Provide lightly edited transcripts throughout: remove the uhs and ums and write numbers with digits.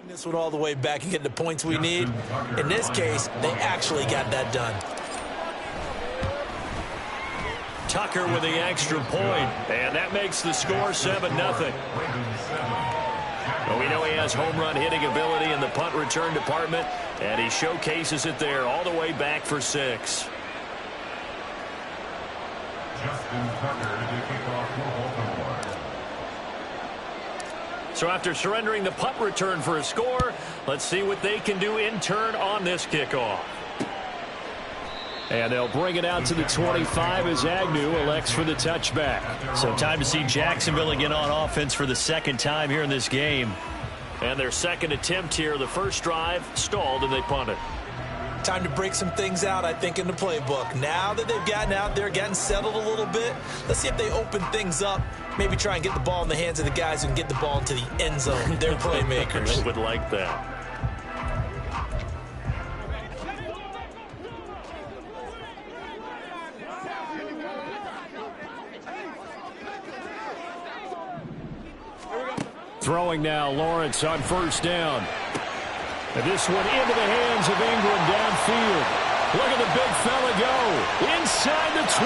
This one all the way back and get the points we need. In this case, they actually got that done. Tucker with the extra point, and that makes the score 7-0. Well, we know he has home run hitting ability in the punt return department, and he showcases it there all the way back for 6. Justin Tucker to kick off for Baltimore. So after surrendering the punt return for a score, let's see what they can do in turn on this kickoff. And they'll bring it out to the 25 as Agnew elects for the touchback. So time to see Jacksonville again on offense for the second time here in this game. And their second attempt here, the first drive, stalled and they punted. Time to break some things out, I think, in the playbook. Now that they've gotten out there, gotten settled a little bit, let's see if they open things up. Maybe try and get the ball in the hands of the guys who can get the ball into the end zone. They're playmakers. They would like that. Throwing now, Lawrence on first down. And this one into the hands of Ingram downfield. Look at the big fella go. Inside the 20.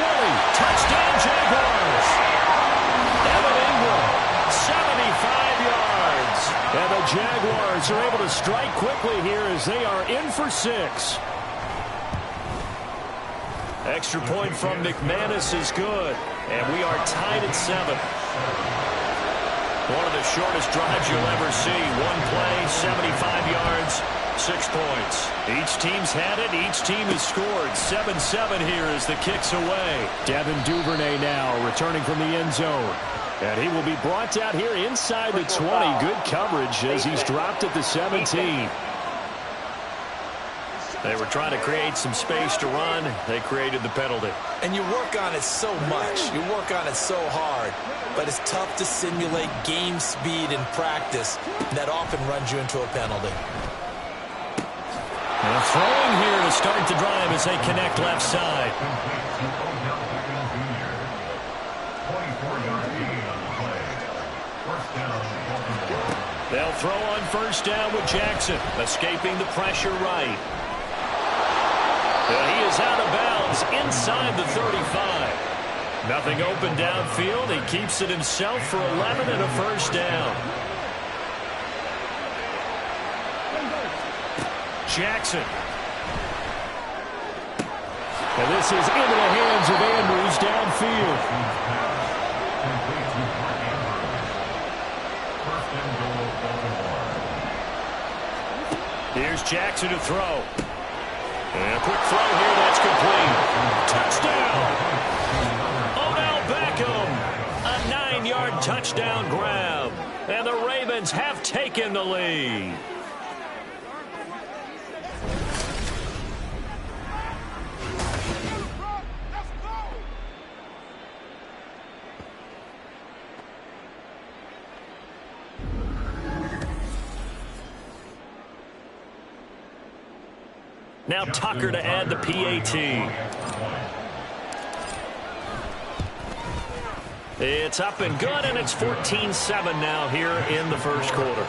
Touchdown, Jaguars. Evan Ingram, 75 yards. And the Jaguars are able to strike quickly here as they are in for 6. Extra point from McManus is good. And we are tied at 7. One of the shortest drives you'll ever see. One play, 75 yards, 6 points. Each team's had it. Each team has scored. 7-7 here as the kick's away. Devin Duvernay now returning from the end zone. And he will be brought out here inside the 20. Good coverage as he's dropped at the 17. They were trying to create some space to run. They created the penalty. And you work on it so much. You work on it so hard. But it's tough to simulate game speed in practice. That often runs you into a penalty. And throwing here to start the drive as they connect left side. They'll throw on first down with Jackson, escaping the pressure right. And he is out of bounds inside the 35. Nothing open downfield. He keeps it himself for 11 and a first down. Jackson. And this is into the hands of Andrews downfield. Here's Jackson to throw. And a quick throw here, that's complete. Touchdown! Odell Beckham! A 9-yard touchdown grab. And the Ravens have taken the lead. Now Tucker to add the PAT. It's up and good, and it's 14-7 now here in the first quarter.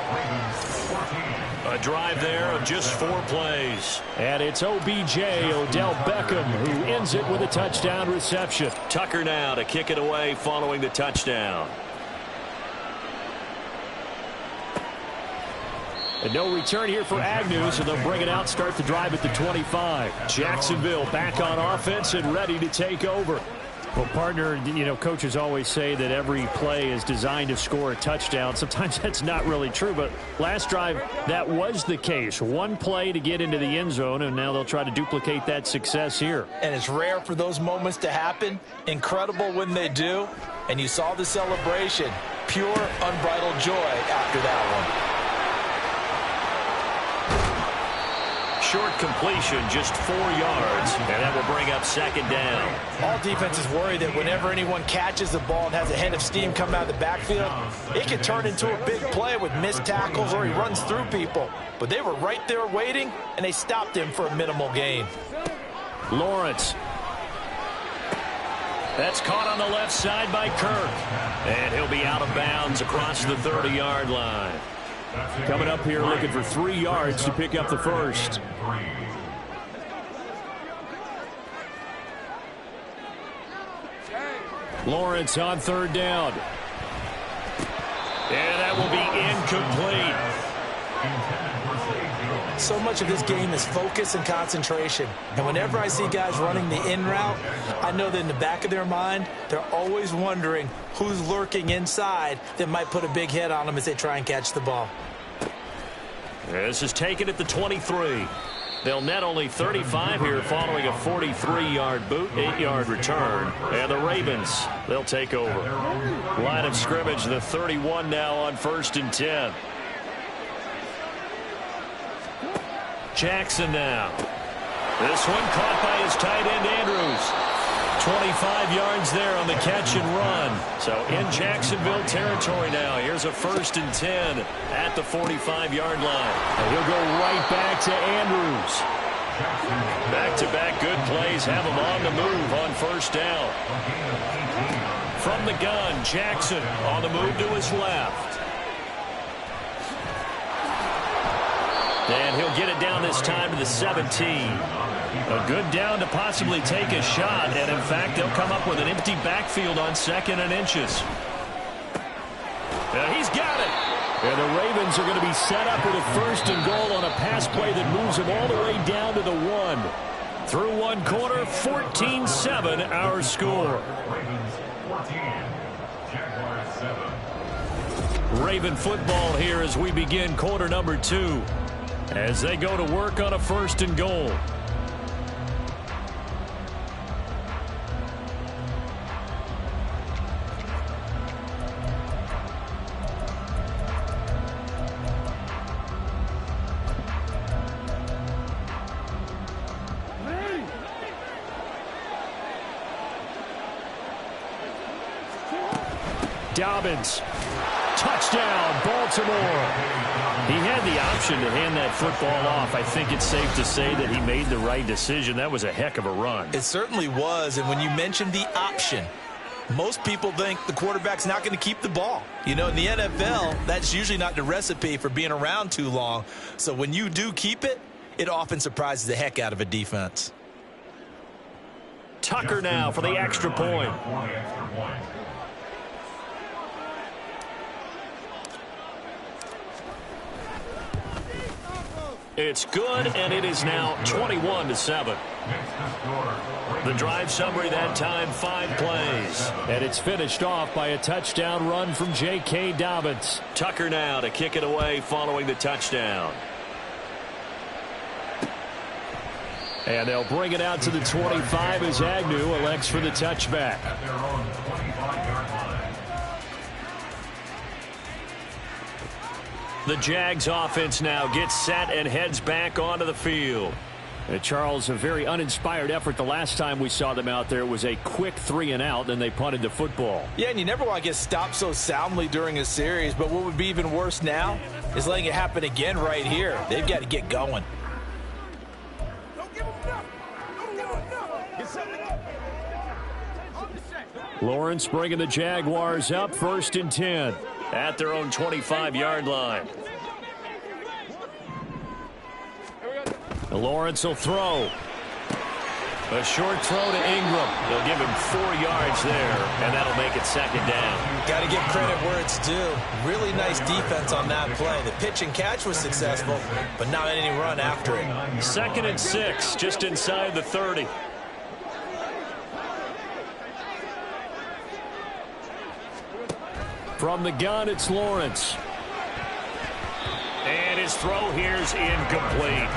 A drive there of just 4 plays. And it's OBJ, Odell Beckham, who ends it with a touchdown reception. Tucker now to kick it away following the touchdown. And no return here for Agnew, so they'll bring it out, start the drive at the 25. Jacksonville back on offense and ready to take over. Well, partner, you know, coaches always say that every play is designed to score a touchdown. Sometimes that's not really true, but last drive, that was the case. One play to get into the end zone, and now they'll try to duplicate that success here. And it's rare for those moments to happen. Incredible when they do. And you saw the celebration. Pure, unbridled joy after that one. Short completion, just 4 yards, and that will bring up second down. All defenses worry that whenever anyone catches the ball and has a head of steam coming out of the backfield, it can turn into a big play with missed tackles or he runs through people. But they were right there waiting, and they stopped him for a minimal gain. Lawrence. That's caught on the left side by Kirk. And he'll be out of bounds across the 30-yard line. Coming up here looking for 3 yards to pick up the first. Lawrence on 3rd down. And that will be incomplete. So much of this game is focus and concentration. And whenever I see guys running the in route, I know that in the back of their mind, they're always wondering who's lurking inside that might put a big hit on them as they try and catch the ball. This is taken at the 23. They'll net only 35 here following a 43-yard boot, 8-yard return. And the Ravens, they'll take over. Line of scrimmage, the 31 now on 1st and 10. Jackson now. This one caught by his tight end, Andrews. 25 yards there on the catch and run. So in Jacksonville territory now. Here's a 1st and 10 at the 45-yard line. And he'll go right back to Andrews. Back-to-back good plays have him on the move on 1st down. From the gun, Jackson on the move to his left. And he'll get it down this time to the 17. A good down to possibly take a shot. And, in fact, they'll come up with an empty backfield on 2nd and inches. He's got it. And the Ravens are going to be set up with a 1st and goal on a pass play that moves them all the way down to the 1. Through 1 quarter, 14-7 our score. Raven football here as we begin quarter number 2. As they go to work on a 1st and goal. Dobbins. Touchdown, Baltimore. He had the option to hand that football off. I think it's safe to say that he made the right decision. That was a heck of a run. It certainly was, and when you mentioned the option, most people think the quarterback's not going to keep the ball. You know, in the NFL, that's usually not the recipe for being around too long. So when you do keep it, it often surprises the heck out of a defense. Tucker now for the extra point. It's good, and it is now 21-7. The drive summary that time, 5 plays. And it's finished off by a touchdown run from J.K. Dobbins. Tucker now to kick it away following the touchdown. And they'll bring it out to the 25 as Agnew elects for the touchback. The Jags offense now gets set and heads back onto the field. And Charles, a very uninspired effort the last time we saw them out there. It was a quick 3-and-out, and they punted the football. Yeah, and you never want to get stopped so soundly during a series, but what would be even worse now is letting it happen again right here. They've got to get going. Lawrence bringing the Jaguars up, 1st and 10 at their own 25-yard line. Lawrence will throw. A short throw to Ingram. They'll give him 4 yards there, and that'll make it 2nd down. Got to give credit where it's due. Really nice defense on that play. The pitch and catch was successful, but not any run after it. 2nd and 6, just inside the 30. From the gun, it's Lawrence. And his throw here's incomplete.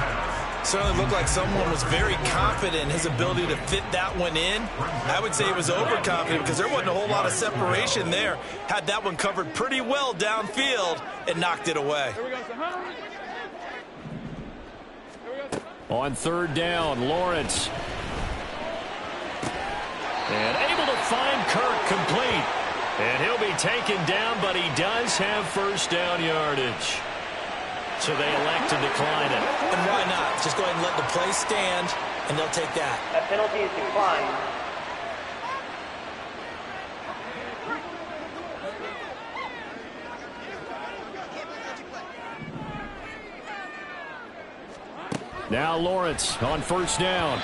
Certainly looked like someone was very confident in his ability to fit that one in. I would say he was overconfident because there wasn't a whole lot of separation there. Had that one covered pretty well downfield and knocked it away. On 3rd down, Lawrence. And able to find Kirk complete. And he'll be taken down, but he does have 1st down yardage. So they elect to decline it. And why not? Just go ahead and let the play stand, and they'll take that. That penalty is declined. Now Lawrence on first down.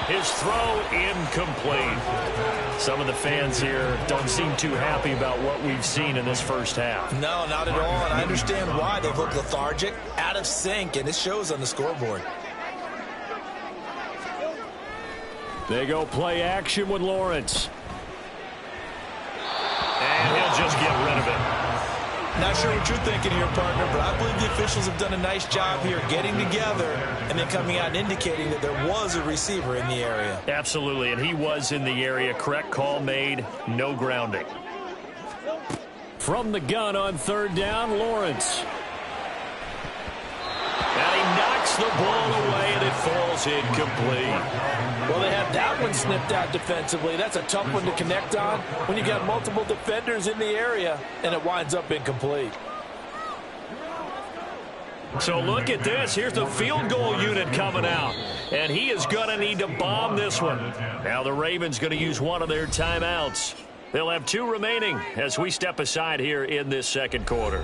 His throw incomplete. Some of the fans here don't seem too happy about what we've seen in this first half. No, not at all, and I understand why. They look lethargic, out of sync, and it shows on the scoreboard. They go play action with Lawrence. And he'll just get rid of it. Not sure what you're thinking here, partner, but I believe the officials have done a nice job here getting together and then coming out and indicating that there was a receiver in the area. Absolutely, and he was in the area. Correct call made, no grounding. From the gun on third down, Lawrence. And he knocks the ball away, and it falls incomplete. Well, they have that one snipped out defensively. That's a tough one to connect on when you got multiple defenders in the area, and it winds up incomplete. So look at this. Here's the field goal unit coming out, and he is going to need to bomb this one. Now the Ravens going to use one of their timeouts. They'll have 2 remaining as we step aside here in this second quarter.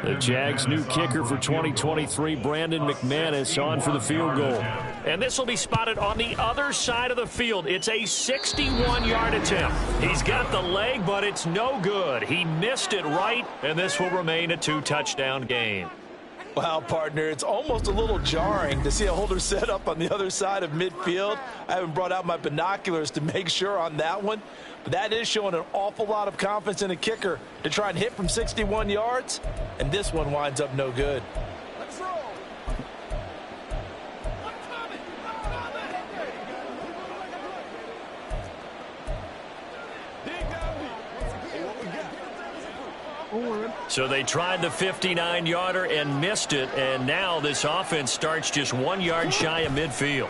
The Jags' new kicker for 2023, Brandon McManus, on for the field goal. And this will be spotted on the other side of the field. It's a 61-yard attempt. He's got the leg, but it's no good. He missed it right, and this will remain a 2-touchdown game. Wow, partner, it's almost a little jarring to see a holder set up on the other side of midfield. I haven't brought out my binoculars to make sure on that one, but that is showing an awful lot of confidence in a kicker to try and hit from 61 yards, and this one winds up no good. Let's roll. So they tried the 59-yarder and missed it, and now this offense starts just 1 yard shy of midfield.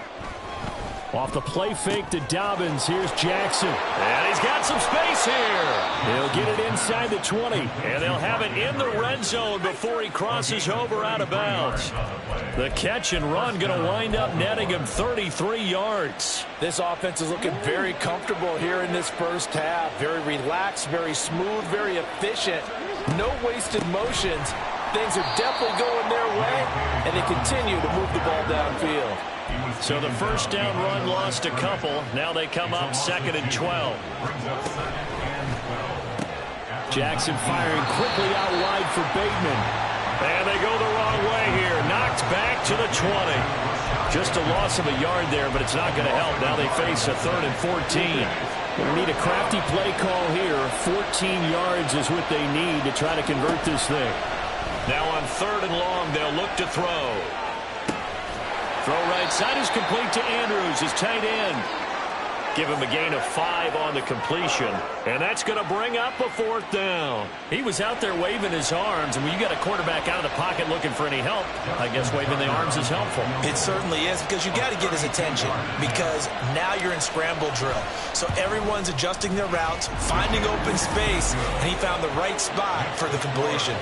Off the play fake to Dobbins, here's Jackson. And he's got some space here. He'll get it inside the 20. And they'll have it in the red zone before he crosses over out of bounds. The catch and run going to wind up netting him 33 yards. This offense is looking very comfortable here in this first half. Very relaxed, very smooth, very efficient. No wasted motions. Things are definitely going their way, and they continue to move the ball downfield. So the first down run lost a couple. Now they come up 2nd and 12. Jackson firing quickly out wide for Bateman. And they go the wrong way here. Knocked back to the 20. Just a loss of a yard there, but it's not going to help. Now they face a 3rd and 14. They need a crafty play call here. 14 yards is what they need to try to convert this thing. Now on 3rd and long, they'll look to throw. Throw right side is complete to Andrews, his tight end. Give him a gain of 5 on the completion. And that's going to bring up a 4th down. He was out there waving his arms, and when you got a quarterback out of the pocket looking for any help, I guess waving the arms is helpful. It certainly is, because you got to get his attention, because now you're in scramble drill. So everyone's adjusting their routes, finding open space, and he found the right spot for the completion.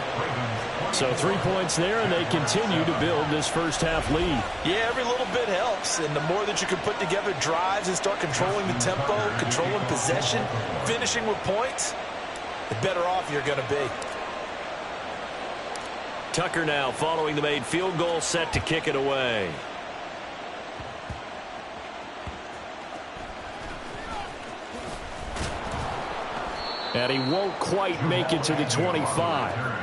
So 3 points there, and they continue to build this first half lead. Yeah, every little bit helps, and the more that you can put together drives and start controlling the tempo, controlling possession, finishing with points, the better off you're going to be. Tucker now following the made field goal, set to kick it away. And he won't quite make it to the 25.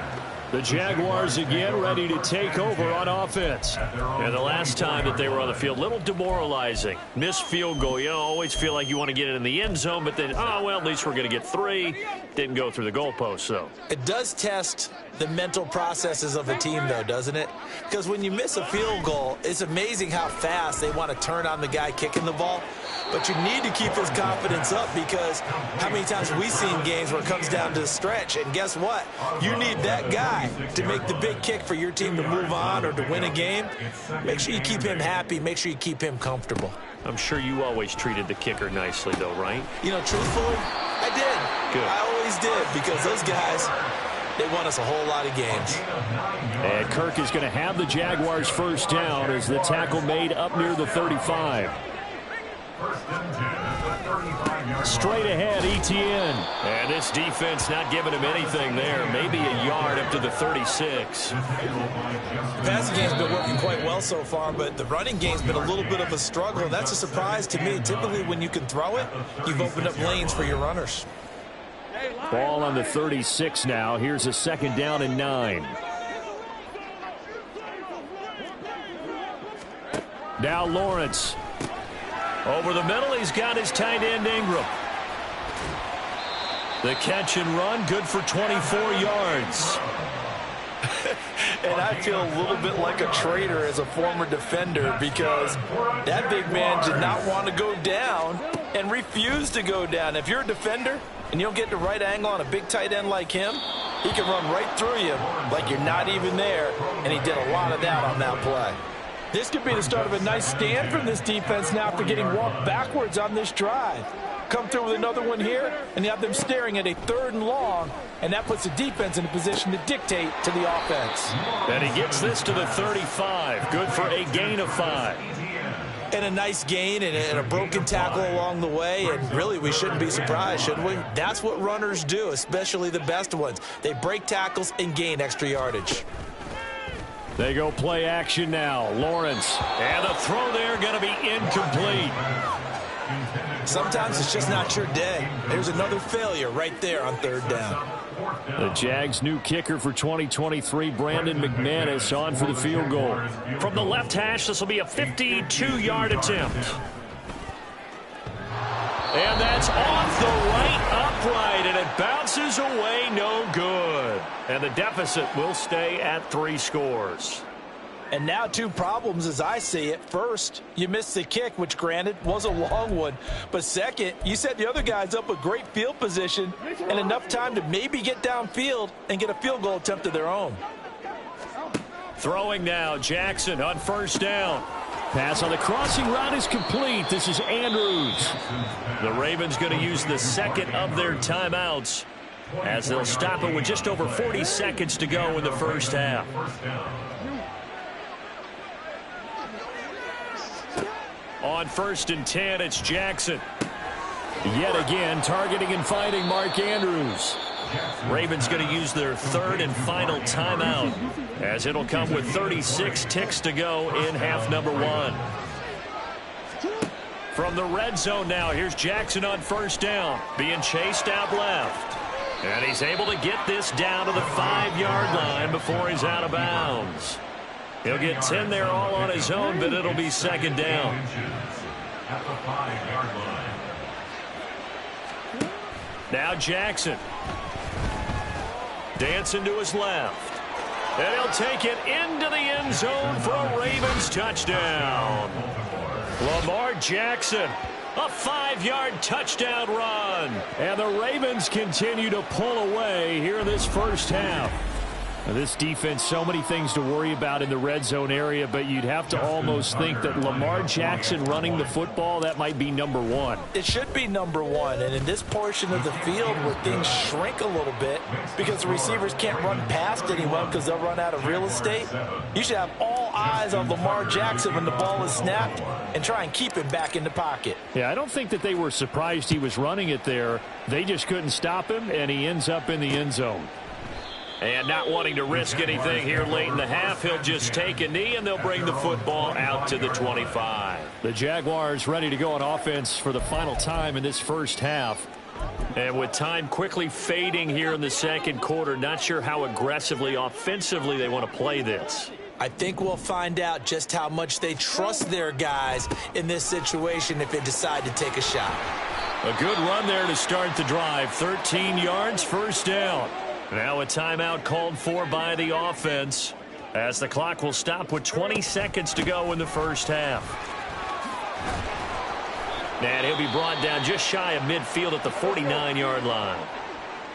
The Jaguars again ready to take over on offense. And the last time that they were on the field, a little demoralizing. Missed field goal. You always feel like you want to get it in the end zone, but then, oh, well, at least we're going to get 3. Didn't go through the goalpost, though. It does test the mental processes of a team, though, doesn't it? Because when you miss a field goal, it's amazing how fast they want to turn on the guy kicking the ball. But you need to keep his confidence up, because how many times have we seen games where it comes down to the stretch, and guess what? You need that guy to make the big kick for your team to move on or to win a game. Make sure you keep him happy. Make sure you keep him comfortable. I'm sure you always treated the kicker nicely, though, right? You know, truthfully, I did. Good. I always did, because those guys, They won us a whole lot of games. And Kirk is going to have the Jaguars first down as the tackle made up near the 35. Straight ahead, Etienne. And this defense not giving him anything there. Maybe a yard up to the 36. The passing game's been working quite well so far, but the running game's been a little bit of a struggle. That's a surprise to me. Typically, when you can throw it, you've opened up lanes for your runners. Ball on the 36 now. Here's a second down and 9. Now Lawrence. Over the middle, he's got his tight end Ingram. The catch and run, good for 24 yards. And I feel a little bit like a traitor as a former defender because that big man did not want to go down and refused to go down. If you're a defender and you don't get the right angle on a big tight end like him, he can run right through you like you're not even there, and he did a lot of that on that play. This could be the start of a nice stand from this defense now after getting walked backwards on this drive. Come through with another one here, and you have them staring at a 3rd and long, and that puts the defense in a position to dictate to the offense. And he gets this to the 35. Good for a gain of 5. And a nice gain and a broken tackle along the way, and really we shouldn't be surprised, should we? That's what runners do, especially the best ones. They break tackles and gain extra yardage. They go play action now. Lawrence. And the throw there going to be incomplete. Sometimes it's just not your day. There's another failure right there on 3rd down. The Jags' new kicker for 2023, Brandon McManus, on for the field goal. From the left hash, this will be a 52-yard attempt. And that's off the right upright, and it bounces away, no good. And the deficit will stay at 3 scores. And now 2 problems as I see it. First, you missed the kick, which granted was a long one. But second, you set the other guys up with great field position and enough time to maybe get downfield and get a field goal attempt of their own. Throwing now, Jackson on 1st down. Pass on the crossing route is complete. This is Andrews. The Ravens going to use the second of their timeouts as they'll stop it with just over 40 seconds to go in the first half. On 1st and 10, it's Jackson. Yet again, targeting and fighting Mark Andrews. Ravens going to use their 3rd and final timeout as it'll come with 36 ticks to go in half number 1. From the red zone now, here's Jackson on 1st down, being chased out left. And he's able to get this down to the 5-yard line before he's out of bounds. He'll get 10 there all on his own, but it'll be 2nd down. At the 5-yard line. Now Jackson. Dancing to his left. And he'll take it into the end zone for a Ravens touchdown. Lamar Jackson, a 5-yard touchdown run. And the Ravens continue to pull away here in this first half. Now, this defense, so many things to worry about in the red zone area, but you'd have to almost think that Lamar Jackson running the football, that might be number 1. It should be number 1, and in this portion of the field where things shrink a little bit because the receivers can't run past anyone because they'll run out of real estate, you should have all eyes on Lamar Jackson when the ball is snapped and try and keep him back in the pocket. Yeah, I don't think that they were surprised he was running it there. They just couldn't stop him, and he ends up in the end zone. And not wanting to risk anything here late in the half, he'll just take a knee, and they'll bring the football out to the 25. The Jaguars ready to go on offense for the final time in this first half. And with time quickly fading here in the second quarter, not sure how aggressively, offensively they want to play this. I think we'll find out just how much they trust their guys in this situation if they decide to take a shot. A good run there to start the drive. 13 yards, 1st down. Now a timeout called for by the offense as the clock will stop with 20 seconds to go in the first half. And he'll be brought down just shy of midfield at the 49-yard line.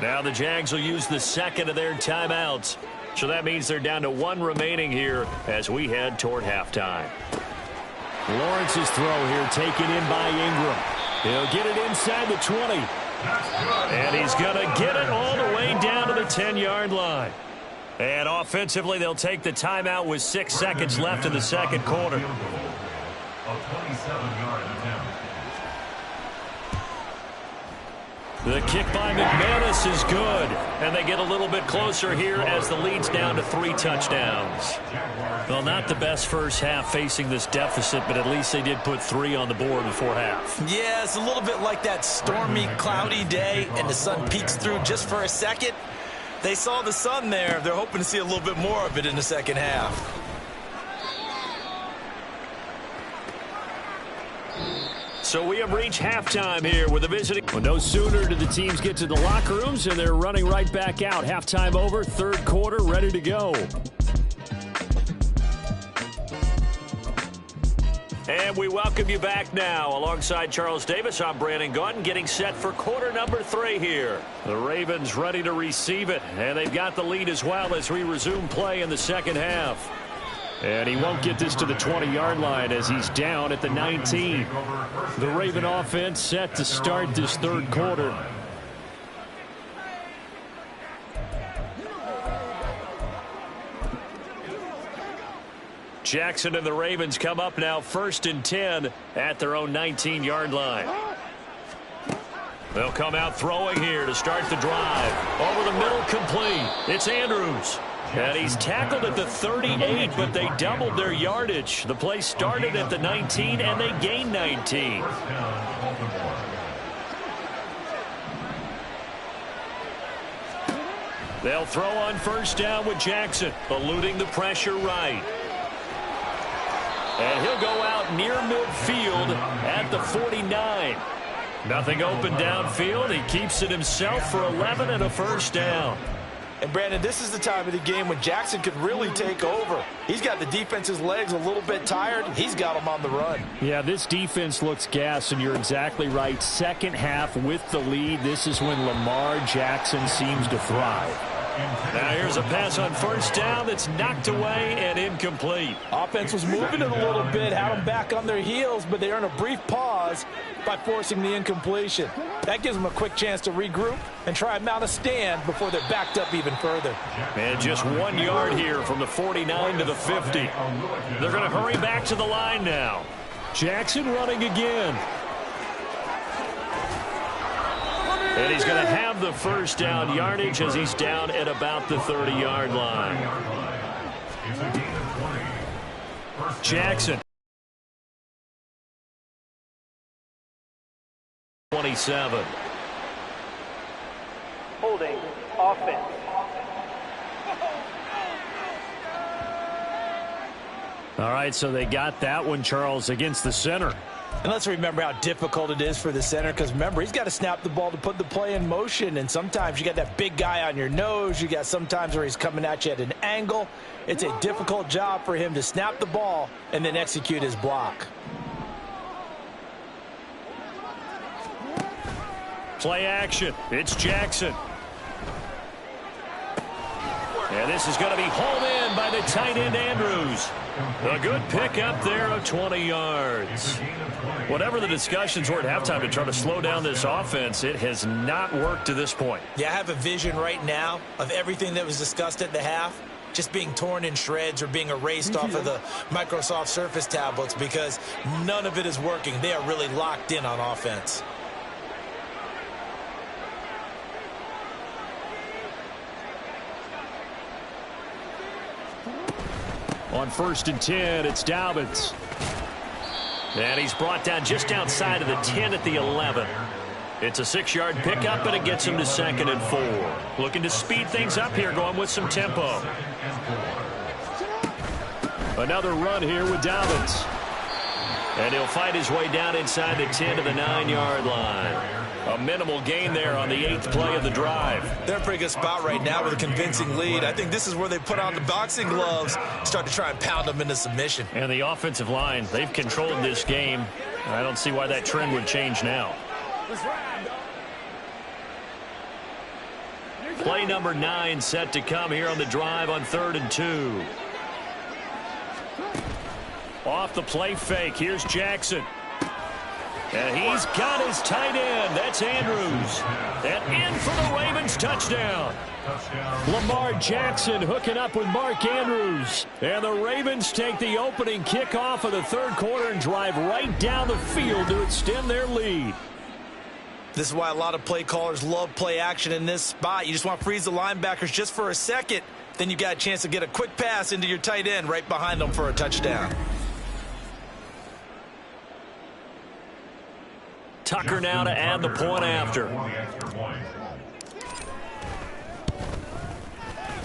Now the Jags will use the second of their timeouts. So that means they're down to 1 remaining here as we head toward halftime. Lawrence's throw here taken in by Ingram. He'll get it inside the 20. And he's going to get it all the way down to the 10-yard line. And offensively, they'll take the timeout with 6 seconds left in the second quarter. A 27-yard attempt. The kick by McManus is good. And they get a little bit closer here as the lead's down to 3 touchdowns. Well, not the best first half facing this deficit, but at least they did put 3 on the board before half. Yeah, it's a little bit like that stormy, cloudy day, and the sun peeks through just for a second. They saw the sun there. They're hoping to see a little bit more of it in the second half. So we have reached halftime here with the visiting. Well, no sooner do the teams get to the locker rooms, and they're running right back out. Halftime over, third quarter, ready to go. And we welcome you back now. Alongside Charles Davis, I'm Brandon Gaudin, getting set for quarter number 3 here. The Ravens ready to receive it, and they've got the lead as well as we resume play in the second half. And he won't get this to the 20-yard line as he's down at the 19. The Raven offense set to start this third quarter. Jackson and the Ravens come up now 1st and 10 at their own 19-yard line. They'll come out throwing here to start the drive. Over the middle, complete. It's Andrews. And he's tackled at the 38, but they doubled their yardage. The play started at the 19, and they gained 19. They'll throw on first down with Jackson, eluding the pressure right. And he'll go out near midfield at the 49. Nothing open downfield. He keeps it himself for 11 and a first down. And, Brandon, this is the time of the game when Jackson could really take over. He's got the defense's legs a little bit tired. He's got them on the run. Yeah, this defense looks gassed, and you're exactly right. Second half with the lead, this is when Lamar Jackson seems to thrive. Now here's a pass on first down that's knocked away and incomplete. Offense was moving it a little bit, had them back on their heels, but they earn a brief pause by forcing the incompletion. That gives them a quick chance to regroup and try and mount a stand before they're backed up even further. And just 1 yard here from the 49 to the 50. They're going to hurry back to the line now. Jackson running again. And he's going to have the first down yardage as he's down at about the 30-yard line. Jackson. 27. Holding offense. All right, so they got that one, Charles, against the center. And let's remember how difficult it is for the center, because remember, he's got to snap the ball to put the play in motion, and sometimes you got that big guy on your nose. You got sometimes where he's coming at you at an angle. It's a difficult job for him to snap the ball and then execute his block. Play action. It's Jackson. And this is going to be hauled in by the tight end Andrews. A good pick up there of 20 yards. Whatever the discussions were at halftime to try to slow down this offense, it has not worked to this point. Yeah, I have a vision right now of everything that was discussed at the half just being torn in shreds or being erased off of the Microsoft Surface tablets, because none of it is working. They are really locked in on offense. On 1st and 10, it's Dobbins. And he's brought down just outside of the 10 at the 11. It's a 6-yard pickup, and it gets him to 2nd and 4. Looking to speed things up here, going with some tempo. Another run here with Dobbins. And he'll fight his way down inside the 10 to the 9-yard line. A minimal gain there on the 8th play of the drive. They're in a pretty good spot right now with a convincing lead. I think this is where they put on the boxing gloves, start to try and pound them into submission. And the offensive line, they've controlled this game. I don't see why that trend would change now. Play number 9 set to come here on the drive on 3rd and 2. Off the play fake, here's Jackson. And he's got his tight end. That's Andrews. And in for the Ravens touchdown. Lamar Jackson hooking up with Mark Andrews. And the Ravens take the opening kickoff of the third quarter and drive right down the field to extend their lead. This is why a lot of play callers love play action in this spot. You just want to freeze the linebackers just for a second. Then you got a chance to get a quick pass into your tight end right behind them for a touchdown. Tucker now to add the point after.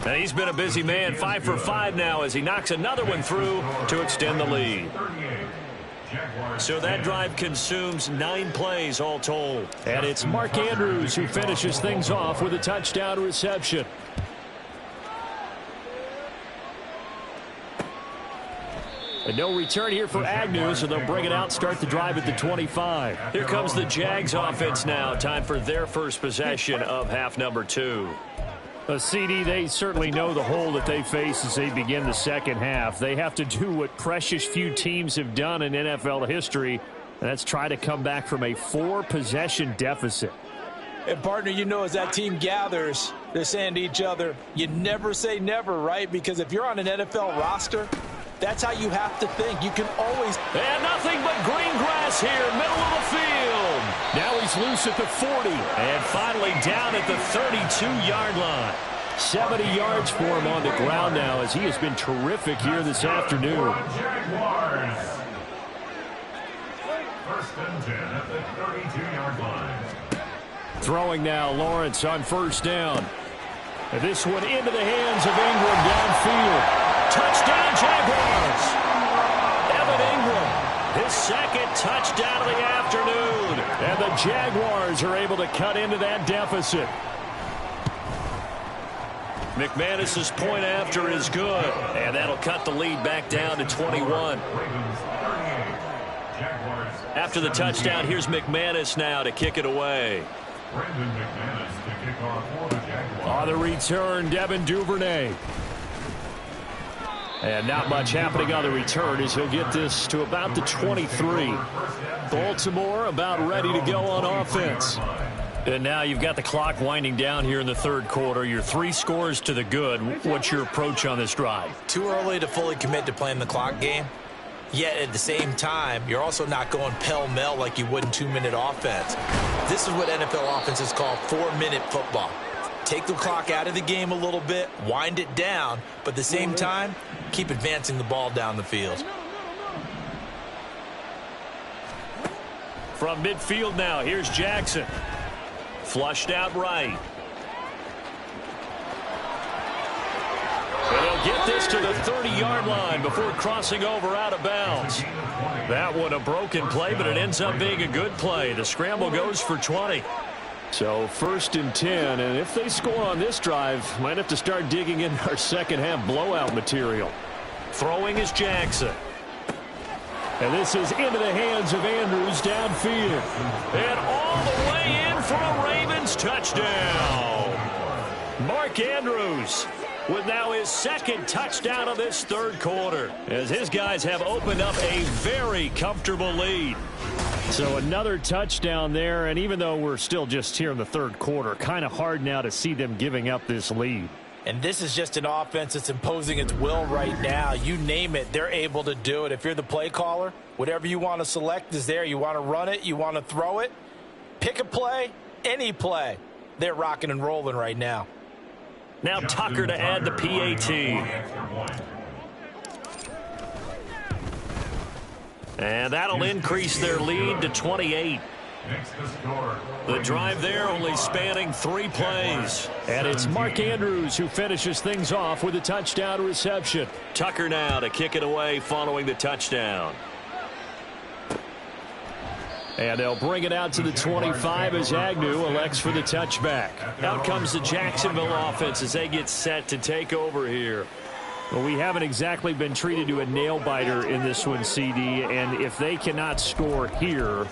And he's been a busy man, 5 for 5 now as he knocks another one through to extend the lead. So that drive consumes 9 plays all told. And it's Mark Andrews who finishes things off with a touchdown reception. And no return here for Agnew, so they'll bring it out, start the drive at the 25. Here comes the Jags offense now. Time for their first possession of half number 2. CD, they certainly know the hole that they face as they begin the second half. They have to do what precious few teams have done in NFL history, and that's try to come back from a 4-possession deficit. And, partner, you know, as that team gathers, they're saying to each other, you never say never, right? Because if you're on an NFL roster, that's how you have to think. You can always... And nothing but green grass here, middle of the field. Now he's loose at the 40. And finally down at the 32-yard line. 70 yards for him on the ground now as he has been terrific here this afternoon. Jaguars. First and 10 at the 32-yard line. Throwing now, Lawrence on first down. And this one into the hands of Ingram downfield. Touchdown, Jaguars. Evan Ingram, his second touchdown of the afternoon. And the Jaguars are able to cut into that deficit. McManus's point after is good. And that'll cut the lead back down to 21. After the touchdown, here's McManus now to kick it away. Brandon McManus to kick off for the Jaguars. On the return, Devin Duvernay. And not much happening on the return as he'll get this to about the 23. Baltimore about ready to go on offense. And now you've got the clock winding down here in the third quarter. You're 3 scores to the good. What's your approach on this drive? Too early to fully commit to playing the clock game. Yet at the same time, you're also not going pell-mell like you would in 2-minute offense. This is what NFL offenses call 4-minute football. Take the clock out of the game a little bit, wind it down, but at the same time, keep advancing the ball down the field. From midfield now, here's Jackson. Flushed out right. And he'll get this to the 30-yard line before crossing over out of bounds. That one a broken play, but it ends up being a good play. The scramble goes for 20. So first and 10, and if they score on this drive, might have to start digging in our second half blowout material. Throwing is Jackson. And this is into the hands of Andrews downfield. And all the way in for a Ravens touchdown. Mark Andrews with now his second touchdown of this third quarter, as his guys have opened up a very comfortable lead. So another touchdown there, and even though we're still just here in the third quarter, kind of hard now to see them giving up this lead. And this is just an offense that's imposing its will right now. You name it, they're able to do it. If you're the play caller, whatever you want to select is there. You want to run it, you want to throw it. Pick a play, any play. They're rocking and rolling right now. Now Tucker to add the PAT. And that'll increase their lead to 28. The drive there only spanning 3 plays. And it's Mark Andrews who finishes things off with a touchdown reception. Tucker now to kick it away following the touchdown. And they'll bring it out to the 25 as Agnew elects for the touchback. Out comes the Jacksonville offense as they get set to take over here. Well, we haven't exactly been treated to a nail-biter in this one, CD, and if they cannot score here,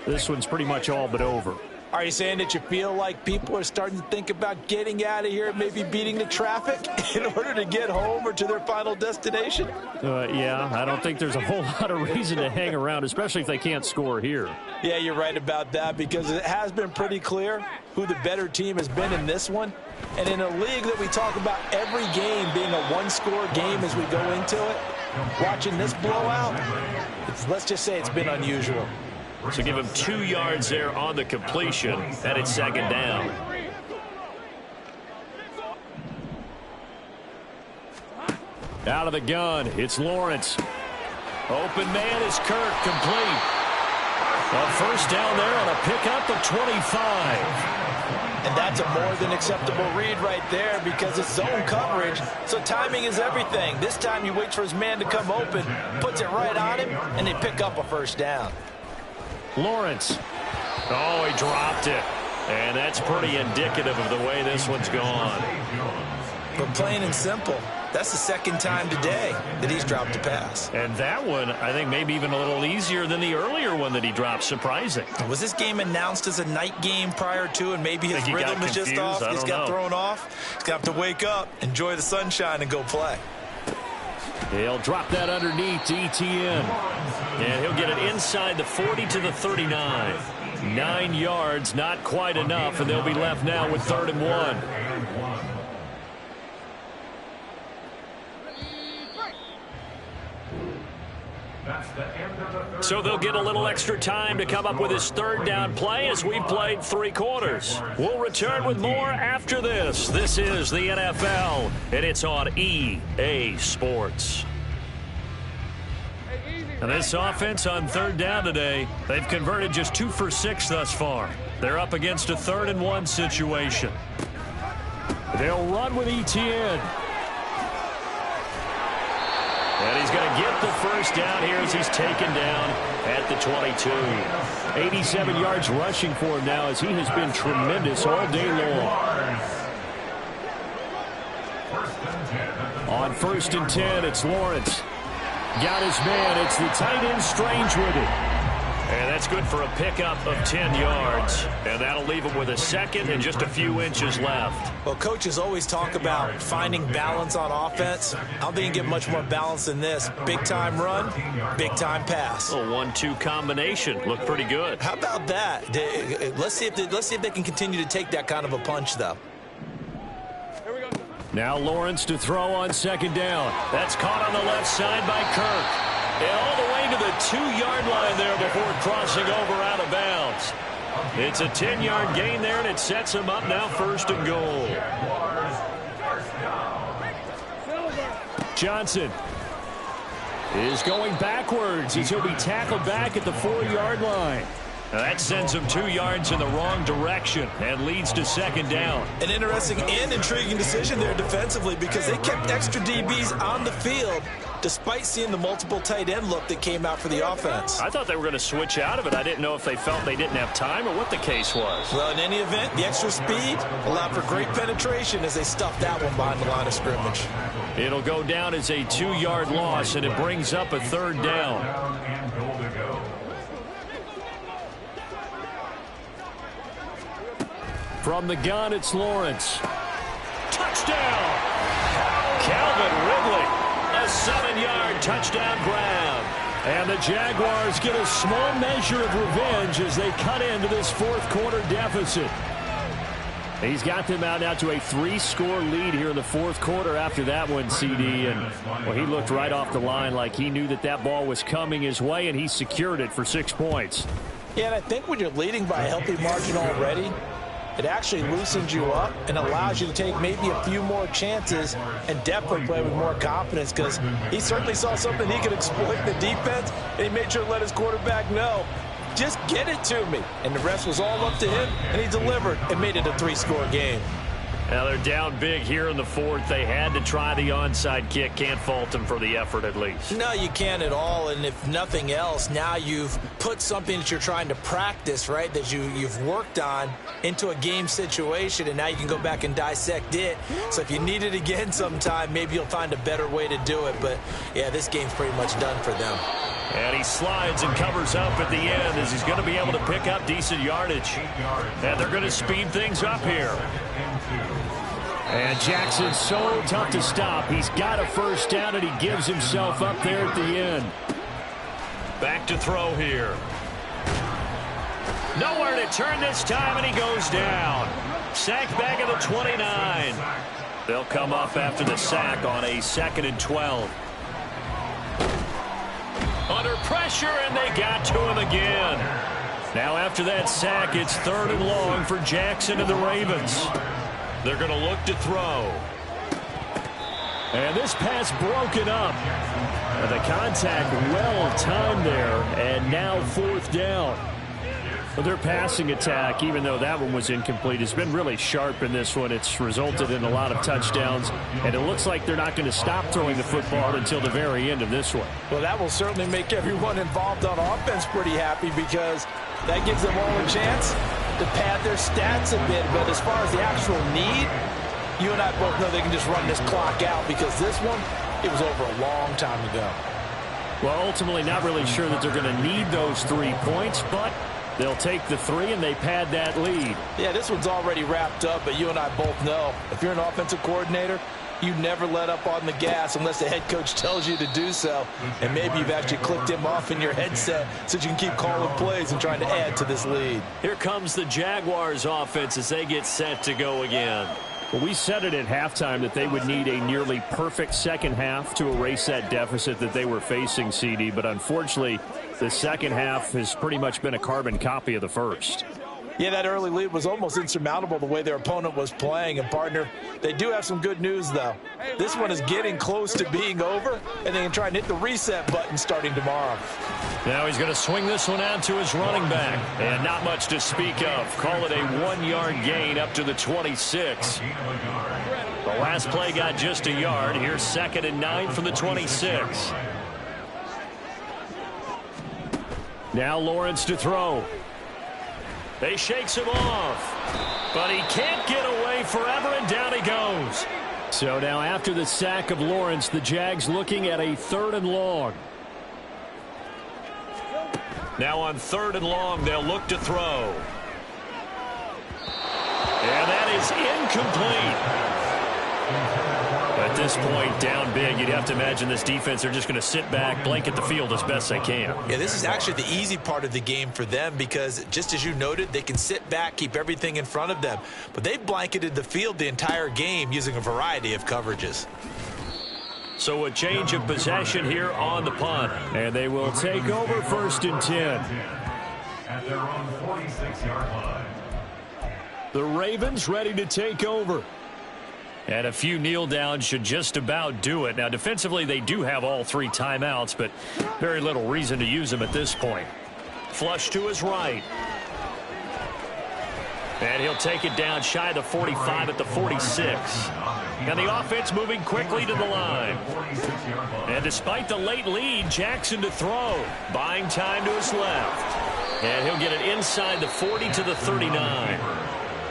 this one's pretty much all but over. Are you saying that you feel like people are starting to think about getting out of here, maybe beating the traffic in order to get home or to their final destination? Yeah, I don't think there's a whole lot of reason to hang around, especially if they can't score here. Yeah, you're right about that, because it has been pretty clear who the better team has been in this one. And in a league that we talk about every game being a one-score game as we go into it, watching this blowout, let's just say it's been unusual. So give him 2 yards there on the completion, and it's second down. Out of the gun, it's Lawrence. Open man is Kirk, complete. A first down there on a pickup of 25. And that's a more than acceptable read right there, because it's zone coverage, so timing is everything. This time you wait for his man to come open, puts it right on him, and they pick up a first down. Lawrence. Oh, he dropped it. And that's pretty indicative of the way this one's gone. But plain and simple, that's the second time today that he's dropped a pass. And that one, I think, maybe even a little easier than the earlier one that he dropped. Surprising. Was this game announced as a night game prior to, and maybe his rhythm is just off? He's got thrown off. He's got to wake up, enjoy the sunshine, and go play. He'll drop that underneath to Etienne. And he'll get it inside the 40 to the 39. 9 yards, not quite enough, and they'll be left now with 3rd and 1. So they'll get a little extra time to come up with his 3rd down play as we've played 3 quarters. We'll return with more after this. This is the NFL, and it's on EA Sports. And this offense on 3rd down today, they've converted just 2 for 6 thus far. They're up against a 3rd and 1 situation. They'll run with Etienne. And he's going to get the first down here as he's taken down at the 22. 87 yards rushing for him now, as he has been tremendous all day long. On 1st and 10, it's Lawrence. Got his man. It's the tight end Strange with it. And that's good for a pickup of 10 yards. And that'll leave him with a second and just a few inches left. Well, coaches always talk about finding balance on offense. I don't think you can get much more balance than this. Big-time run, big-time pass. A 1-2 combination. Looked pretty good. How about that? Let's see if they can continue to take that kind of a punch, though. Now Lawrence to throw on 2nd down. That's caught on the left side by Kirk. And all the way to the 2-yard line there before crossing over out of bounds. It's a 10-yard gain there, and it sets him up now 1st and goal. Johnson is going backwards as he'll be tackled back at the 4-yard line. Now that sends him 2 yards in the wrong direction and leads to 2nd down. An interesting and intriguing decision there defensively, because they kept extra DBs on the field despite seeing the multiple tight end look that came out for the offense. I thought they were going to switch out of it. I didn't know if they felt they didn't have time or what the case was. Well, in any event, the extra speed allowed for great penetration as they stuffed that one behind the line of scrimmage. It'll go down as a 2-yard loss, and it brings up a 3rd down. From the gun, it's Lawrence. Touchdown! Calvin Ridley, a 7-yard touchdown grab. And the Jaguars get a small measure of revenge as they cut into this 4th quarter deficit. He's got them out now to a 3-score lead here in the 4th quarter after that one, CD. And, well, he looked right off the line like he knew that that ball was coming his way, and he secured it for 6 points. Yeah, and I think when you're leading by a healthy margin already, it actually loosens you up and allows you to take maybe a few more chances and definitely play with more confidence, because he certainly saw something he could exploit in the defense, and he made sure to let his quarterback know, just get it to me. And the rest was all up to him, and he delivered and made it a 3-score game. Now they're down big here in the 4th. They had to try the onside kick. Can't fault them for the effort at least. No, you can't at all. And if nothing else, now you've put something that you're trying to practice, right, that you've worked on into a game situation, and now you can go back and dissect it. So if you need it again sometime, maybe you'll find a better way to do it. But, yeah, this game's pretty much done for them. And he slides and covers up at the end as he's going to be able to pick up decent yardage. And they're going to speed things up here. And Jackson's so tough to stop. He's got a first down, and he gives himself up there at the end. Back to throw here. Nowhere to turn this time, and he goes down. Sacked back at the 29. They'll come up after the sack on a 2nd and 12. Under pressure, and they got to him again. Now after that sack, it's 3rd and long for Jackson and the Ravens. They're going to look to throw. And this pass broken up. And the contact well timed there, and now 4th down. Well, their passing attack, even though that one was incomplete, has been really sharp in this one. It's resulted in a lot of touchdowns, and it looks like they're not going to stop throwing the football until the very end of this one. Well, that will certainly make everyone involved on offense pretty happy because that gives them all a chance to pad their stats a bit. But as far as the actual need, you and I both know they can just run this clock out because this one, it was over a long time ago. Well, ultimately not really sure that they're going to need those 3 points, but they'll take the 3 and they pad that lead. Yeah, this one's already wrapped up, but you and I both know if you're an offensive coordinator, you never let up on the gas unless the head coach tells you to do so. And maybe you've actually clicked him off in your headset so you can keep calling plays and trying to add to this lead. Here comes the Jaguars offense as they get set to go again. Well, we said it at halftime that they would need a nearly perfect second half to erase that deficit that they were facing, CD. But unfortunately, the second half has pretty much been a carbon copy of the first. Yeah, that early lead was almost insurmountable the way their opponent was playing. And, partner, they do have some good news, though. This one is getting close to being over, and they can try and hit the reset button starting tomorrow. Now he's going to swing this one out to his running back. And not much to speak of. Call it a 1-yard gain up to the 26. The last play got just a yard. Here's 2nd and 9 from the 26. Now Lawrence to throw. They shakes him off. But he can't get away forever, and down he goes. So now after the sack of Lawrence, the Jags looking at a 3rd and long. Now on 3rd and long, they'll look to throw. And that is incomplete. At this point, down big, you'd have to imagine this defense, they're just going to sit back, blanket the field as best they can. Yeah, this is actually the easy part of the game for them because, just as you noted, they can sit back, keep everything in front of them. But they've blanketed the field the entire game using a variety of coverages. So a change of possession here on the punt. And they will take over 1st and 10. At their own 46-yard line. The Ravens ready to take over. And a few kneel downs should just about do it. Now, defensively, they do have all 3 timeouts, but very little reason to use them at this point. Flush to his right. And he'll take it down shy of the 45 at the 46. And the offense moving quickly to the line. And despite the late lead, Jackson to throw. Buying time to his left. And he'll get it inside the 40 to the 39.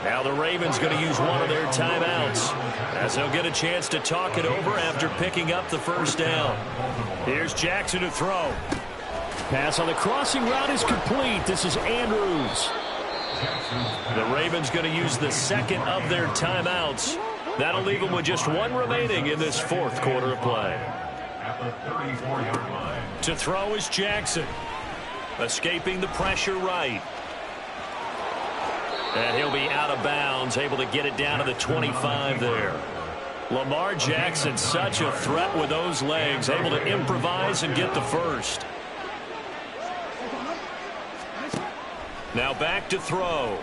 Now the Ravens going to use one of their timeouts as they'll get a chance to talk it over after picking up the first down. Here's Jackson to throw. Pass on the crossing route is complete. This is Andrews. The Ravens going to use the 2nd of their timeouts. That'll leave them with just 1 remaining in this 4th quarter of play. At the 34-yard line. To throw is Jackson. Escaping the pressure right. And he'll be out of bounds, able to get it down to the 25 there. Lamar Jackson, such a threat with those legs, able to improvise and get the first. Now back to throw.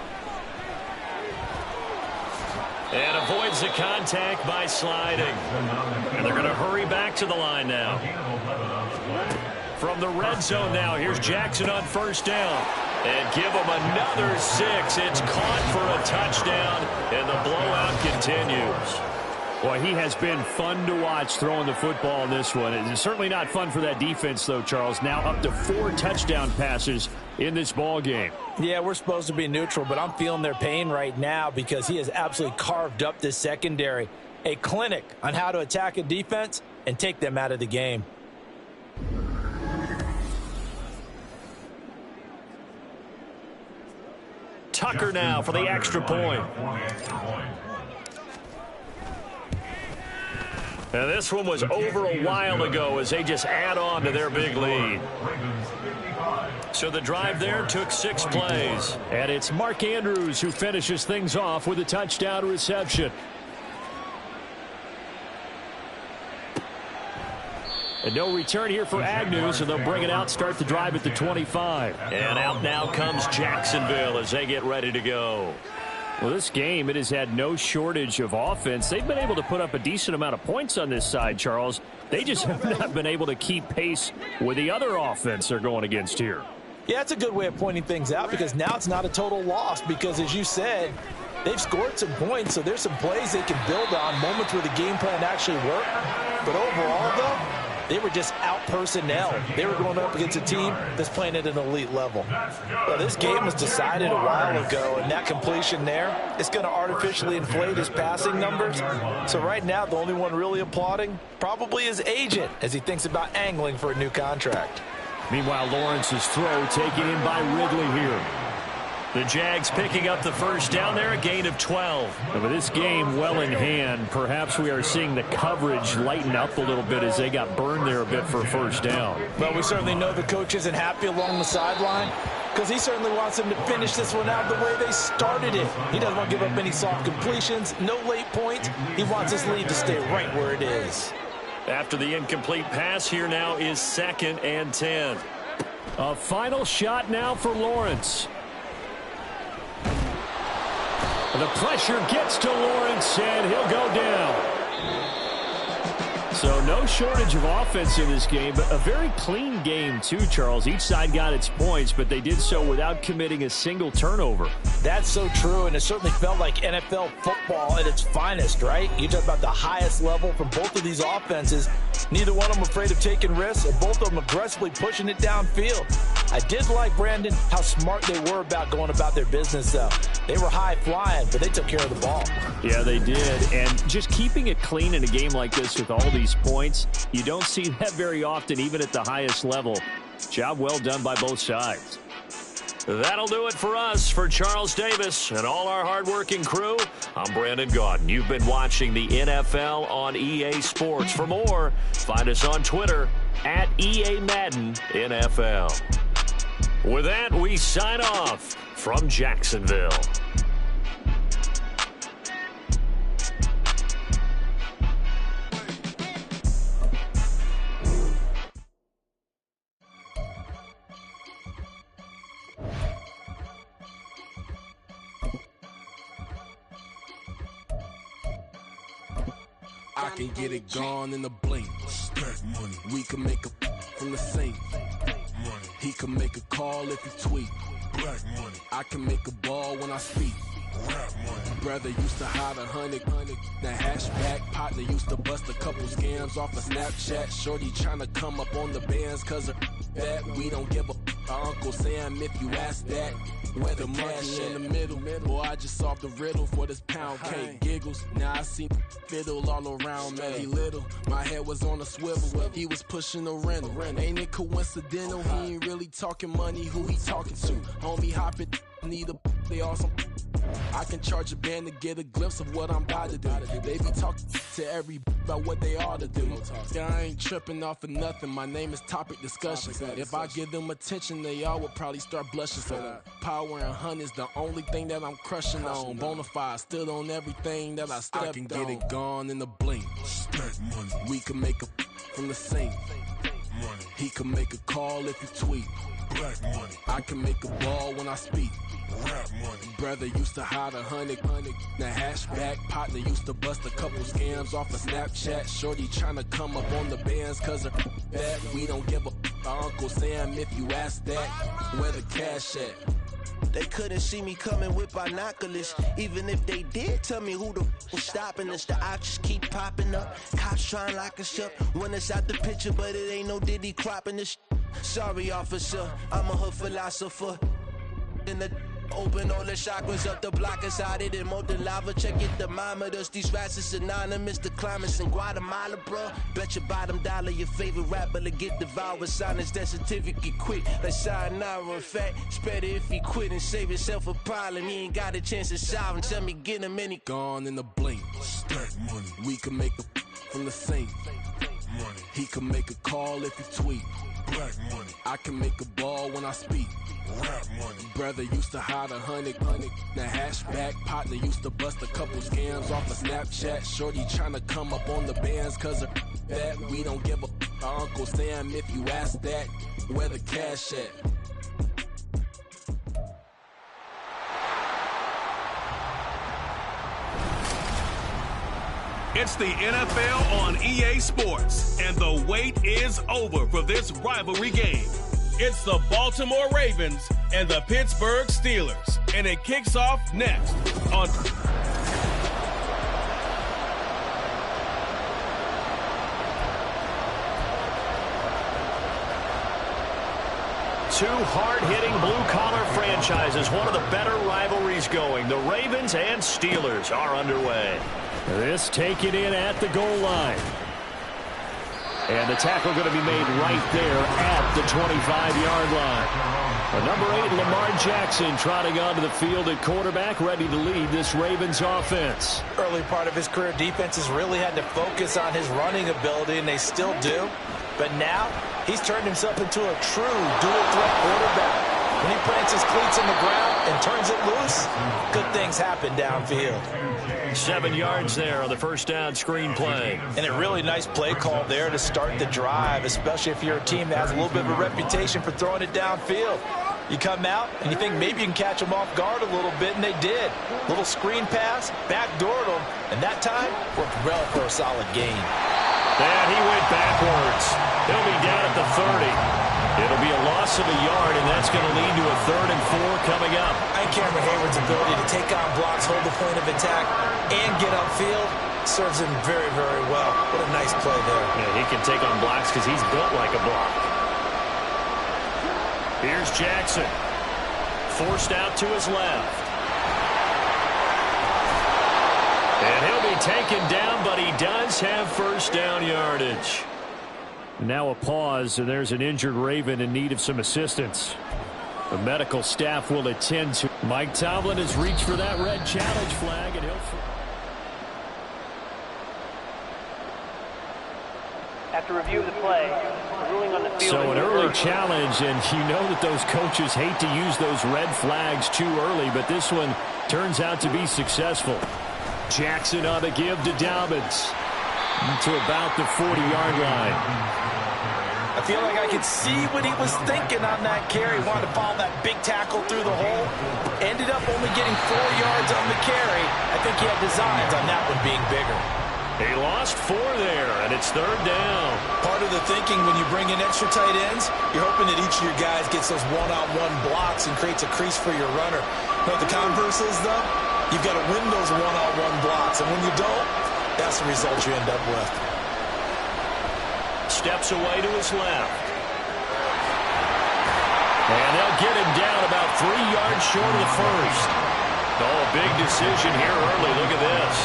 And avoids the contact by sliding. And they're going to hurry back to the line now. From the red zone now, here's Jackson on 1st down. And give him another 6. It's caught for a touchdown, and the blowout continues. Boy, he has been fun to watch throwing the football in this one. It's certainly not fun for that defense, though, Charles. Now up to 4 touchdown passes in this ball game. Yeah, we're supposed to be neutral, but I'm feeling their pain right now because he has absolutely carved up this secondary. A clinic on how to attack a defense and take them out of the game. Tucker now for the extra point. And this one was over a while ago as they just add on to their big lead. So the drive there took 6 plays. And it's Mark Andrews who finishes things off with a touchdown reception. And no return here for Agnew, so they'll bring it out, start the drive at the 25. And out now comes Jacksonville as they get ready to go. Well, this game, it has had no shortage of offense. They've been able to put up a decent amount of points on this side, Charles. They just have not been able to keep pace with the other offense they're going against here. Yeah, it's a good way of pointing things out because now it's not a total loss because, as you said, they've scored some points, so there's some plays they can build on, moments where the game plan actually worked. But overall, though, they were just out-personnel. They were going up against a team that's playing at an elite level. Well, this game was decided a while ago, and that completion there is going to artificially inflate his passing numbers. So right now, the only one really applauding probably his agent as he thinks about angling for a new contract. Meanwhile, Lawrence's throw taken in by Ridley here. The Jags picking up the first down there, a gain of 12. And with this game well in hand, perhaps we are seeing the coverage lighten up a little bit as they got burned there a bit for a first down. Well, we certainly know the coach isn't happy along the sideline because he certainly wants them to finish this one out the way they started it. He doesn't want to give up any soft completions, no late points. He wants his lead to stay right where it is. After the incomplete pass, here now is 2nd and 10. A final shot now for Lawrence. The pressure gets to Lawrence, and he'll go down. So no shortage of offense in this game, but a very clean game too, Charles. Each side got its points, but they did so without committing a single turnover. That's so true, and it certainly felt like NFL football at its finest, right? You talk about the highest level from both of these offenses. Neither one of them afraid of taking risks, and both of them aggressively pushing it downfield. I did like, Brandon, how smart they were about going about their business, though. They were high-flying, but they took care of the ball. Yeah, they did, and just keeping it clean in a game like this with all these points, you don't see that very often, even at the highest level. Job well done by both sides. That'll do it for us. For Charles Davis and all our hardworking crew, I'm Brandon Gaudin. You've been watching the NFL on EA Sports. For more, find us on Twitter at EA Madden NFL. With that, we sign off from Jacksonville. I can get it gone in a blink. Stack money. We can make a from the sink. Money. He can make a call if he tweet. Black money. I can make a ball when I speak. Rap money. Brother used to hide 100. The hashback partner used to bust a couple scams off of Snapchat. Shorty tryna come up on the bands cause of that. We don't give a Uncle Sam if you ask that. Where the money in the middle. Boy, I just solved the riddle for this pound cake. Giggles, now I see fiddle all around me. Little, my head was on a swivel. He was pushing a rental. Ain't it coincidental? He ain't really talking money. Who he talking to? Homie hopping, need a they awesome. I can charge a band to get a glimpse of what I'm about to do. They be talking to every about what they ought to do. Yeah, I ain't tripping off of nothing. My name is Topic Discussion. If I give them attention, they all would probably start blushing. So power and hunt is the only thing that I'm crushing on. Bonafide, stood on everything that I stepped on. I can get it gone in a blink. Stack money. We can make a from the sink. Money. He can make a call if you tweet. Black money. I can make a ball when I speak. Rap money. Brother used to hide 100. The hashback partner used to bust a couple scams off of Snapchat. Shorty tryna come up on the bands cause of that. We don't give a Uncle Sam if you ask that. Where the cash at? They couldn't see me coming with binoculars. Even if they did, tell me who the was stopping us. The options keep popping up. Cops trying to lock us up when it's out the picture, but it ain't no Diddy cropping this. Sorry, officer, I'm a hood philosopher. In the Open all the chakras up, the block is out it and molten lava. Check your thermometers. These rats is synonymous. The climates in Guatemala, bro. Bet your bottom dollar your favorite rapper to get devoured. Sign his death certificate quick. Like sayonara. In fact, it's better if he quit and save himself a problem. He ain't got a chance to solve him. Tell me, get him any. Gone in the blink. Stack money. We can make a from the sink. Money. He can make a call if he tweet. Black money. I can make a ball when I speak. Rap money. Brother used to hide 100. The hatchback partner used to bust a couple scams off of Snapchat. Shorty tryna come up on the bands cause of that. We don't give a Uncle Sam if you ask that. Where the cash at? It's the NFL on EA Sports, and the wait is over for this rivalry game. It's the Baltimore Ravens and the Pittsburgh Steelers, and it kicks off next on... Two hard-hitting blue-collar franchises, one of the better rivalries going. The Ravens and Steelers are underway. This taken in at the goal line. And the tackle going to be made right there at the 25-yard line. The number 8, Lamar Jackson, trotting onto the field at quarterback, ready to lead this Ravens offense. Early part of his career, defenses really had to focus on his running ability, and they still do. But now, he's turned himself into a true dual-threat quarterback. When he plants his cleats in the ground and turns it loose, good things happen downfield. 7 yards there on the first down screen play. And a really nice play call there to start the drive, especially if you're a team that has a little bit of a reputation for throwing it downfield. You come out and you think maybe you can catch them off guard a little bit, and they did. Little screen pass, backdoored them, and that time worked well for a solid gain. And he went backwards. He'll be down at the 30. It'll be a loss of a yard, and that's going to lead to a 3rd and 4 coming up. I think Cameron Hayward's ability to take on blocks, hold the point of attack, and get upfield serves him very, very well. What a nice play there. Yeah, he can take on blocks because he's built like a block. Here's Jackson. Forced out to his left. And he'll be taken down, but he does have first down yardage. Now a pause, and there's an injured Raven in need of some assistance. The medical staff will attend to. Mike Tomlin has reached for that red challenge flag, and he'll... After review of the play, the ruling on the field... So an early challenge, and you know that those coaches hate to use those red flags too early, but this one turns out to be successful. Jackson on the give to Dobbins to about the 40-yard line. I feel like I could see what he was thinking on that carry. Wanted to follow that big tackle through the hole. Ended up only getting 4 yards on the carry. I think he had designs on that one being bigger. He lost 4 there, and it's 3rd down. Part of the thinking when you bring in extra tight ends, you're hoping that each of your guys gets those one-on-one blocks and creates a crease for your runner. You know what the converse is, though? You've got to win those one-on-one blocks, and when you don't, that's the result you end up with. Steps away to his left. And they'll get him down about 3 yards short of the first. Oh, a big decision here early. Look at this.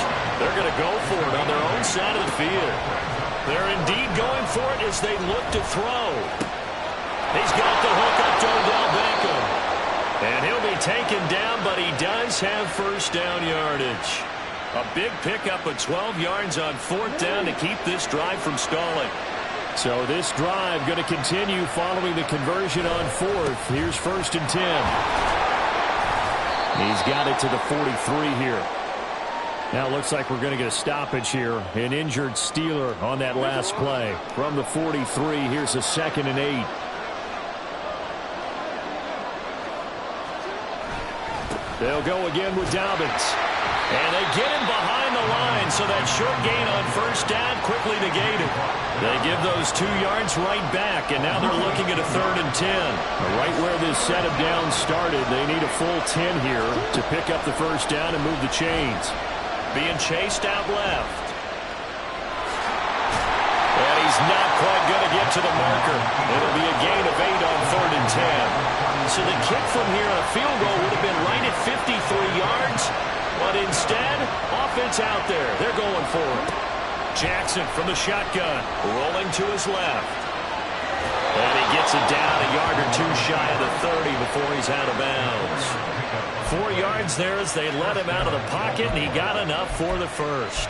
They're going to go for it on their own side of the field. They're indeed going for it as they look to throw. He's got the hook up to Odell Beckham. And he'll be taken down, but he does have first down yardage. A big pickup of 12 yards on 4th down to keep this drive from stalling. So this drive going to continue following the conversion on 4th. Here's 1st and 10. He's got it to the 43 here. Now it looks like we're going to get a stoppage here. An injured Steeler on that last play. From the 43, here's a 2nd and 8. They'll go again with Dobbins. And they get him behind the line, so that short gain on 1st down quickly negated. They give those 2 yards right back, and now they're looking at a 3rd and 10. Right where this set of downs started, they need a full 10 here to pick up the 1st down and move the chains. Being chased out left. And he's not quite going to get to the marker. It'll be a gain of 8 on 3rd and 10. So the kick from here on a field goal would have been right But instead, offense out there. They're going for it. Jackson from the shotgun, rolling to his left. And he gets it down a yard or two shy of the 30 before he's out of bounds. 4 yards there as they let him out of the pocket, and he got enough for the first.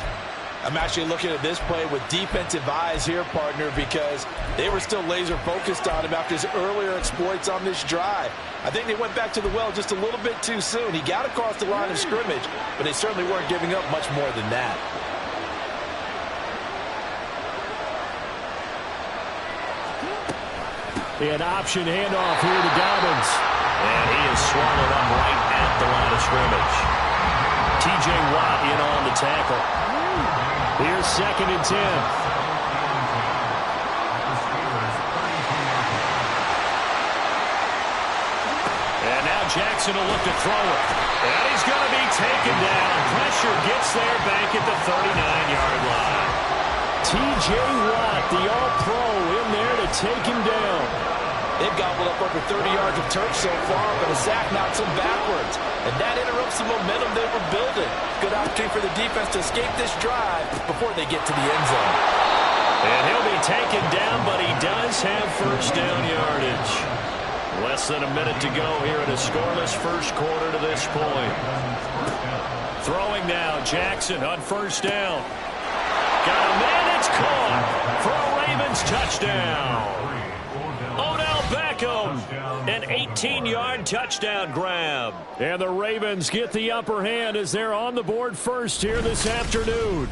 I'm actually looking at this play with defensive eyes here, partner, because they were still laser focused on him after his earlier exploits on this drive. I think they went back to the well just a little bit too soon. He got across the line of scrimmage, but they certainly weren't giving up much more than that. An option handoff here to Dobbins. And he is swallowed up right at the line of scrimmage. T.J. Watt in on the tackle. Here's 2nd and 10. And now Jackson will look to throw it. And he's going to be taken down. Pressure gets there back at the 39-yard line. T.J. Watt, the all-pro, in there to take him down. They've gobbled up over 30 yards of turf so far, but a sack knocks them backwards. And that interrupts the momentum they were building. Good opportunity for the defense to escape this drive before they get to the end zone. And he'll be taken down, but he does have first down yardage. Less than a minute to go here in a scoreless first quarter to this point. Throwing now, Jackson on first down. Got a man, it's caught for a Ravens touchdown. Odell Beckham, an 18-yard touchdown grab. And the Ravens get the upper hand as they're on the board first here this afternoon.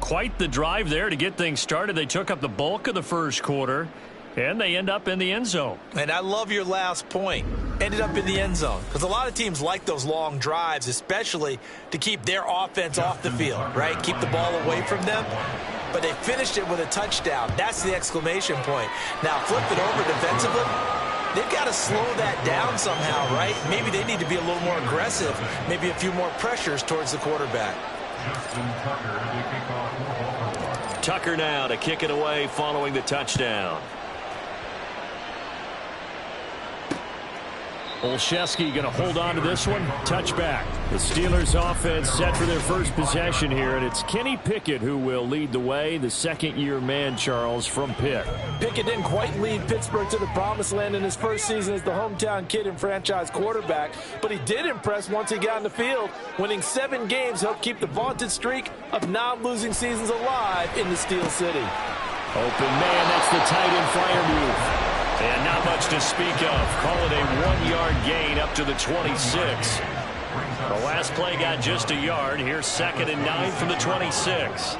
Quite the drive there to get things started. They took up the bulk of the first quarter, and they end up in the end zone. And I love your last point. Ended up in the end zone. Because a lot of teams like those long drives, especially to keep their offense off the field, right? Keep the ball away from them. But they finished it with a touchdown. That's the exclamation point. Now, flip it over defensively. They've got to slow that down somehow, right? Maybe they need to be a little more aggressive. Maybe a few more pressures towards the quarterback. Tucker now to kick it away following the touchdown. Olszewski going to hold on to this one. Touchback. The Steelers offense set for their first possession here, and it's Kenny Pickett who will lead the way, the second-year man, Charles, from Pitt. Pickett didn't quite lead Pittsburgh to the promised land in his first season as the hometown kid and franchise quarterback, but he did impress once he got in the field. Winning 7 games helped keep the vaunted streak of non-losing seasons alive in the Steel City. Open man, that's the tight end flyer move. And not much to speak of. Call it a 1-yard gain up to the 26. The last play got just a yard. Here's 2nd and 9 from the 26.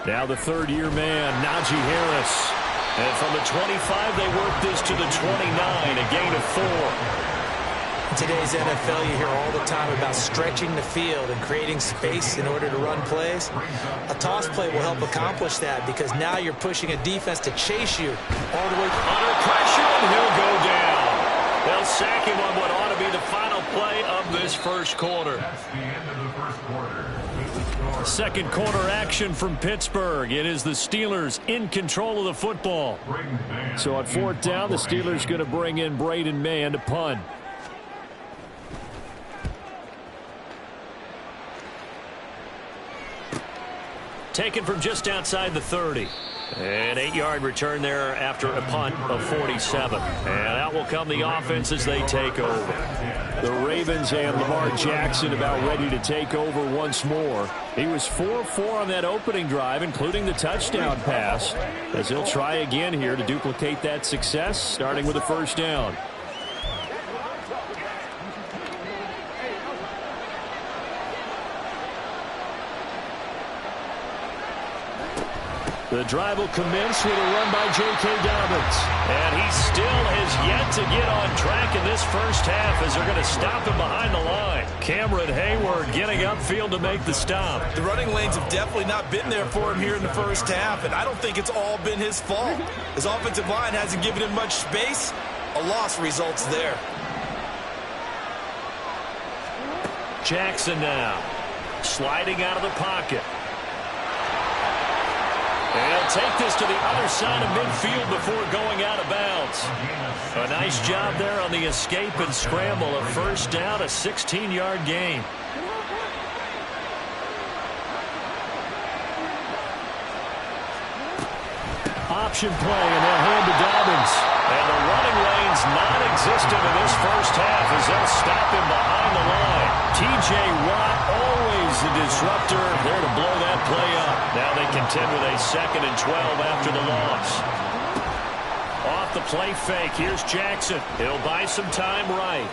Now the third-year man, Najee Harris. And from the 25, they work this to the 29, a gain of 4. In today's NFL, you hear all the time about stretching the field and creating space in order to run plays. A toss play will help accomplish that because now you're pushing a defense to chase you all the way under pressure, and he'll go down. They'll sack him on what ought to be the final play of this first quarter. That's the end of the first quarter. Second quarter action from Pittsburgh. It is the Steelers in control of the football. So on 4th down, the Steelers going to bring in Braden Mann to punt. Taken from just outside the 30. An 8-yard return there after a punt of 47. And out will come the offense as they take over. The Ravens and Lamar Jackson about ready to take over once more. He was 4-4 on that opening drive, including the touchdown pass, as he'll try again here to duplicate that success, starting with a first down. The drive will commence with a run by J.K. Dobbins. And he still has yet to get on track in this first half as they're going to stop him behind the line. Cameron Hayward getting upfield to make the stop. The running lanes have definitely not been there for him here in the first half, and I don't think it's all been his fault. His offensive line hasn't given him much space. A loss results there. Jackson now sliding out of the pocket. And he'll take this to the other side of midfield before going out of bounds. A nice job there on the escape and scramble. A first down, a 16-yard gain. Option play, and they'll hand to Dobbins. And the running lane's non-existent in this first half as they'll stop him behind the line. T.J. Watt, always the disruptor, there to blow that play up. Now they contend with a 2nd and 12 after the loss. Off the play fake, here's Jackson. He'll buy some time right.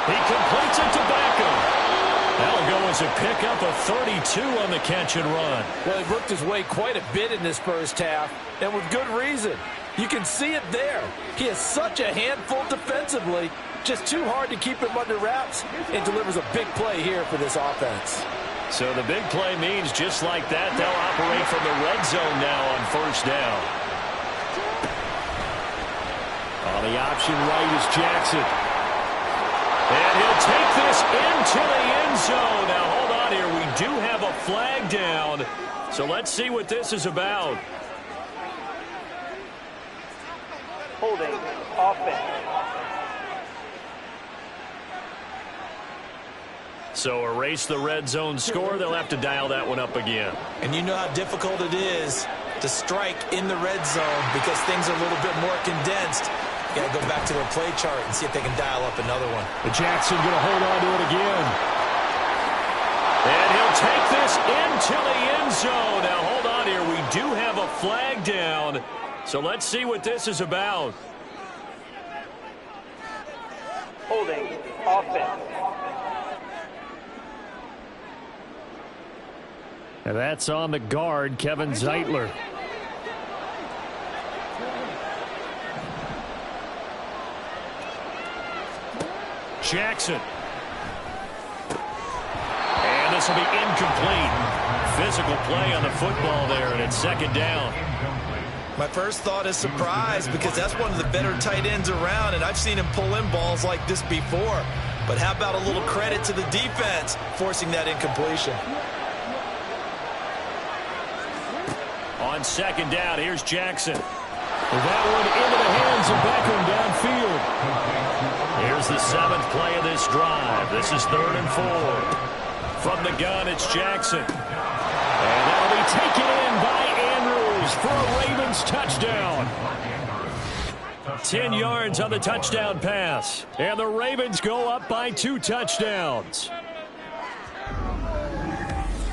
He completes it to Beckham. That'll go as a pickup of 32 on the catch and run. Well, he worked his way quite a bit in this first half, and with good reason. You can see it there. He is such a handful defensively, just too hard to keep him under wraps, and delivers a big play here for this offense. So the big play means just like that, they'll operate from the red zone now on first down. On the option right is Jackson. And he'll take this into the end zone. Now, hold on here. We do have a flag down. So let's see what this is about. Holding offense. So erase the red zone score. They'll have to dial that one up again. And you know how difficult it is to strike in the red zone because things are a little bit more condensed. You got to go back to their play chart and see if they can dial up another one. But Jackson going to hold on to it again. And he'll take this into the end zone. Now, hold on here. We do have a flag down. So let's see what this is about. Holding offense. And that's on the guard, Kevin Zeitler. Jackson. And this will be incomplete. Physical play on the football there, and it's 2nd down. My first thought is surprise because that's one of the better tight ends around, and I've seen him pull in balls like this before. But how about a little credit to the defense forcing that incompletion? On 2nd down, here's Jackson. And that one into the hands of Beckham downfield. Here's the 7th play of this drive. This is 3rd and 4. From the gun, it's Jackson. And that'll be taken in by Andrews for a Ravens touchdown. 10 yards on the touchdown pass. And the Ravens go up by 2 touchdowns.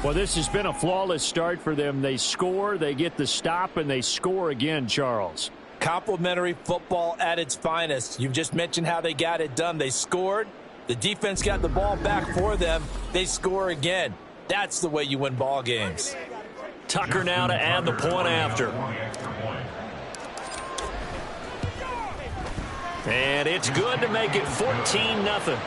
Well, this has been a flawless start for them. They score, they get the stop, and they score again, Charles. Complimentary football at its finest. You've just mentioned how they got it done. They scored. The defense got the ball back for them. They score again. That's the way you win ball games. Tucker now to add the point after. And it's good to make it 14-0.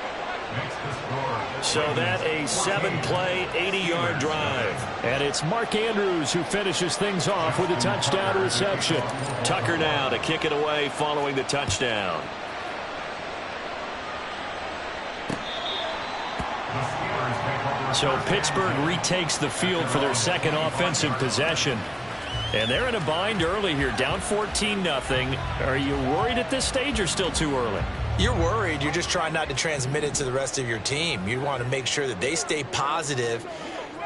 So that a 7-play, 80-yard drive. And it's Mark Andrews who finishes things off with a touchdown reception. Tucker now to kick it away following the touchdown. So Pittsburgh retakes the field for their 2nd offensive possession. And they're in a bind early here, down 14-0. Are you worried at this stage or still too early? You're worried. You're just trying not to transmit it to the rest of your team. You want to make sure that they stay positive.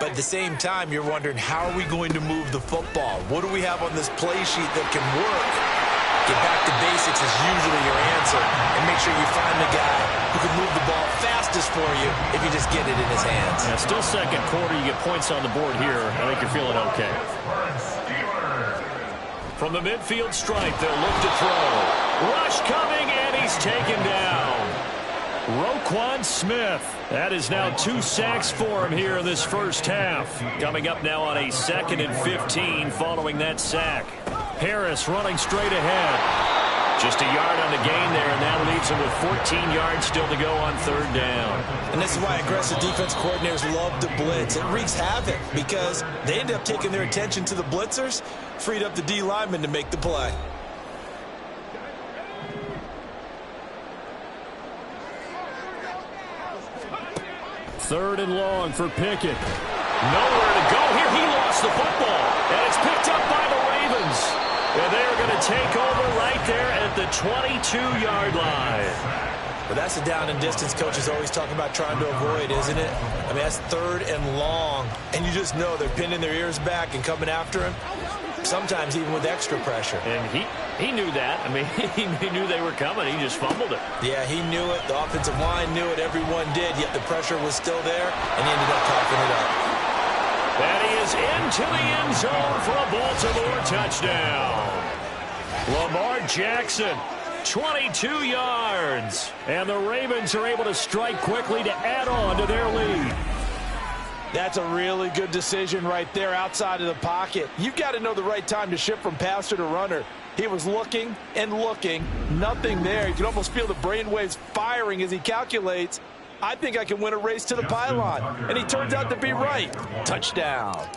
But at the same time, you're wondering, how are we going to move the football? What do we have on this play sheet that can work? Get back to basics is usually your answer. And make sure you find the guy who can move the ball fastest for you if you just get it in his hands. Yeah, still 2nd quarter. You get points on the board here. I think you're feeling okay. From the midfield stripe, they'll look to throw. Rush coming, and he's taken down. Roquan Smith. That is now 2 sacks for him here in this first half. Coming up now on a 2nd and 15 following that sack. Harris running straight ahead. Just a yard on the gain there, and that leaves him with 14 yards still to go on 3rd down. And this is why aggressive defense coordinators love to blitz. It wreaks havoc because they end up taking their attention to the blitzers, freed up the D lineman to make the play. Third and long for Pickett. Nowhere to go here. He lost the football, and it's picked up by take over right there at the 22-yard line. But that's the down and distance coaches always talking about trying to avoid, isn't it? I mean, that's 3rd and long, and you just know they're pinning their ears back and coming after him, sometimes even with extra pressure. And he knew that. I mean, he knew they were coming. He just fumbled it. Yeah, he knew it. The offensive line knew it. Everyone did, yet the pressure was still there, and he ended up coughing it up. And he is into the end zone for a Baltimore touchdown. Lamar Jackson, 22 yards. And the Ravens are able to strike quickly to add on to their lead. That's a really good decision right there outside of the pocket. You've got to know the right time to shift from passer to runner. He was looking and looking, nothing there. You can almost feel the brainwaves firing as he calculates, I think I can win a race to the pylon. And he turns out to be right. Touchdown.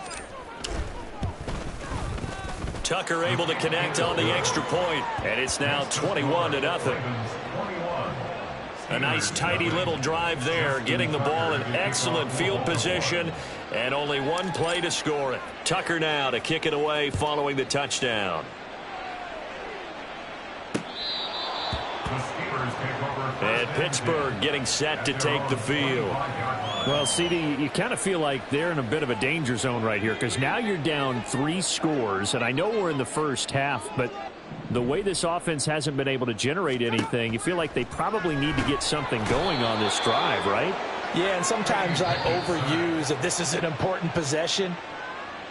Tucker able to connect on the extra point, and it's now 21-0. A nice tidy little drive there, getting the ball in excellent field position, and only one play to score it. Tucker now to kick it away following the touchdown. And Pittsburgh getting set to take the field. Well, CD, you kind of feel like they're in a bit of a danger zone right here because now you're down 3 scores, and I know we're in the first half, but the way this offense hasn't been able to generate anything, you feel like they probably need to get something going on this drive, right? Yeah, and sometimes I overuse that this is an important possession.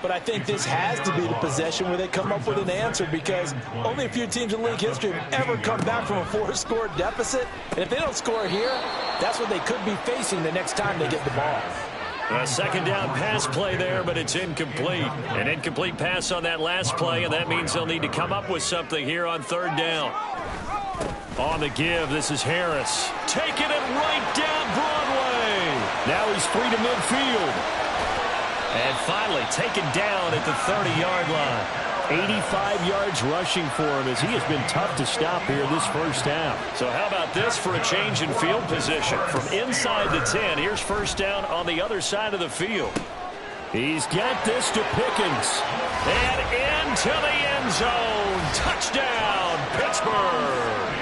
But I think this has to be the possession where they come up with an answer because only a few teams in league history have ever come back from a 4-score deficit. And if they don't score here, that's what they could be facing the next time they get the ball. A second down pass play there, but it's incomplete. An incomplete pass on that last play, and that means they'll need to come up with something here on 3rd down. On the give, this is Harris. Taking it right down Broadway. Now he's free to midfield. And finally taken down at the 30-yard line. 85 yards rushing for him as he has been tough to stop here this first half. So how about this for a change in field position? From inside the 10, here's first down on the other side of the field. He's got this to Pickens. And into the end zone. Touchdown, Pittsburgh.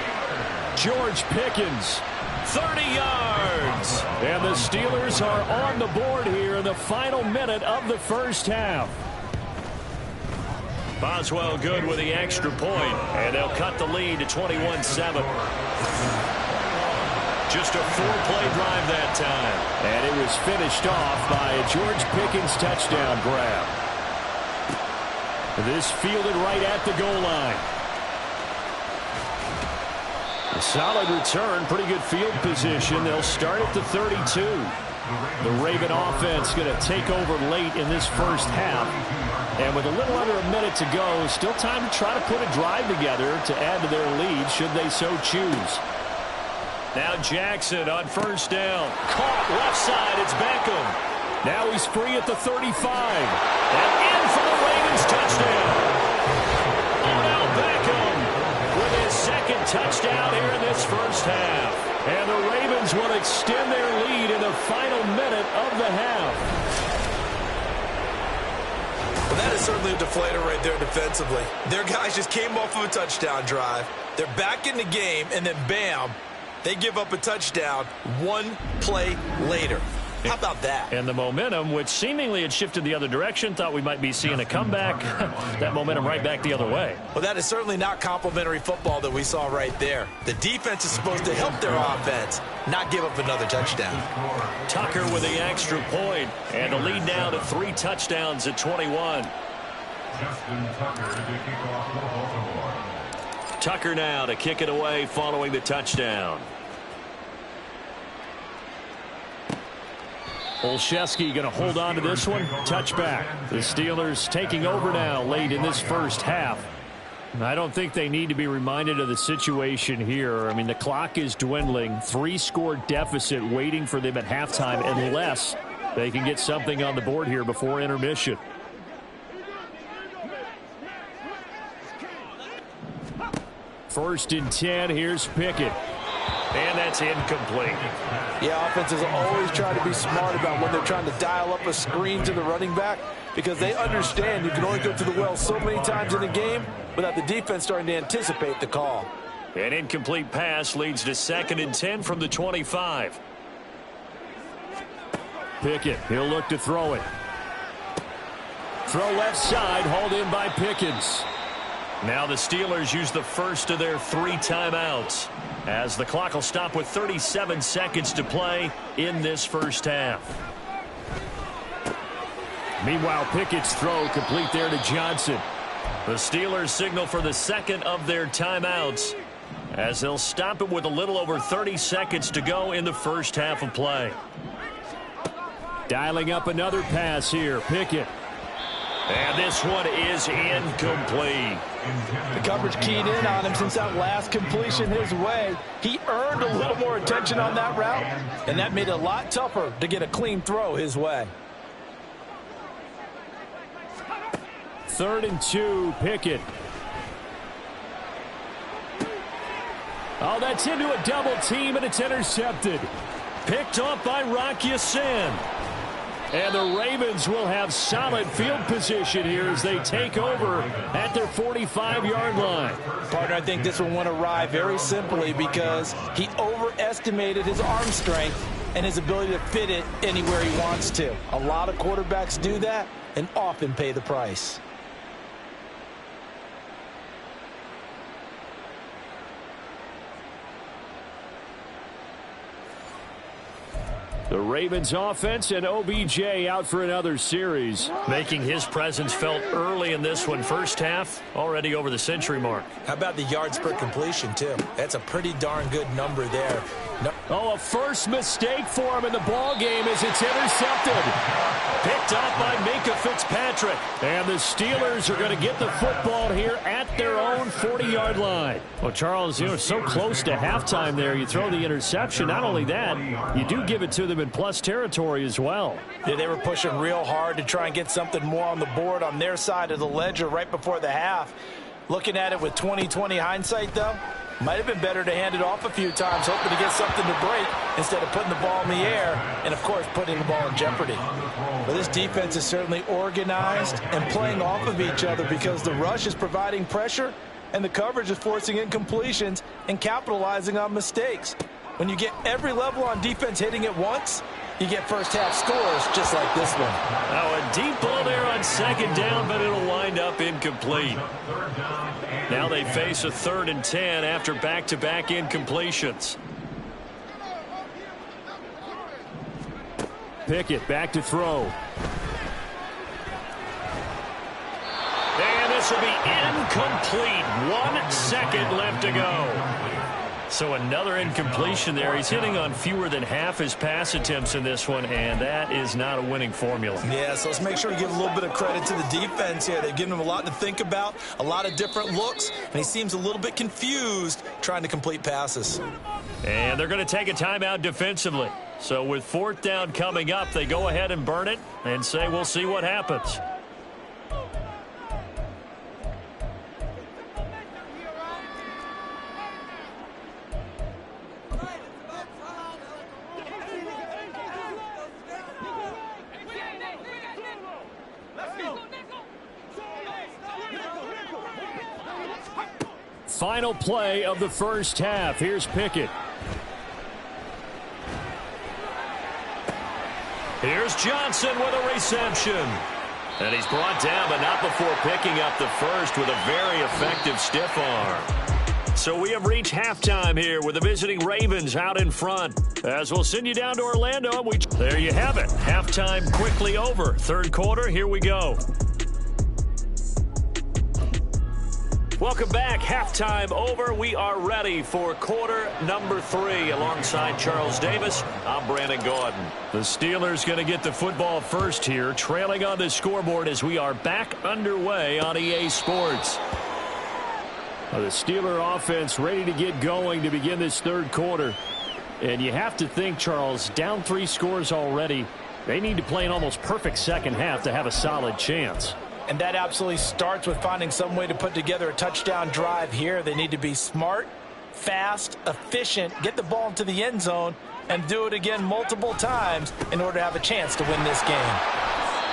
George Pickens. 30 yards. And the Steelers are on the board here in the final minute of the first half. Boswell good with the extra point, and they'll cut the lead to 21-7. Just a 4-play drive that time. And it was finished off by a George Pickens touchdown grab. This fielded right at the goal line. A solid return, pretty good field position. They'll start at the 32. The Raven offense going to take over late in this first half. And with a little under a minute to go, still time to try to put a drive together to add to their lead should they so choose. Now Jackson on first down. Caught left side, it's Beckham. Now he's free at the 35. And in for the Ravens touchdown. Odell Beckham with his second touchdown here in this first half. And the Ravens will extend their lead in the final minute of the half. Well, that is certainly a deflator right there defensively. Their guys just came off of a touchdown drive. They're back in the game, and then bam, they give up a touchdown 1 play later. How about that? And the momentum, which seemingly had shifted the other direction, thought we might be seeing a comeback. That momentum right back the other way. Well, that is certainly not complimentary football that we saw right there. The defense is supposed to help their offense, not give up another touchdown. Tucker with the extra point, and the lead now to 3 touchdowns at 21. Justin Tucker to kick off for Baltimore. Tucker now to kick it away following the touchdown. Olszewski going to hold on to this one. Touchback. The Steelers taking over now late in this first half. I don't think they need to be reminded of the situation here. I mean, the clock is dwindling. 3-score deficit waiting for them at halftime unless they can get something on the board here before intermission. First and 10. Here's Pickett. And that's incomplete. Yeah, offenses always try to be smart about when they're trying to dial up a screen to the running back. because they understand you can only go to the well so many times in a game without the defense starting to anticipate the call. An incomplete pass leads to 2nd and 10 from the 25. Pickett, he'll look to throw it. Throw left side, hauled in by Pickens. Now the Steelers use the first of their 3 timeouts, as the clock will stop with 37 seconds to play in this first half. Meanwhile, Pickett's throw complete there to Johnson. The Steelers signal for the second of their timeouts, as they'll stop it with a little over 30 seconds to go in the first half of play. Dialing up another pass here, Pickett. And this one is incomplete. The coverage keyed in on him since that last completion his way. He earned a little more attention on that route, and that made it a lot tougher to get a clean throw his way. 3rd and 2, Pickett. Oh, that's into a double team, and it's intercepted. Picked off by Rock Ya-Sin. And the Ravens will have solid field position here as they take over at their 45-yard line. Partner, I think this one went awry very simply because he overestimated his arm strength and his ability to fit it anywhere he wants to. A lot of quarterbacks do that and often pay the price. The Ravens offense and OBJ out for another series. Making his presence felt early in this one. First half, already over the century mark. How about the yards per completion, too? That's a pretty darn good number there. Oh, a first mistake for him in the ball game as it's intercepted. Picked off by Minkah Fitzpatrick. And the Steelers are going to get the football here at their own 40-yard line. Well, Charles, you know, so close to halftime there. You throw the interception. Not only that, you do give it to them in plus territory as well. Yeah, they were pushing real hard to try and get something more on the board on their side of the ledger right before the half. Looking at it with 20/20 hindsight, though, might have been better to hand it off a few times, hoping to get something to break instead of putting the ball in the air and, of course, putting the ball in jeopardy. But this defense is certainly organized and playing off of each other because the rush is providing pressure and the coverage is forcing incompletions and capitalizing on mistakes. When you get every level on defense hitting at once, you get first-half scores just like this one. Now a deep ball there on 2nd down, but it'll wind up incomplete. Now they face a 3rd and 10 after back-to-back incompletions. Pickett back to throw. And this will be incomplete. 1 second left to go. So another incompletion there. He's hitting on fewer than half his pass attempts in this one, and that is not a winning formula. Yeah, so let's make sure we give a little bit of credit to the defense here. They've given him a lot to think about, a lot of different looks, and he seems a little bit confused trying to complete passes. And they're going to take a timeout defensively. So with 4th down coming up, they go ahead and burn it and say we'll see what happens. Final play of the first half. Here's Pickett. Here's Johnson with a reception. And he's brought down, but not before picking up the first with a very effective stiff arm. So we have reached halftime here with the visiting Ravens out in front. As we'll send you down to Orlando. There you have it. Halftime quickly over. 3rd quarter, here we go. Welcome back. Halftime over. We are ready for quarter number 3. Alongside Charles Davis, I'm Brandon Gaudin. The Steelers going to get the football first here, trailing on the scoreboard as we are back underway on EA Sports. The Steeler offense ready to get going to begin this 3rd quarter. And you have to think, Charles, down 3 scores already. They need to play an almost perfect second half to have a solid chance. And that absolutely starts with finding some way to put together a touchdown drive here. They need to be smart, fast, efficient, get the ball into the end zone, and do it again multiple times in order to have a chance to win this game.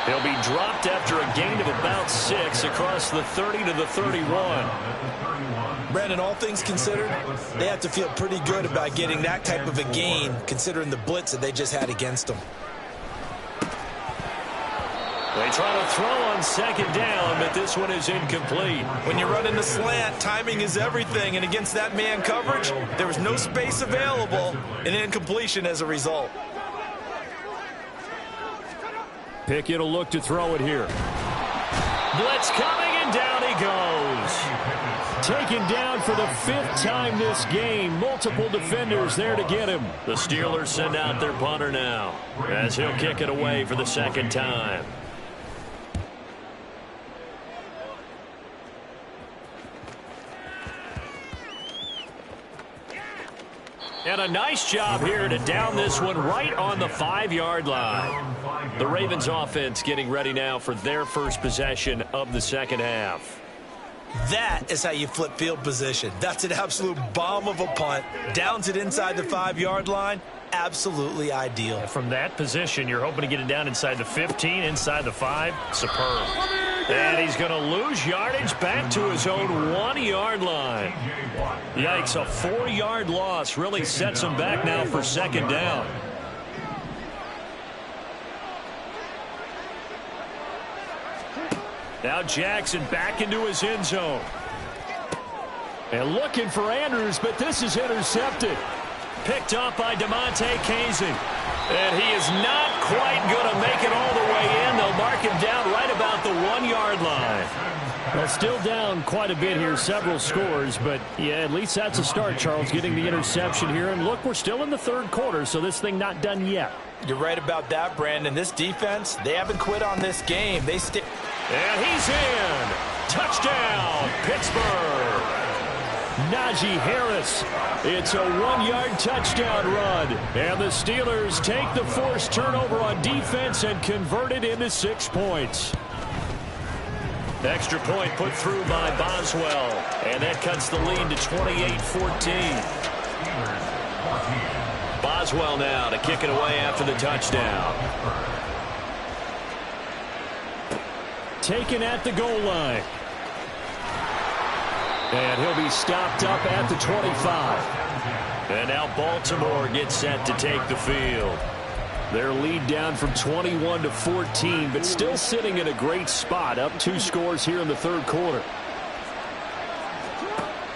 He'll be dropped after a gain of about 6 across the 30 to the 31. Brandon, all things considered, they have to feel pretty good about getting that type of a gain, considering the blitz that they just had against them. They try to throw on second down, but this one is incomplete. When you run in the slant, timing is everything, and against that man coverage, there was no space available, and incompletion as a result. Pickett will look to throw it here. Blitz coming, and down he goes. Taken down for the 5th time this game. Multiple defenders there to get him. The Steelers send out their punter now, as he'll kick it away for the 2nd time. And a nice job here to down this one right on the 5-yard line. The Ravens offense getting ready now for their first possession of the second half. That is how you flip field position. That's an absolute bomb of a punt. Downs it inside the 5-yard line. Absolutely ideal. From that position, you're hoping to get it down inside the 15, inside the 5. Superb. And he's going to lose yardage back to his own 1-yard line. Yikes, a 4-yard loss really sets him back now for second down. Now Jackson back into his end zone. And looking for Andrews, but this is intercepted. Picked up by DeMonte Casey. And he is not quite going to make it all the way in. They'll mark him down right about the 1-yard line. Well, still down quite a bit here, several scores, but yeah, at least that's a start, Charles, getting the interception here. And look, we're still in the 3rd quarter, so this thing not done yet. You're right about that, Brandon. This defense, they haven't quit on this game. They stick. And he's in. Touchdown, Pittsburgh. Najee Harris. It's a 1-yard touchdown run. And the Steelers take the forced turnover on defense and convert it into 6 points. Extra point put through by Boswell. And that cuts the lead to 28-14. Boswell now to kick it away after the touchdown. Taken at the goal line. And he'll be stopped up at the 25. And now Baltimore gets set to take the field. Their lead down from 21 to 14, but still sitting in a great spot, up 2 scores here in the 3rd quarter.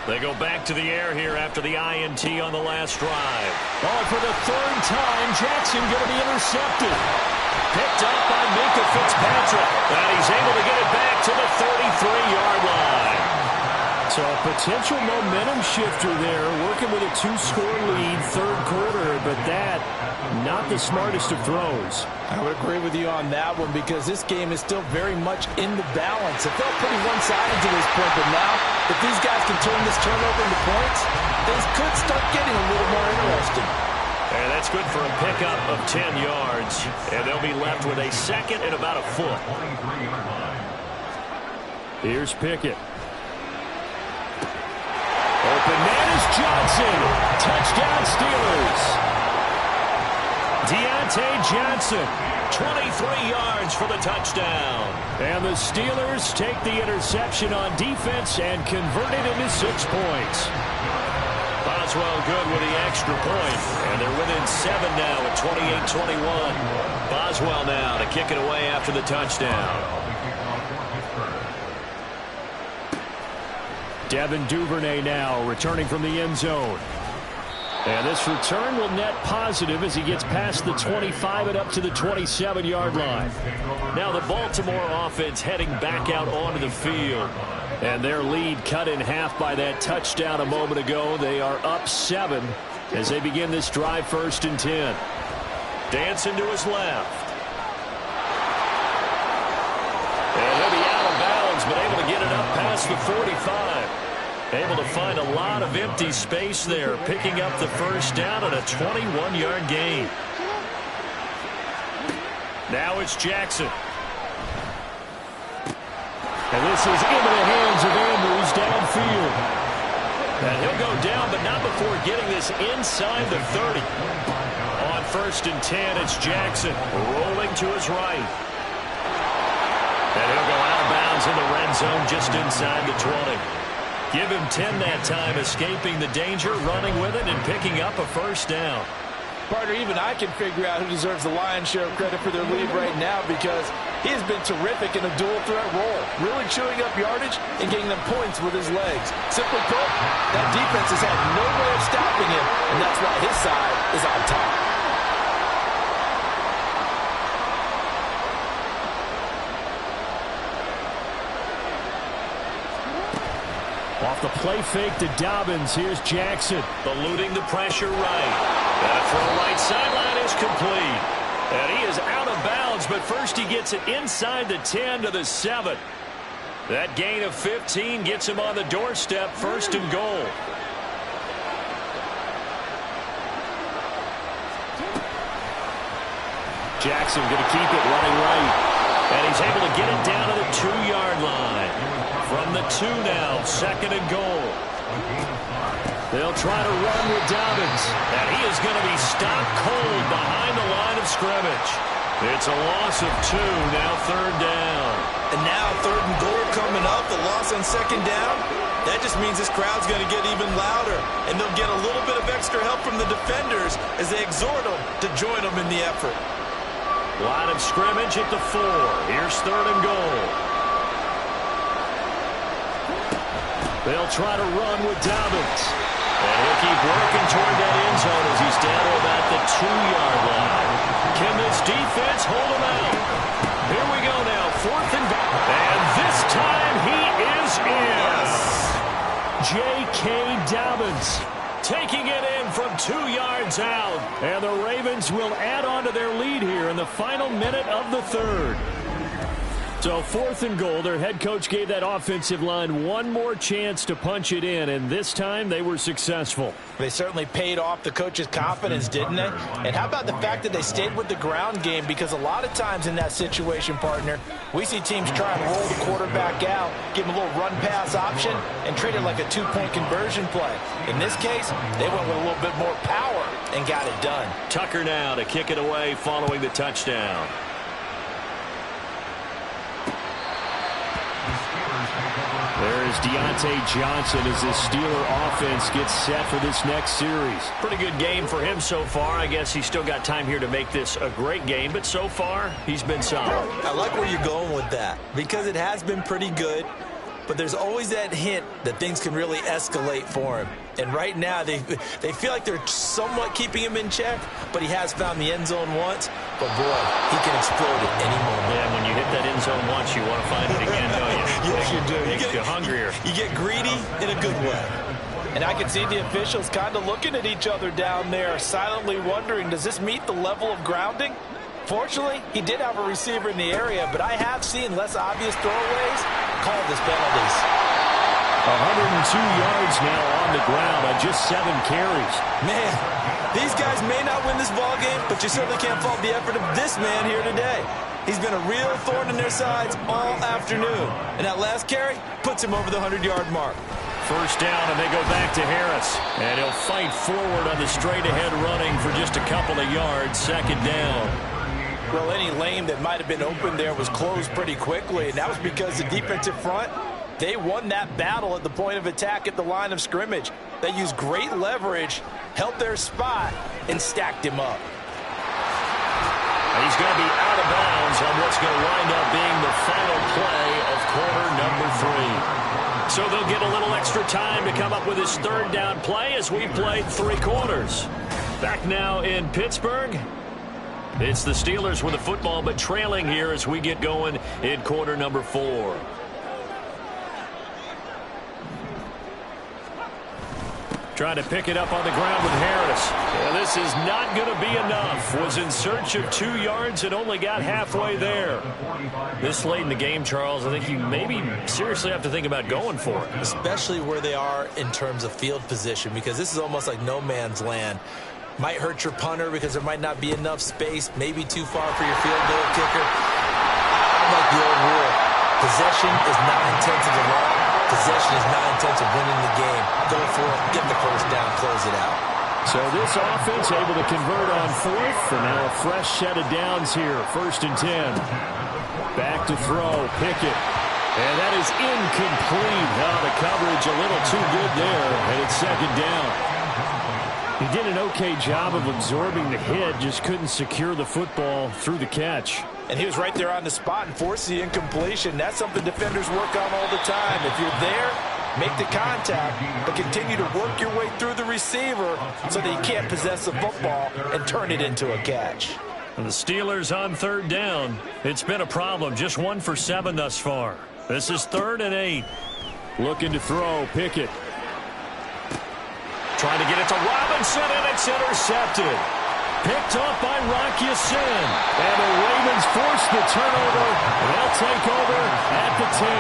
They go back to the air here after the INT on the last drive. Oh, for the 3rd time, Jackson going to be intercepted. Picked up by Minkah Fitzpatrick. And he's able to get it back to the 33-yard line. So a potential momentum shifter there, working with a 2-score lead, 3rd quarter, but that, not the smartest of throws. I would agree with you on that one because this game is still very much in the balance. It felt pretty one-sided to this point, but now, if these guys can turn this turnover into points, things could start getting a little more interesting. And that's good for a pickup of 10 yards, and they'll be left with a 2nd and about a foot. Here's Pickett. Open man is Johnson. Touchdown Steelers. Deontay Johnson, 23 yards for the touchdown. And the Steelers take the interception on defense and convert it into 6 points. Boswell good with the extra point, and they're within 7 now at 28-21. Boswell now to kick it away after the touchdown. Devin Duvernay now returning from the end zone. And this return will net positive as he gets past the 25 and up to the 27-yard line. Now the Baltimore offense heading back out onto the field. And their lead cut in half by that touchdown a moment ago. They are up 7 as they begin this drive 1st and 10. Dancing to his left. And he'll be out of bounds, but able to get it up past the 45. Able to find a lot of empty space there, picking up the 1st down at a 21-yard gain. Now it's Jackson. And this is into the hands of Andrews downfield. And he'll go down, but not before getting this inside the 30. On 1st and 10, it's Jackson rolling to his right. And he'll go out of bounds in the red zone just inside the 20. Give him 10 that time, escaping the danger, running with it, and picking up a first down. Partner, even I can figure out who deserves the lion's share of credit for their lead right now because he has been terrific in a dual threat role, really chewing up yardage and getting them points with his legs. Simply put, that defense has had no way of stopping him, and that's why his side is on top. Off the play fake to Dobbins. Here's Jackson. Eluding the pressure right. That throw right sideline is complete. And he is out of bounds, but first he gets it inside the 10 to the 7. That gain of 15 gets him on the doorstep, first and goal. Jackson going to keep it running right. And he's able to get it down to the 2-yard line. From the 2 now, second and goal. They'll try to run with Dobbins. And he is going to be stopped cold behind the line of scrimmage. It's a loss of 2, now third down. And now third and goal coming up, the loss on second down. That just means this crowd's going to get even louder. And they'll get a little bit of extra help from the defenders as they exhort them to join them in the effort. Line of scrimmage at the 4. Here's third and goal. They'll try to run with Dobbins. And he'll keep working toward that end zone as he's down to about the 2-yard line. Can this defense hold him out? Here we go now, fourth and goal. And this time he is in. J.K. Dobbins taking it in from 2 yards out. And the Ravens will add on to their lead here in the final minute of the third. So fourth and goal, their head coach gave that offensive line one more chance to punch it in, and this time they were successful. They certainly paid off the coach's confidence, didn't they? And how about the fact that they stayed with the ground game? Because a lot of times in that situation, partner, we see teams try and roll the quarterback out, give him a little run-pass option, and treat it like a 2-point conversion play. In this case, they went with a little bit more power and got it done. Tucker now to kick it away following the touchdown. There is Deontay Johnson as this Steeler offense gets set for this next series. Pretty good game for him so far. I guess he's still got time here to make this a great game, but so far he's been solid. I like where you're going with that because it has been pretty good, but there's always that hint that things can really escalate for him. And right now they feel like they're somewhat keeping him in check, but he has found the end zone once. But boy, he can explode at any moment. Yeah, when you hit that end zone once, you want to find it again, don't you? Yes, you do. Makes you hungrier. You get greedy in a good way. And I can see the officials kind of looking at each other down there, silently wondering, does this meet the level of grounding? Fortunately, he did have a receiver in the area, but I have seen less obvious throwaways called as penalties. 102 yards now on the ground on just 7 carries. Man, these guys may not win this ball game, but you certainly can't fault the effort of this man here today. He's been a real thorn in their sides all afternoon. And that last carry puts him over the 100-yard mark. First down, and they go back to Harris. And he'll fight forward on the straight-ahead running for just a couple of yards. Second down. Well, any lane that might have been open there was closed pretty quickly, and that was because the defensive front, they won that battle at the point of attack at the line of scrimmage. They used great leverage, held their spot, and stacked him up. And he's going to be out of bounds on what's going to wind up being the final play of quarter number 3. So they'll get a little extra time to come up with his third down play as we played 3 quarters. Back now in Pittsburgh. It's the Steelers with the football, but trailing here as we get going in quarter number 4. Trying to pick it up on the ground with Harris. Yeah, this is not going to be enough. Was in search of 2 yards and only got halfway there. This late in the game, Charles, I think you maybe seriously have to think about going for it. Especially where they are in terms of field position, because this is almost like no man's land. Might hurt your punter because there might not be enough space, maybe too far for your field goal kicker. I like the old rule. Possession is 9/10 of the law. Possession is 9/10 of winning the game. Go for it, get the first down, close it out. So this offense able to convert on 4th, and now a fresh set of downs here, 1st and 10. Back to throw, Pickett. And that is incomplete. Now the coverage a little too good there, and it's second down. He did an okay job of absorbing the hit, just couldn't secure the football through the catch. And he was right there on the spot and forced the incompletion. That's something defenders work on all the time. If you're there, make the contact, but continue to work your way through the receiver so that you can't possess the football and turn it into a catch. And the Steelers on third down. It's been a problem. Just 1 for 7 thus far. This is 3rd and 8. Looking to throw, Pickett. Trying to get it to Robinson, and it's intercepted. Picked off by Rock Ya-Sin. And the Ravens force the turnover. They'll take over at the 10.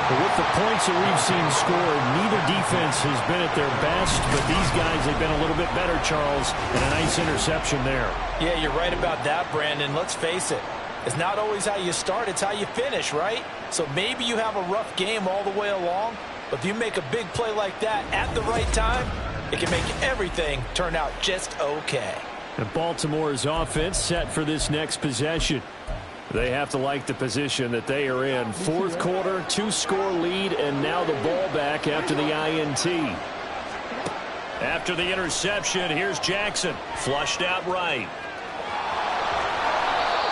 But with the points that we've seen scored, neither defense has been at their best, but these guys have been a little bit better, Charles, and a nice interception there. Yeah, you're right about that, Brandon. Let's face it. It's not always how you start, it's how you finish, right? So maybe you have a rough game all the way along, but if you make a big play like that at the right time, it can make everything turn out just okay. And Baltimore's offense set for this next possession. They have to like the position that they are in. 4th quarter, 2-score lead, and now the ball back after the INT. After the interception, here's Jackson. Flushed out right.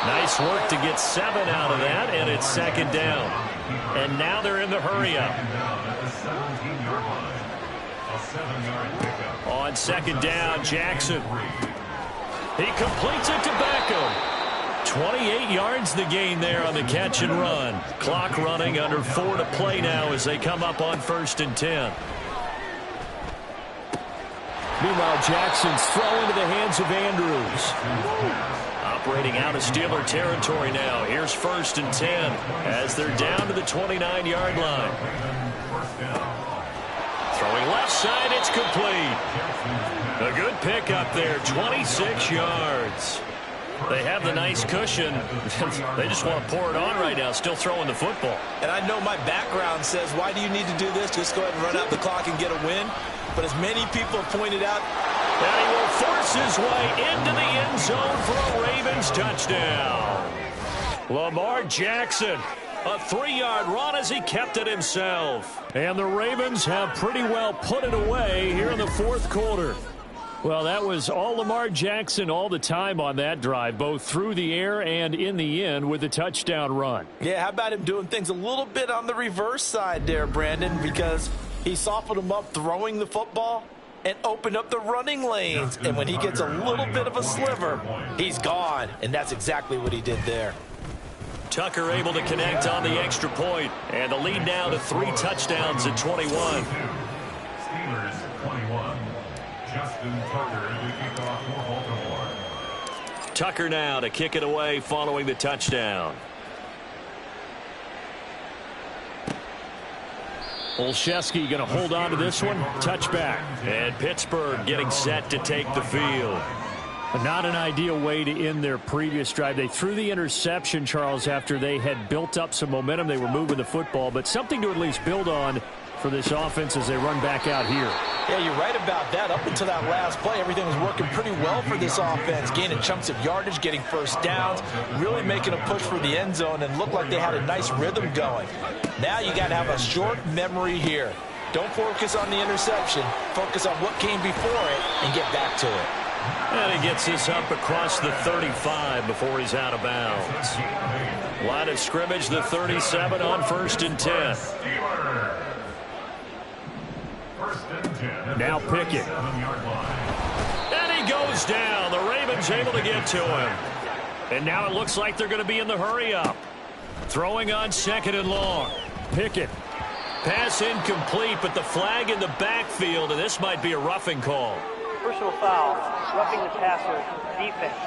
Nice work to get 7 out of that, and it's second down. And now they're in the hurry-up. On second down, Jackson. He completes it to Beckham. 28 yards the gain there on the catch and run. Clock running, under 4 to play now as they come up on 1st and 10. Meanwhile, Jackson's throw into the hands of Andrews. Operating out of Steeler territory now. Here's 1st and 10 as they're down to the 29-yard line. Throwing left side, it's complete. A good pickup there, 26 yards. They have the nice cushion. They just want to pour it on right now, still throwing the football. And I know my background says, why do you need to do this? Just go ahead and run out the clock and get a win. But as many people have pointed out, and he will force his way into the end zone for a Ravens touchdown. Lamar Jackson, a 3-yard run as he kept it himself. And the Ravens have pretty well put it away here in the 4th quarter. Well, that was all Lamar Jackson all the time on that drive, both through the air and in the end with a touchdown run. Yeah, how about him doing things a little bit on the reverse side there, Brandon, because he softened him up throwing the football and opened up the running lanes. And when he gets a little bit of a sliver, he's gone. And that's exactly what he did there. Tucker able to connect on the extra point. And the lead now to 3 touchdowns at 21. Steelers 21. Justin Tucker to kick off for Baltimore. Tucker now to kick it away following the touchdown. Olszewski going to hold on to this one. Touchback. And Pittsburgh getting set to take the field. Not an ideal way to end their previous drive. They threw the interception, Charles, after they had built up some momentum. They were moving the football, but something to at least build on for this offense as they run back out here. Yeah, you're right about that. Up until that last play, everything was working pretty well for this offense. Gaining chunks of yardage, getting first downs, really making a push for the end zone, and looked like they had a nice rhythm going. Now you got to have a short memory here. Don't focus on the interception. Focus on what came before it and get back to it. And he gets this up across the 35 before he's out of bounds. Line of scrimmage, the 37 on 1st and 10. Now Pickett. And he goes down. The Ravens able to get to him. And now it looks like they're going to be in the hurry-up. Throwing on 2nd and long. Pickett. Pass incomplete, but the flag in the backfield, and this might be a roughing call. Personal foul, roughing the passer, defense.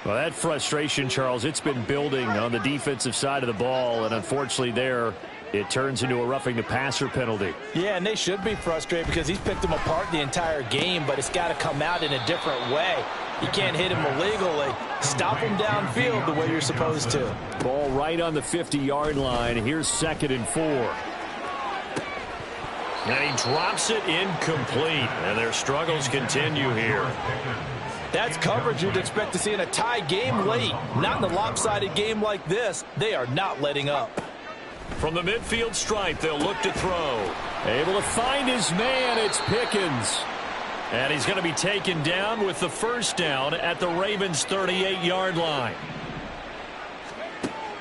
Well, that frustration, Charles, it's been building on the defensive side of the ball, and unfortunately there it turns into a roughing the passer penalty. Yeah, and they should be frustrated because he's picked them apart the entire game, but it's got to come out in a different way. You can't hit him illegally. Stop him downfield the way you're supposed to. Ball right on the 50-yard line. Here's 2nd and 4. And he drops it incomplete, and their struggles continue here. That's coverage you'd expect to see in a tie game late. Not in a lopsided game like this. They are not letting up. From the midfield stripe, they'll look to throw. Able to find his man. It's Pickens. And he's going to be taken down with the first down at the Ravens' 38-yard line.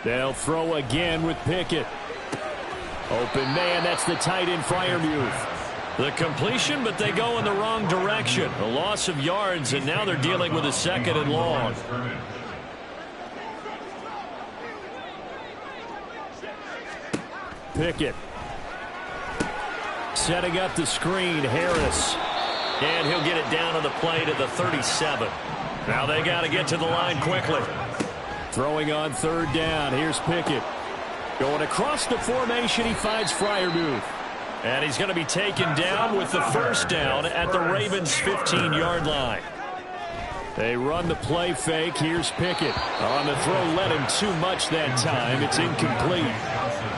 They'll throw again with Pickett. Open man, that's the tight end Freiermuth. The completion, but they go in the wrong direction. A loss of yards, and now they're dealing with a 2nd and long. Pickett. Setting up the screen, Harris. And he'll get it down on the play to the 37. Now they got to get to the line quickly. Throwing on 3rd down. Here's Pickett. Going across the formation, he finds Freiermuth. And he's going to be taken down with the first down at the Ravens' 15-yard line. They run the play fake. Here's Pickett. On the throw, led him too much that time. It's incomplete.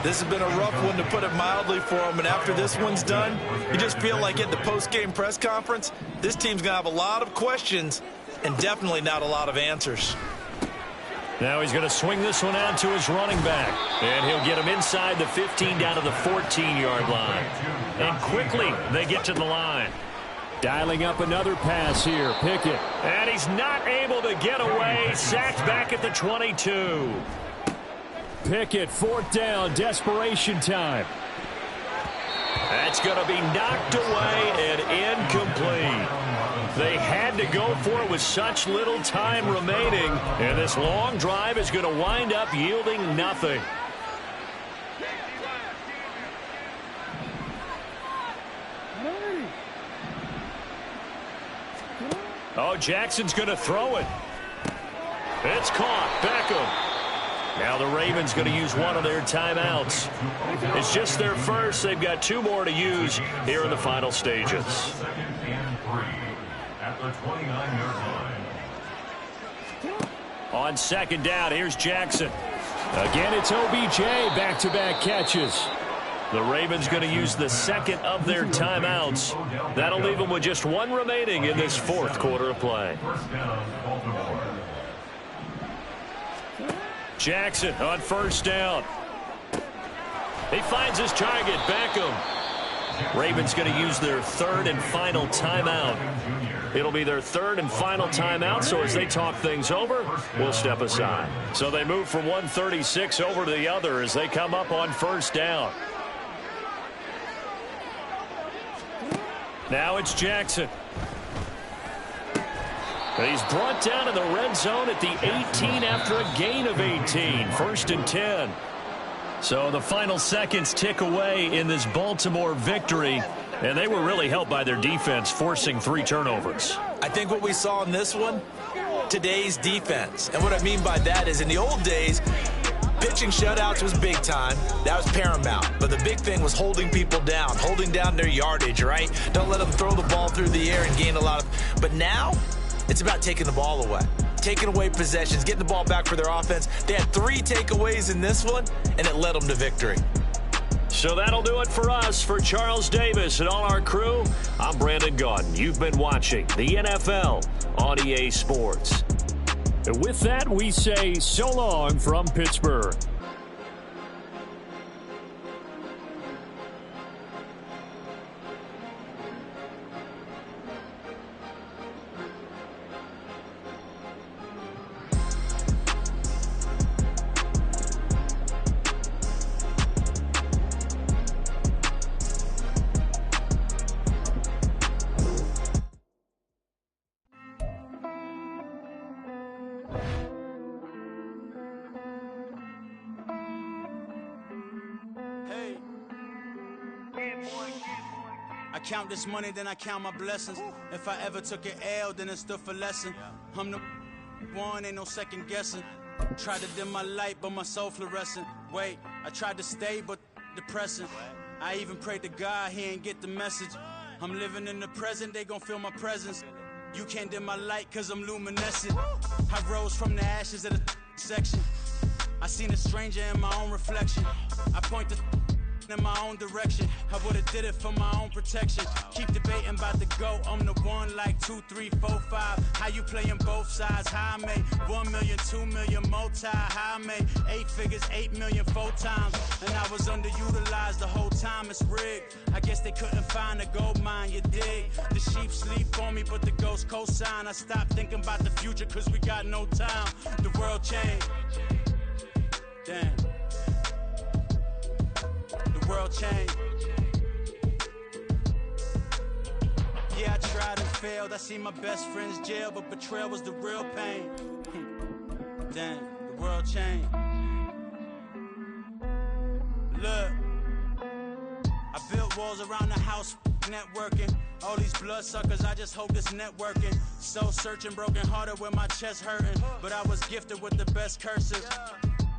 This has been a rough one, to put it mildly, for him. And after this one's done, you just feel like at the post-game press conference, this team's going to have a lot of questions and definitely not a lot of answers. Now he's going to swing this one out to his running back. And he'll get him inside the 15 down to the 14-yard line. And quickly they get to the line. Dialing up another pass here. Pickett. And he's not able to get away. Sacked back at the 22. Pickett, 4th down. Desperation time. That's going to be knocked away and incomplete. They had to go for it with such little time remaining. And this long drive is going to wind up yielding nothing. Oh, Jackson's going to throw it. It's caught. Beckham. Now the Ravens going to use one of their timeouts. It's just their first. They've got 2 more to use here in the final stages. 2nd and 3 at the 29-yard line. On 2nd down, here's Jackson. Again, it's OBJ. Back-to-back catches. The Ravens going to use the 2nd of their timeouts. That'll leave them with just 1 remaining in this 4th quarter of play. First down, Baltimore. Jackson on 1st down. He finds his target, Beckham. Ravens going to use their 3rd and final timeout. It'll be their 3rd and final timeout, so as they talk things over, we'll step aside. So they move from 136 over to the other as they come up on 1st down. Now it's Jackson. He's brought down in the red zone at the 18 after a gain of 18. 1st and 10. So the final seconds tick away in this Baltimore victory. And they were really helped by their defense, forcing 3 turnovers. I think what we saw in this one, today's defense. And what I mean by that is in the old days, pitching shutouts was big time. That was paramount. But the big thing was holding people down, holding down their yardage, right? Don't let them throw the ball through the air and gain a lot of. But now, it's about taking the ball away, taking away possessions, getting the ball back for their offense. They had 3 takeaways in this one, and it led them to victory. So that'll do it for us. For Charles Davis and all our crew, I'm Brandon Gaudin. You've been watching the NFL on EA Sports. And with that, we say so long from Pittsburgh. I count this money, then I count my blessings. If I ever took an L, then it stood for lesson. I'm the one, ain't no second guessing. Tried to dim my light, but my soul fluorescent. Wait, I tried to stay, but depressing. I even prayed to God, he ain't get the message. I'm living in the present, they gon' feel my presence. You can't dim my light, cause I'm luminescent. I rose from the ashes of the section. I seen a stranger in my own reflection. I point to in my own direction. I would've did it for my own protection. Keep debating about the GOAT. I'm the one like 2, 3, 4, 5. How you playing both sides? How I made 1 million, 2 million, multi. How I made 8 figures, 8 million 4 times. And I was underutilized the whole time. It's rigged. I guess they couldn't find a gold mine, you dig? The sheep sleep on me, but the ghost co-sign. I stopped thinking about the future cause we got no time. The world changed. Damn. The world changed. Yeah, I tried and failed. I see my best friends jail, but betrayal was the real pain. Damn, the world changed. Look, I built walls around the house, networking. All these bloodsuckers, I just hope this networking. Soul searching, broken hearted with my chest hurting. But I was gifted with the best curses.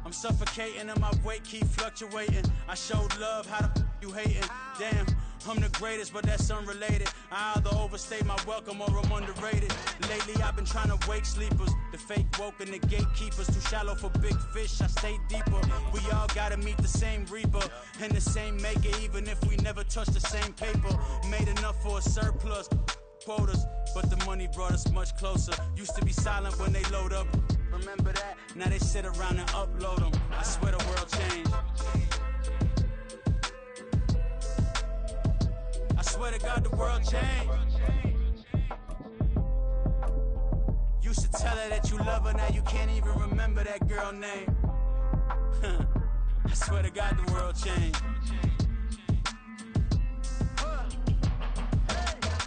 I'm suffocating and my weight keep fluctuating. I showed love, how the you hating? Damn, I'm the greatest, but that's unrelated. I either overstay my welcome or I'm underrated. Lately I've been trying to wake sleepers. The fake woke and the gatekeepers. Too shallow for big fish, I stay deeper. We all gotta meet the same reaper and the same maker, even if we never touch the same paper. Made enough for a surplus quotas, but the money brought us much closer. Used to be silent when they load up. Remember that? Now they sit around and upload them. I swear the world changed. I swear to God the world changed. Used to tell her that you love her, now you can't even remember that girl name. I swear to God the world changed.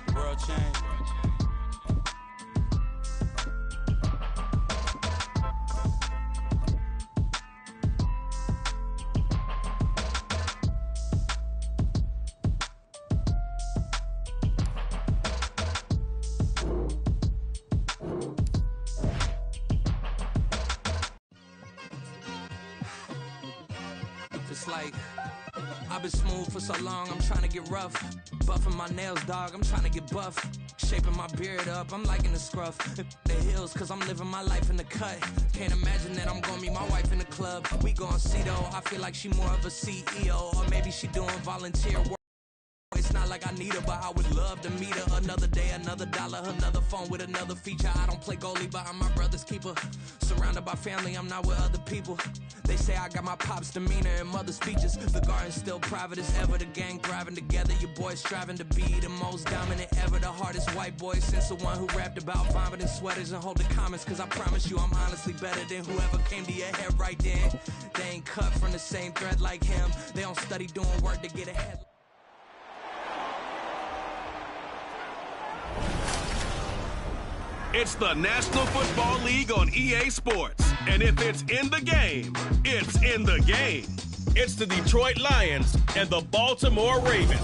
The world changed. It's like, I've been smooth for so long, I'm trying to get rough. Buffing my nails, dog, I'm trying to get buff. Shaping my beard up, I'm liking the scruff. The hills, cause I'm living my life in the cut. Can't imagine that I'm gonna meet my wife in the club. We gon' see though, I feel like she more of a CEO. Or maybe she doing volunteer work. It's not like I need her, but I would love to meet her. Another day, another dollar, another phone with another feature. I don't play goalie, but I'm my brother's keeper. Surrounded by family, I'm not with other people. They say I got my pop's demeanor and mother's features. The garden's still private as ever. The gang thriving together. Your boys striving to be the most dominant ever. The hardest white boy since the one who rapped about vomiting sweaters and holding comments. Cause I promise you I'm honestly better than whoever came to your head right then. They ain't cut from the same thread like him. They don't study doing work to get ahead. It's the National Football League on EA Sports. And if it's in the game, it's in the game. It's the Detroit Lions and the Baltimore Ravens.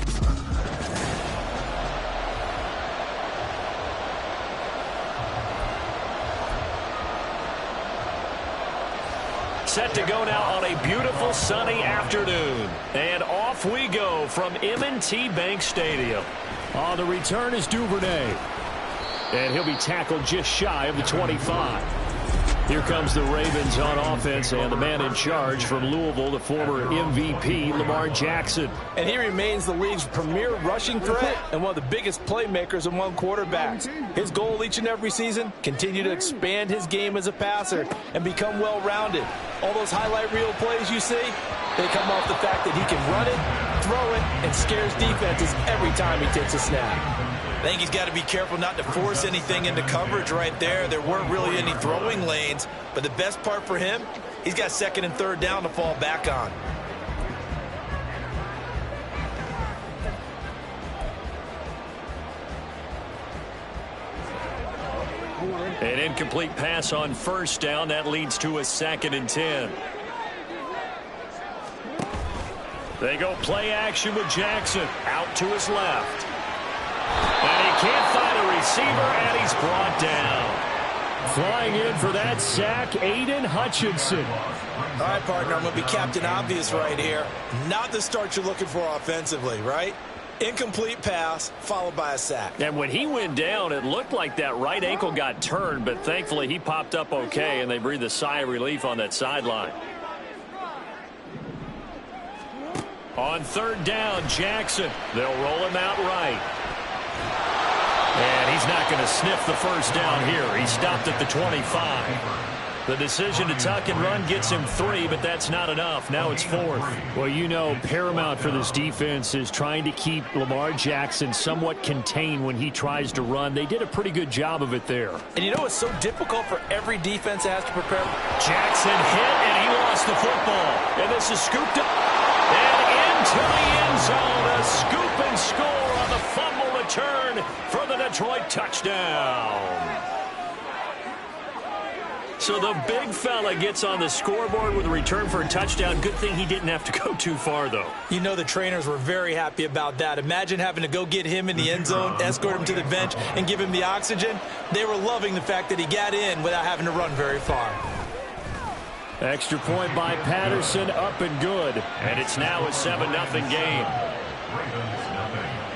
Set to go now on a beautiful sunny afternoon. And off we go from M&T Bank Stadium. On the return is Duvernay. And he'll be tackled just shy of the 25. Here comes the Ravens on offense, and the man in charge from Louisville, the former MVP, Lamar Jackson. And he remains the league's premier rushing threat and one of the biggest playmakers among quarterbacks. His goal each and every season, continue to expand his game as a passer and become well-rounded. All those highlight reel plays you see, they come off the fact that he can run it, throw it, and scares defenses every time he takes a snap. I think he's got to be careful not to force anything into coverage right there. There weren't really any throwing lanes, but the best part for him, he's got second and third down to fall back on. An incomplete pass on first down. That leads to a 2nd and 10. They go play action with Jackson. Out to his left. And he can't find a receiver, and he's brought down. Flying in for that sack, Aiden Hutchinson. All right, partner, I'm going to be Captain Obvious right here. Not the start you're looking for offensively, right? Incomplete pass, followed by a sack. And when he went down, it looked like that right ankle got turned, but thankfully he popped up okay, and they breathed a sigh of relief on that sideline. On third down, Jackson. They'll roll him out right. And he's not going to sniff the first down here. He stopped at the 25. The decision to tuck and run gets him 3, but that's not enough. Now it's 4th. Well, you know, paramount for this defense is trying to keep Lamar Jackson somewhat contained when he tries to run. They did a pretty good job of it there. And you know it's so difficult for every defense that has to prepare. Jackson hit, and he lost the football. And this is scooped up and into the end zone. A scoop and score on the fumble return for the Detroit touchdown. So the big fella gets on the scoreboard with a return for a touchdown. Good thing he didn't have to go too far, though. You know the trainers were very happy about that. Imagine having to go get him in the end zone, escort him to the bench, and give him the oxygen. They were loving the fact that he got in without having to run very far. Extra point by Patterson, up and good. And it's now a 7-0 game.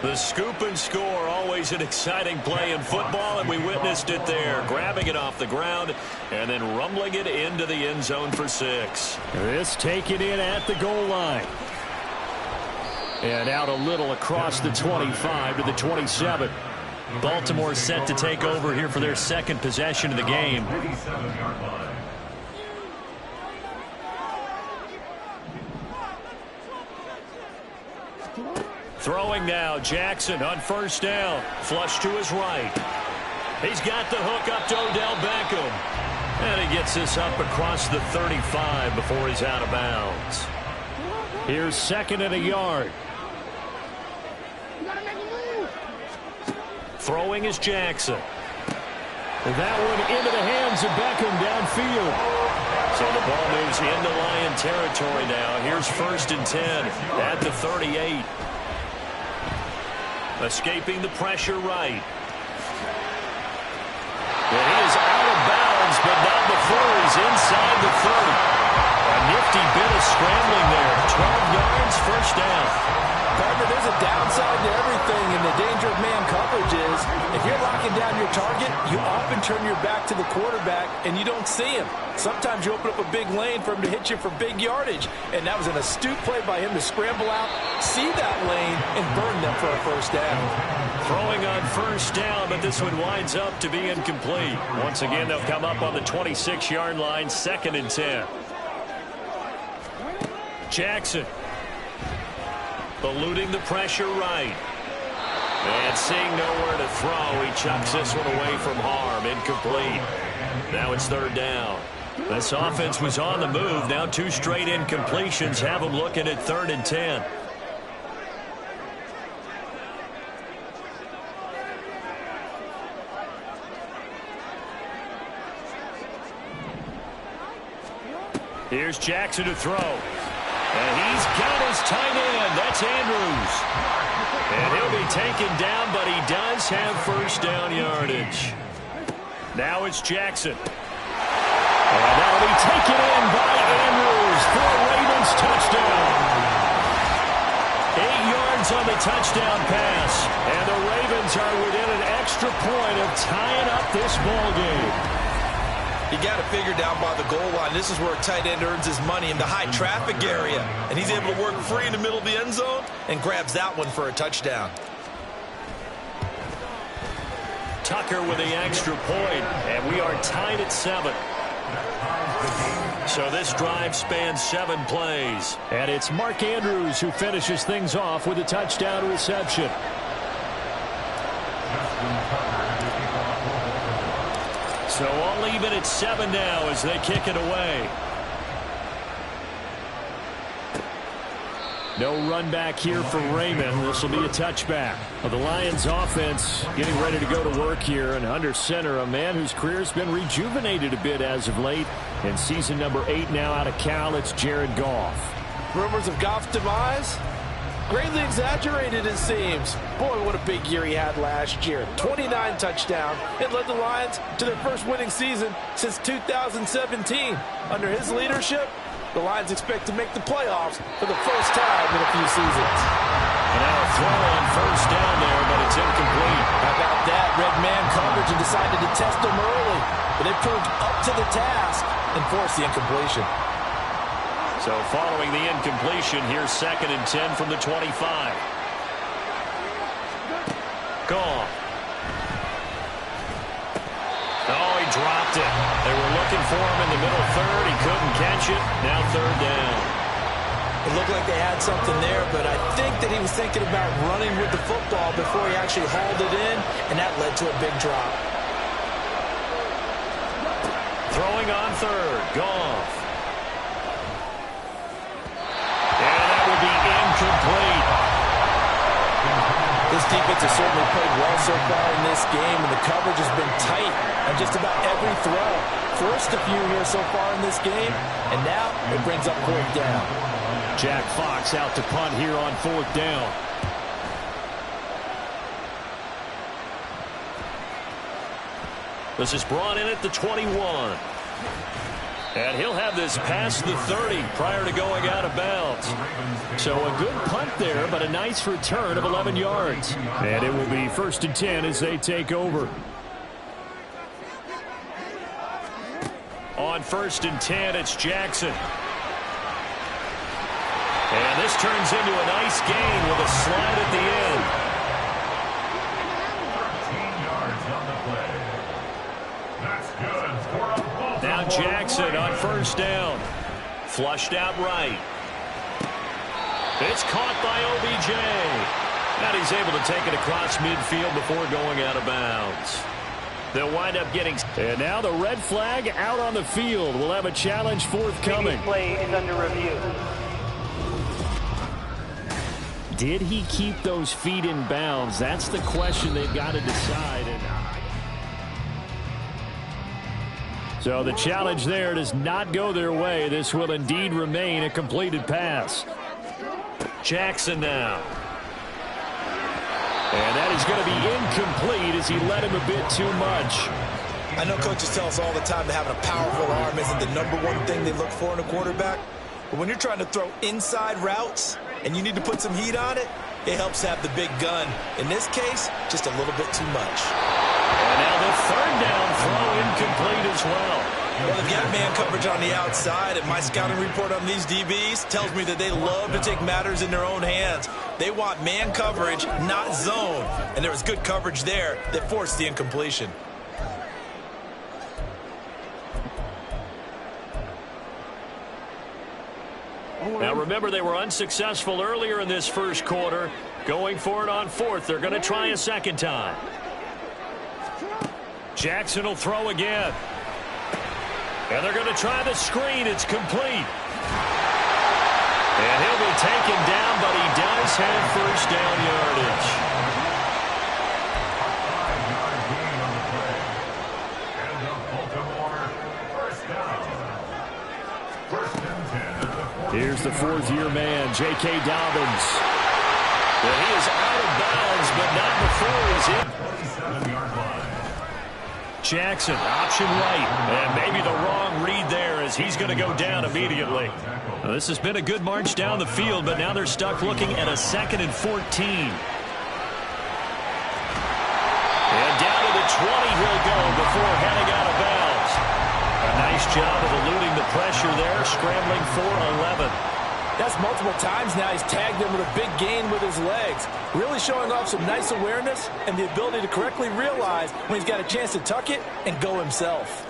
The scoop and score, always an exciting play in football, and we witnessed it there. Grabbing it off the ground and then rumbling it into the end zone for 6. This taken in at the goal line. And out a little across the 25 to the 27. Baltimore set to take over here for their second possession of the game. Throwing now, Jackson on first down. Flush to his right. He's got the hook up to Odell Beckham. And he gets this up across the 35 before he's out of bounds. Here's 2nd and a yard. Throwing is Jackson. And that one into the hands of Beckham downfield. So the ball moves into Lion territory now. Here's 1st and 10 at the 38. Escaping the pressure right. And he is out of bounds, but not before he's inside the 30. A nifty bit of scrambling there. 12 yards, first down. Partner, there's a downside to everything, and the danger of man coverage is if you're locking down your target, you often turn your back to the quarterback, and you don't see him. Sometimes you open up a big lane for him to hit you for big yardage, and that was an astute play by him to scramble out, see that lane, and burn them for a first down. Throwing on first down, but this one winds up to be incomplete. Once again, they'll come up on the 26-yard line, 2nd and 10. Jackson. Eluding the pressure right. And seeing nowhere to throw, he chucks this one away from harm. Incomplete. Now it's 3rd down. This offense was on the move. Now 2 straight incompletions have them looking at 3rd and 10. Here's Jackson to throw. And he's got his tight end. That's Andrews. And he'll be taken down, but he does have first down yardage. Now it's Jackson. And that'll be taken in by Andrews for a Ravens touchdown. 8 yards on the touchdown pass. And the Ravens are within an extra point of tying up this ball game. You got to figure down by the goal line. This is where a tight end earns his money in the high traffic area. And he's able to work free in the middle of the end zone and grabs that one for a touchdown. Tucker with the extra point, and we are tied at 7. So this drive spans 7 plays. And it's Mark Andrews who finishes things off with a touchdown reception. So all even at 7 now as they kick it away. No run back here for Raymond. This will be a touchback. Well, the Lions offense getting ready to go to work here. And under center, a man whose career has been rejuvenated a bit as of late. In season number 8 now out of Cal, it's Jared Goff. Rumors of Goff's demise? Greatly exaggerated, it seems. Boy, what a big year he had last year. 29 touchdowns. It led the Lions to their first winning season since 2017. Under his leadership, the Lions expect to make the playoffs for the first time in a few seasons. And now a throw on first down there, but it's incomplete. How about that? Red man coverage and decided to test him early. But they proved up to the task and forced the incompletion. So following the incompletion, here's 2nd and 10 from the 25. Gone. Oh, he dropped it. They were looking for him in the middle third. He couldn't catch it. Now 3rd down. It looked like they had something there, but I think that he was thinking about running with the football before he actually hauled it in, and that led to a big drop. Throwing on 3rd. Goff. And that will be incomplete. This defense has certainly played well so far in this game, and the coverage has been tight on just about every throw. Forced a few here so far in this game, and now it brings up 4th down. Jack Fox out to punt here on 4th down. This is brought in at the 21. And he'll have this past the 30 prior to going out of bounds. So a good punt there, but a nice return of 11 yards. And it will be 1st and 10 as they take over. On 1st and 10, it's Jackson. And this turns into a nice gain with a slide at the end. 13 yards on the play. That's good for a Baltimore. Now Jackson on 1st down. Flushed out right. It's caught by OBJ. And he's able to take it across midfield before going out of bounds. They'll wind up getting... And now the red flag out on the field. We'll have a challenge forthcoming. Previous play is under review. Did he keep those feet in bounds? That's the question they've got to decide. So the challenge there does not go their way. This will indeed remain a completed pass. Jackson now. And that is going to be incomplete as he led him a bit too much. I know coaches tell us all the time that having a powerful arm isn't the #1 thing they look for in a quarterback. But when you're trying to throw inside routes and you need to put some heat on it, it helps have the big gun. In this case, just a little bit too much. And now the 3rd down throw incomplete as well. Well, if you have man coverage on the outside, and my scouting report on these DBs tells me that they love to take matters in their own hands. They want man coverage, not zone. And there was good coverage there that forced the incompletion. Now remember, they were unsuccessful earlier in this 1st quarter. Going for it on 4th. They're going to try a 2nd time. Jackson will throw again. And they're going to try the screen. It's complete. And he'll be taken down, but he does have 1st down yardage. 5-yard gain on the play. And the Baltimore 1st down. 1st and 10 at the 40. Here's the 4th-year man, J.K. Dobbins. Well, he is out of bounds, but not before he's in. 27-yard line. Jackson, option right. And maybe the wrong read there as he's going to go down immediately. Now, this has been a good march down the field, but now they're stuck looking at a 2nd and 14. And down to the 20 he'll go before heading out of bounds. A nice job of eluding the pressure there, scrambling for 11. That's multiple times now he's tagged him with a big gain with his legs. Really showing off some nice awareness and the ability to correctly realize when he's got a chance to tuck it and go himself.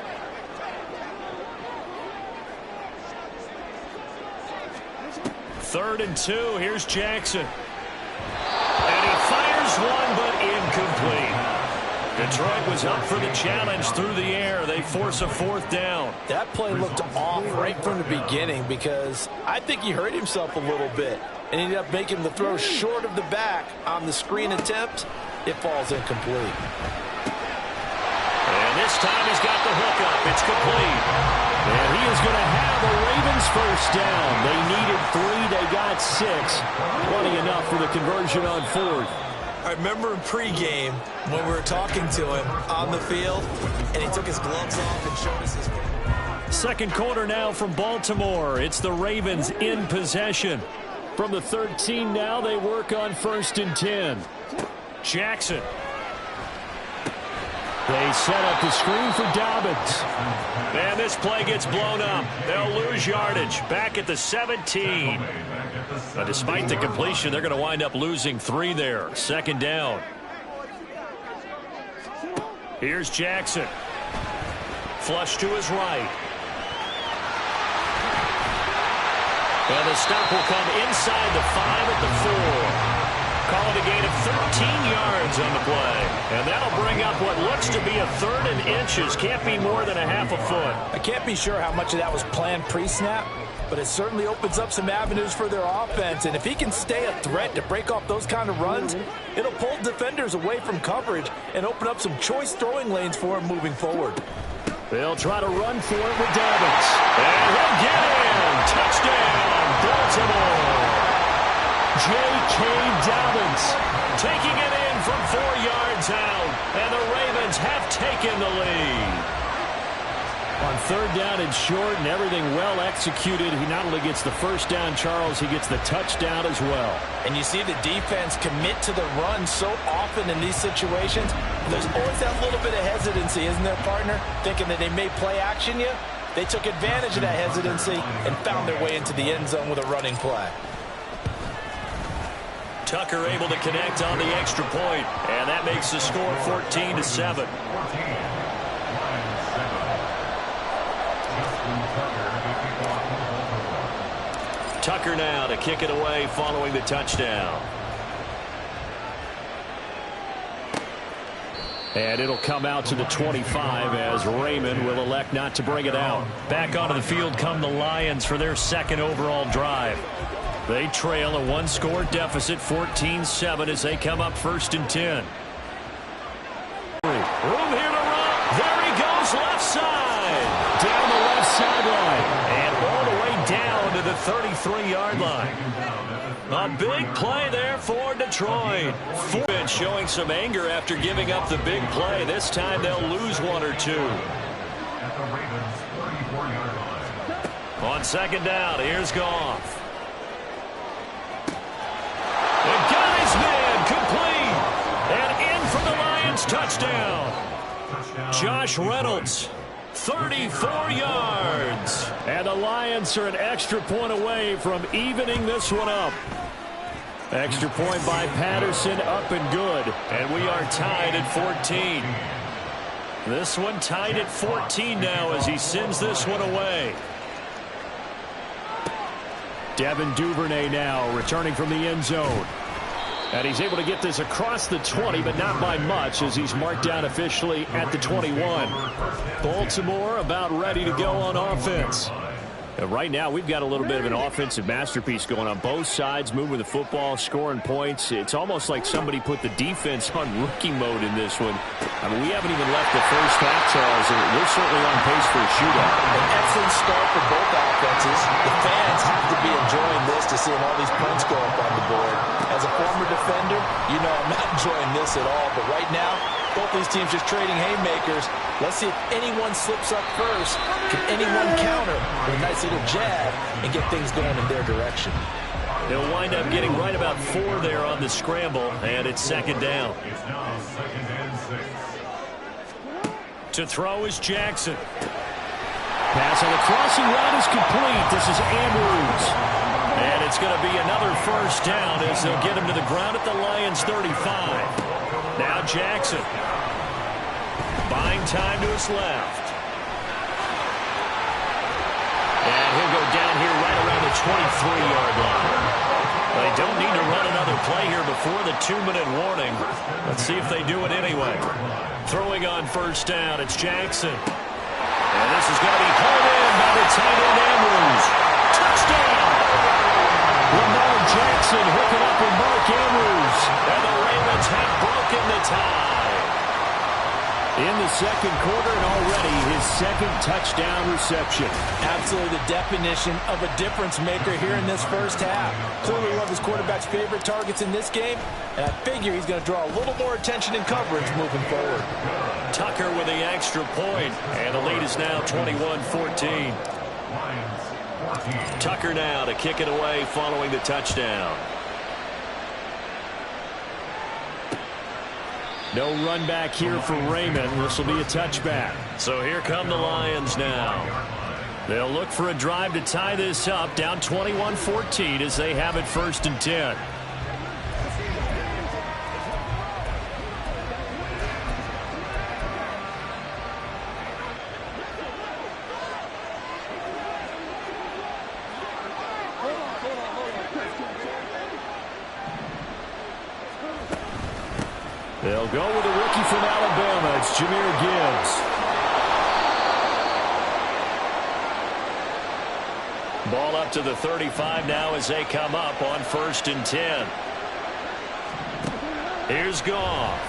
Third and 2, here's Jackson. And he fires one, but incomplete. Detroit was up for the challenge through the air. They force a 4th down. That play looked off right from the beginning because I think he hurt himself a little bit and ended up making the throw short of the back on the screen attempt. It falls incomplete. And this time he's got the hook up. It's complete. And he is going to have the Ravens 1st down. They needed 3. They got 6. Plenty enough for the conversion on 4th. I remember in pregame when we were talking to him on the field, and he took his gloves off and showed us his... 2nd quarter now from Baltimore. It's the Ravens in possession. From the 13 now, they work on 1st and 10. Jackson. They set up the screen for Dobbins. And this play gets blown up. They'll lose yardage. Back at the 17. Now, despite the completion, they're going to wind up losing 3 there. 2nd down. Here's Jackson. Flush to his right. And the stop will come inside the 5 at the 4. Call it a gain of 13 yards on the play. And that'll bring up what looks to be a 3rd and inches. Can't be more than a half a foot. I can't be sure how much of that was planned pre-snap, but it certainly opens up some avenues for their offense. And if he can stay a threat to break off those kind of runs, it'll pull defenders away from coverage and open up some choice throwing lanes for him moving forward. They'll try to run for it with Dobbins. And he'll get in. Touchdown, Baltimore. J.K. Dobbins taking it in from 4 yards out. And the Ravens have taken the lead. On 3rd down and short and everything well executed, he not only gets the 1st down, Charles, he gets the touchdown as well. And you see the defense commit to the run so often in these situations. There's always that little bit of hesitancy, isn't there, partner? Thinking that they may play action you. They took advantage of that hesitancy and found their way into the end zone with a running play. Tucker able to connect on the extra point, and that makes the score 14-7. Tucker now to kick it away following the touchdown. And it'll come out to the 25 as Raymond will elect not to bring it out. Back onto the field come the Lions for their 2nd overall drive. They trail a 1-score deficit, 14-7, as they come up 1st and 10. Room here to run. There he goes, left side. Down the left sideline. And all the way down to the 33-yard line. A big play there for Detroit. Foreman showing some anger after giving up the big play. This time they'll lose 1 or 2. On 2nd down, here's Goff. And got his man complete. And in for the Lions touchdown. Josh Reynolds. 34 yards. And the Lions are an extra point away from evening this one up. Extra point by Patterson, up and good. And we are tied at 14. This one tied at 14 now as he sends this one away. Devin Duvernay now returning from the end zone. And he's able to get this across the 20, but not by much as he's marked down officially at the 21. Baltimore about ready to go on offense. And right now, we've got a little bit of an offensive masterpiece going on both sides, moving the football, scoring points. It's almost like somebody put the defense on rookie mode in this one. I mean, we haven't even left the first half, Charles, and we're certainly on pace for a shootout. An excellent start for both offenses. The fans have to be enjoying this to seeing all these points go up on the board. As a former defender, you know I'm not enjoying this at all. But right now, both these teams just trading haymakers. Let's see if anyone slips up first. Can anyone counter with a nice little jab and get things going in their direction? They'll wind up getting right about 4 there on the scramble, and it's 2nd down. It's now 2nd and 6. To throw is Jackson. Pass on the crossing route is complete. This is Andrews. And it's going to be another 1st down as they'll get him to the ground at the Lions 35. Now Jackson. Buying time to his left. And he'll go down here right around the 23-yard line. They don't need to run another play here before the 2-minute warning. Let's see if they do it anyway. Throwing on 1st down, it's Jackson. And this is going to be hauled in by the tight end Andrews. Touchdown! Lamar Jackson hooking up with Mark Andrews. And the Ravens have broken the tie. In the 2nd quarter and already his 2nd touchdown reception. Absolutely the definition of a difference maker here in this first half. Clearly one of his quarterback's favorite targets in this game, and I figure he's going to draw a little more attention and coverage moving forward. Tucker with the extra point, and the lead is now 21-14. Tucker now to kick it away following the touchdown. No run back here for Raymond. This will be a touchback. So here come the Lions now. They'll look for a drive to tie this up, down 21-14 as they have it 1st and 10. They'll go with a rookie from Alabama. It's Jahmyr Gibbs. Ball up to the 35 now as they come up on 1st and 10. Here's Goff.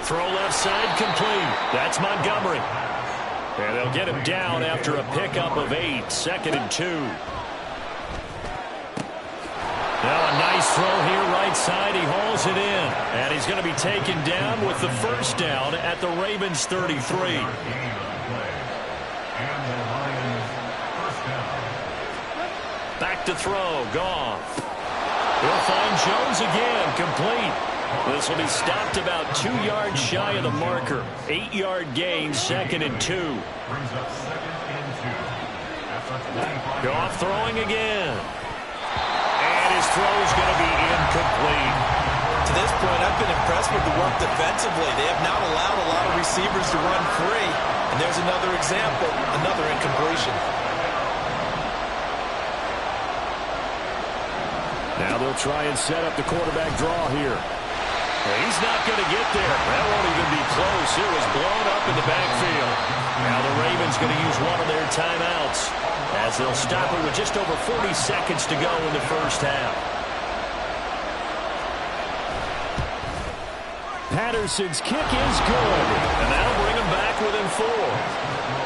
Throw left side complete. That's Montgomery. And they'll get him down after a pickup of 8. 2nd and 2. Now a nice throw here right side. He hauls it in. And he's going to be taken down with the first down at the Ravens 33. Back to throw. Goff. He'll find Jones again. Complete. This will be stopped about 2 yards shy of the marker. 8-yard gain. 2nd and 2. Goff throwing again. And his throw is going to be incomplete. To this point, I've been impressed with the work defensively. They have not allowed a lot of receivers to run free. And there's another example, another incompletion. Now they'll try and set up the quarterback draw here. He's not going to get there. That won't even be close. It was blown up in the backfield. Now the Ravens going to use one of their timeouts as they'll stop it with just over 40 seconds to go in the first half. Patterson's kick is good. And that'll bring him back within 4.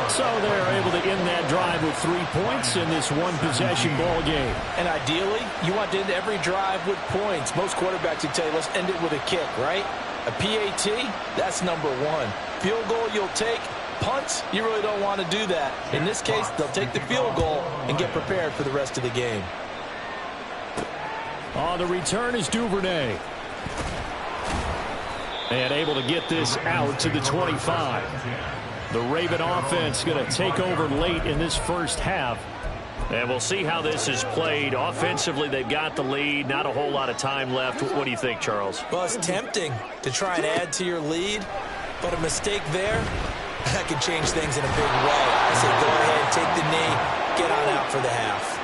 So they're able to end that drive with 3 points in this one-possession ball game. And ideally, you want to end every drive with points. Most quarterbacks would tell you, let's end it with a kick, right? A PAT, that's number 1. Field goal you'll take. Punts, you really don't want to do that. In this case, they'll take the field goal and get prepared for the rest of the game. On the return is Duvernay. And able to get this out to the 25. The Raven offense going to take over late in this first half. And we'll see how this is played. Offensively, they've got the lead. Not a whole lot of time left. What do you think, Charles? Well, it's tempting to try and add to your lead, but a mistake there, that can change things in a big way. I say go ahead, take the knee, get on out for the half.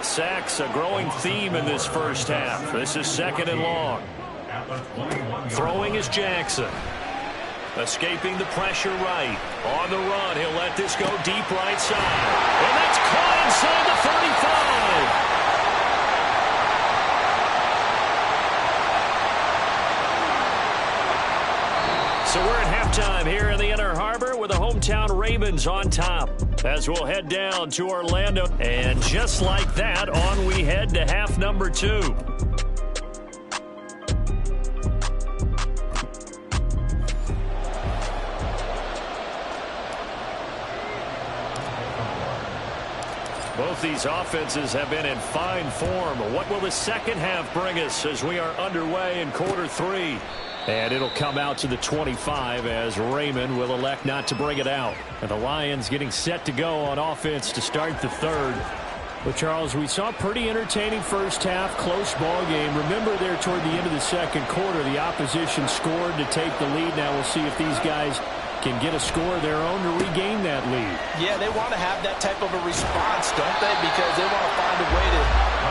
Sacks, a growing theme in this first half. This is 2nd and long. Throwing is Jackson. Escaping the pressure right. On the run, he'll let this go deep right side. And that's caught inside the 35. So we're at halftime here in the Inner Harbor with the hometown Ravens on top. As we'll head down to Orlando. And just like that, on we head to half number 2. Both these offenses have been in fine form. What will the second half bring us as we are underway in quarter 3? And it'll come out to the 25 as Raymond will elect not to bring it out. And the Lions getting set to go on offense to start the third. But, Charles, we saw a pretty entertaining first half, close ball game. Remember there toward the end of the second quarter, the opposition scored to take the lead. Now we'll see if these guys can get a score of their own to regain that lead. Yeah, they want to have that type of a response, don't they? Because they want to find a way to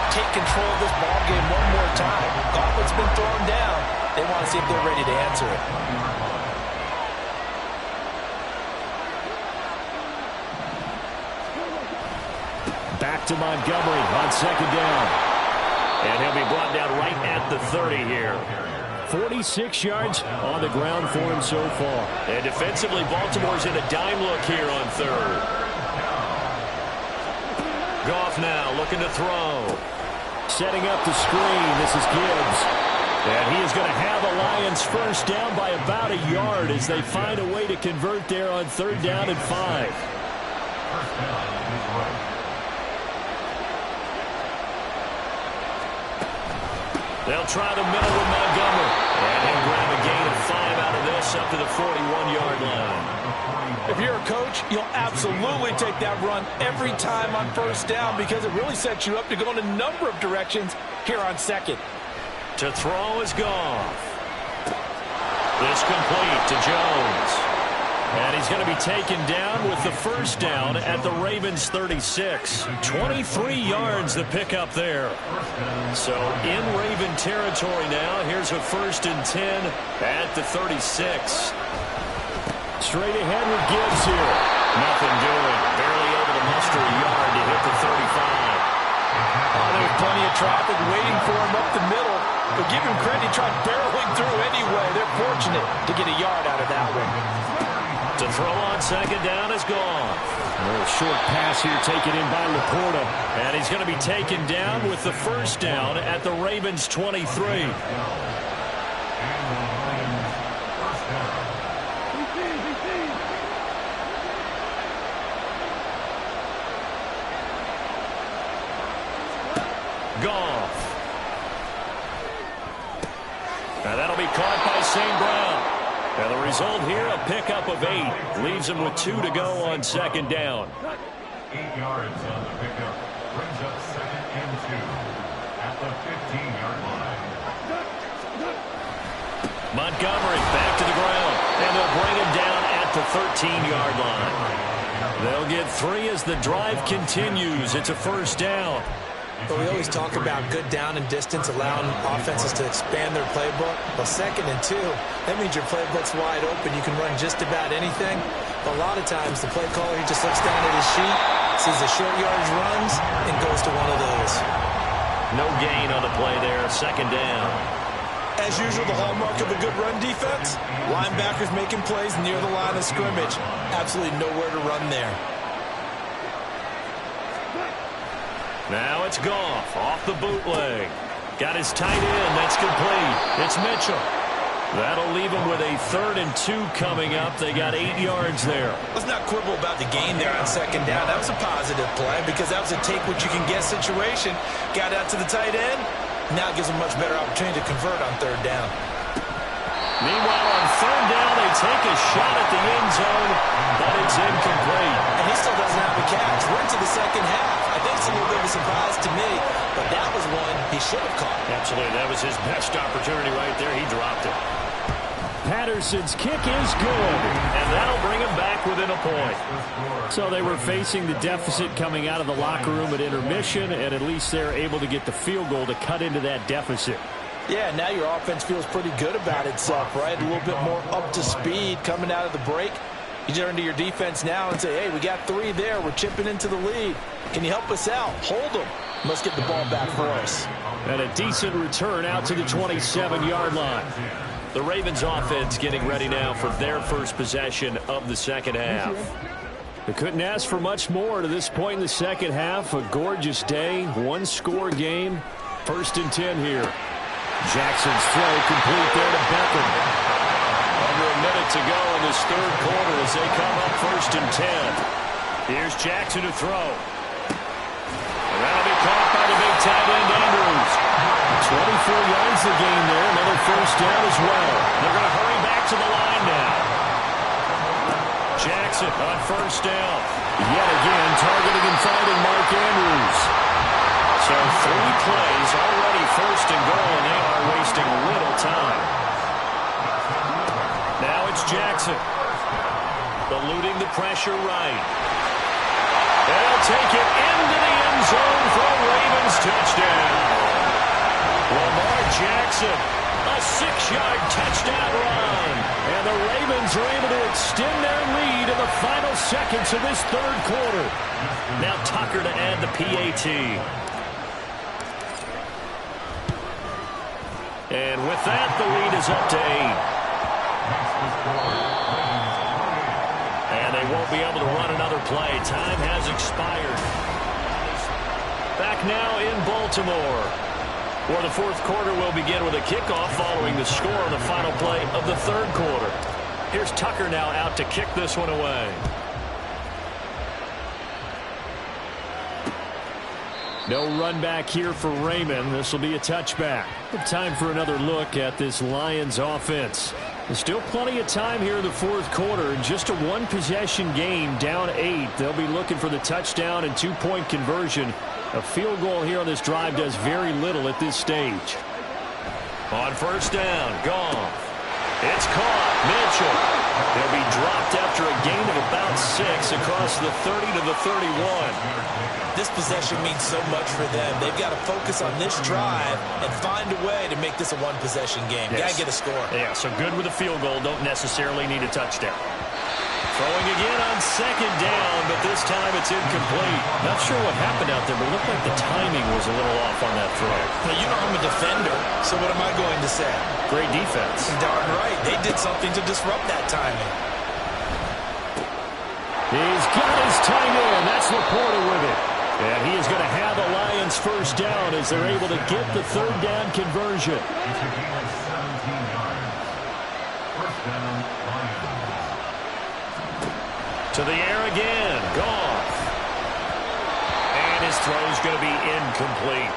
take control of this ball game one more time. Gauntlet's been thrown down. They want to see if they're ready to answer it. Back to Montgomery on 2nd down. And he'll be brought down right at the 30 here. 46 yards on the ground for him so far. And defensively, Baltimore's in a dime look here on 3rd. Goff now looking to throw. Setting up the screen. This is Gibbs. And he is going to have the Lions first down by about a yard as they find a way to convert there on 3rd down and 5. They'll try the middle with Montgomery. And he'll grab a this up to the 41-yard line. If you're a coach, you'll absolutely take that run every time on first down because it really sets you up to go in a number of directions here on second. To throw is Goff. This complete to Jones. And he's going to be taken down with the first down at the Ravens 36. 23 yards the pickup there. So in Raven territory now, here's a 1st and 10 at the 36. Straight ahead with Gibbs here. Nothing doing. Barely able to muster a yard to hit the 35. There's plenty of traffic waiting for him up the middle. But give him credit, he tried barreling through anyway. They're fortunate to get a yard out of that one. To throw on second down is gone. A little short pass here taken in by Laporta. And he's going to be taken down with the first down at the Ravens 23. Goff. Now that'll be caught by St. Brown. And the result here, a pickup of 8. Leaves him with 2 to go on second down. 8 yards on the pickup. Brings up 2nd and 2 at the 15-yard line. Montgomery back to the ground. And they'll bring him down at the 13-yard line. They'll get 3 as the drive continues. It's a first down. But we always talk about good down and distance, allowing offenses to expand their playbook. Well, 2nd and 2, that means your playbook's wide open. You can run just about anything. But a lot of times, the play caller, he just looks down at his sheet, sees the short yardage runs, and goes to one of those. No gain on the play there, 2nd down. As usual, the hallmark of a good run defense, linebackers making plays near the line of scrimmage. Absolutely nowhere to run there. Now it's Goff off the bootleg. Got his tight end. That's complete. It's Mitchell. That'll leave him with a 3rd and 2 coming up. They got 8 yards there. Let's not quibble about the gain there on second down. That was a positive play because that was a take-what-you-can-get situation. Got out to the tight end. Now it gives them a much better opportunity to convert on 3rd down. Meanwhile, on 3rd down, they take a shot at the end zone, but it's incomplete. And he still doesn't have a catch. We're into the second half. I think it's a little bit of a surprise to me, but that was one he should have caught. Absolutely. That was his best opportunity right there. He dropped it. Patterson's kick is good. And that'll bring him back within a point. So they were facing the deficit coming out of the locker room at intermission, and at least they're able to get the field goal to cut into that deficit. Yeah, now your offense feels pretty good about itself, right? A little bit more up to speed coming out of the break. You turn to your defense now and say, hey, we got 3 there. We're chipping into the lead. Can you help us out? Hold them. Let's get the ball back for us. And a decent return out to the 27-yard line. The Ravens offense getting ready now for their first possession of the second half. They couldn't ask for much more to this point in the second half. A gorgeous day, 1-score game. 1st and 10 here. Jackson's throw complete there to Beckham. Under a minute to go in this 3rd quarter as they come up 1st and 10. Here's Jackson to throw. And that'll be caught by the big tight end, Andrews. 24 yards the gain there. Another first down as well. They're going to hurry back to the line now. Jackson on 1st down. Yet again, targeting and finding Mark Andrews. So 3 plays already 1st and goal, and they are wasting little time. Now it's Jackson. Eluding the pressure right. They'll take it into the end zone for a Ravens touchdown. Lamar Jackson, a 6-yard touchdown run. And the Ravens are able to extend their lead in the final seconds of this 3rd quarter. Now Tucker to add the PAT. And with that, the lead is up to 8. And they won't be able to run another play. Time has expired. Back now in Baltimore, where the 4th quarter will begin with a kickoff following the score on the final play of the 3rd quarter. Here's Tucker now out to kick this one away. No run back here for Raymond. This will be a touchback. Time for another look at this Lions offense. There's still plenty of time here in the fourth quarter. Just a one-possession game, down 8. They'll be looking for the touchdown and two-point conversion. A field goal here on this drive does very little at this stage. On first down, Goff. It's caught. Mitchell. He'll be dropped after a gain of about 6 across the 30 to the 31. This possession means so much for them. They've got to focus on this drive and find a way to make this a one-possession game. Yes. Got to get a score. Yeah, so good with a field goal. Don't necessarily need a touchdown. Throwing again on second down, but this time it's incomplete. Not sure what happened out there, but it looked like the timing was a little off on that throw. Now, you know I'm a defender, so what am I going to say? Great defense. Darn right. They did something to disrupt that timing. He's got his tight end. That's Laporta with it. And he is going to have the Lions first down as they're able to get the third down conversion. It's a gain of 17 yards. First down, Lions. To the air again. Goff. And his throw is going to be incomplete.